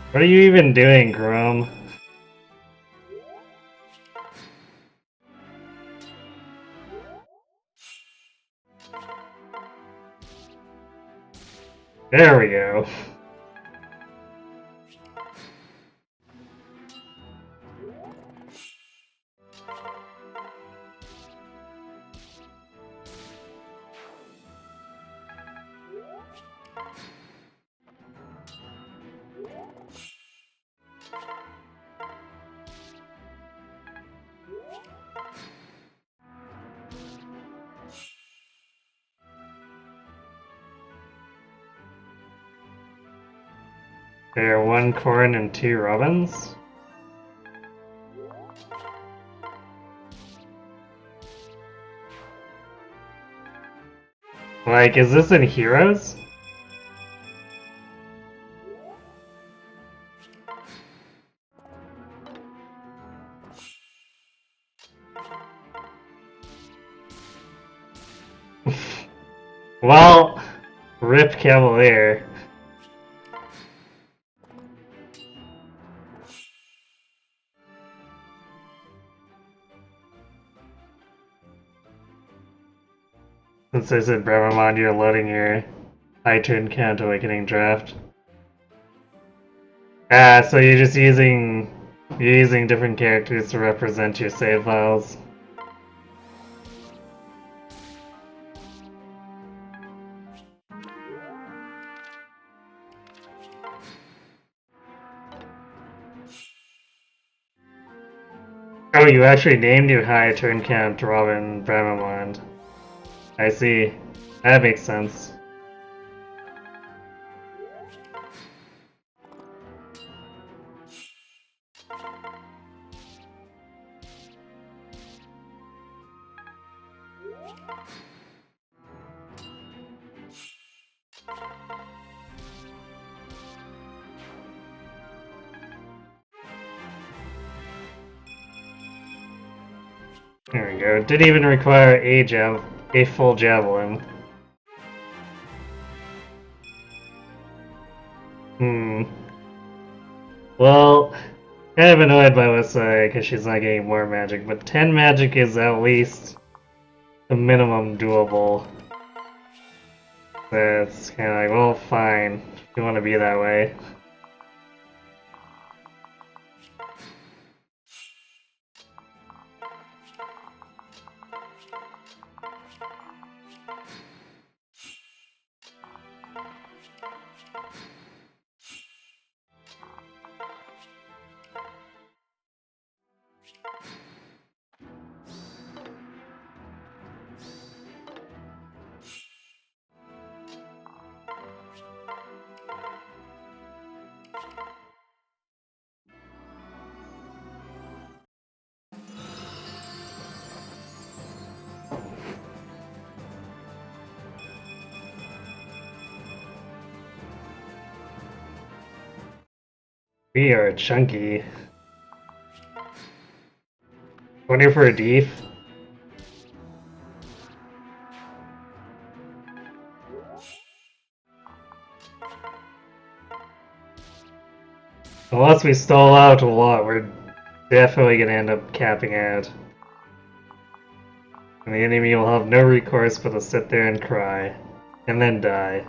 What are you even doing, Grom? There we go. There are 1 corn and 2 robins? Like, is this in Heroes? Well, rip Cavalier. Since I said Bravamon, you're loading your high turn count awakening draft. So you're using different characters to represent your save files. Oh, you actually named your high turn count Robin Bravamon. I see. That makes sense. There we go. Didn't even require a full javelin. Well, kind of annoyed by Westside because she's not getting more magic, but 10 magic is at least the minimum doable. So it's kind of like, well, fine, if you want to be that way. We are chunky. Wonder for a deef. Unless we stall out a lot, we're definitely gonna end up capping out. And the enemy will have no recourse but to sit there and cry. And then die.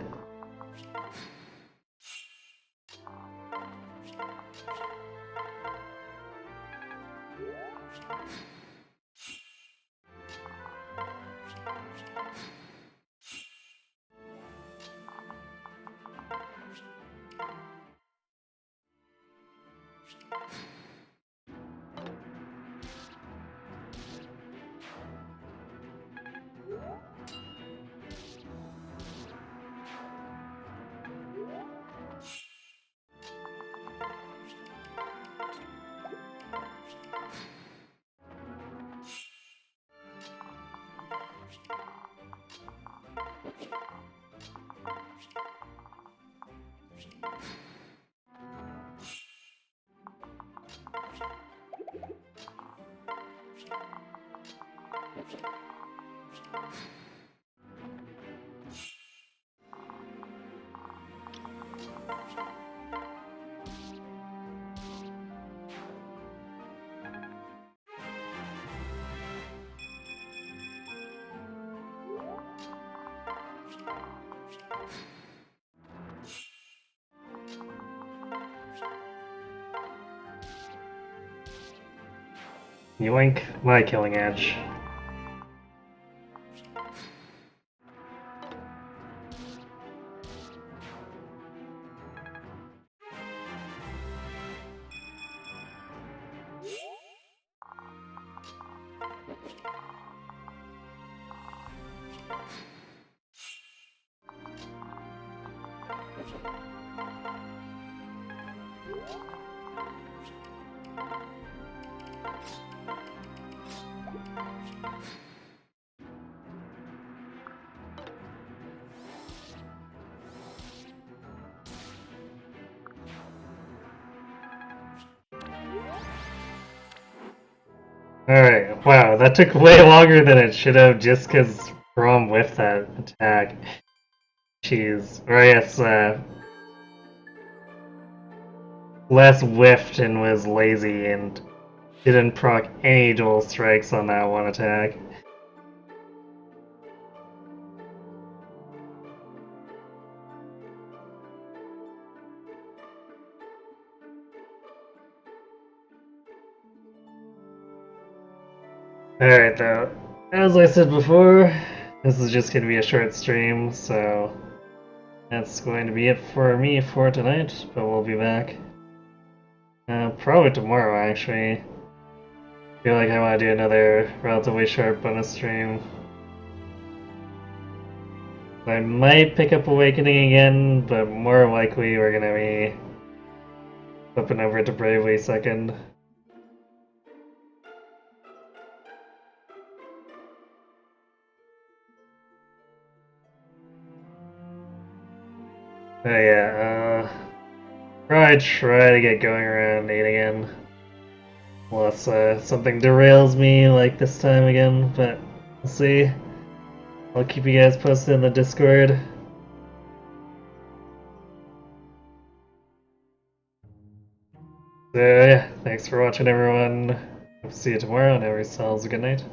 Yoink, my killing edge. Alright, wow, that took way longer than it should have just because Brom whiffed that attack. Jeez. Or I guess, Les whiffed and was lazy and didn't proc any dual strikes on that one attack. Alright, though. As I said before, this is just going to be a short stream, so that's going to be it for me for tonight, but we'll be back. Probably tomorrow, actually. Feel like I want to do another relatively short bonus stream. I might pick up Awakening again, but more likely we're gonna be flipping over to Bravely second. Oh yeah, probably try to get going around 8 again. Unless something derails me like this time again, but we'll see. I'll keep you guys posted in the Discord. So yeah, thanks for watching everyone. Hope to see you tomorrow and have yourselves a good night.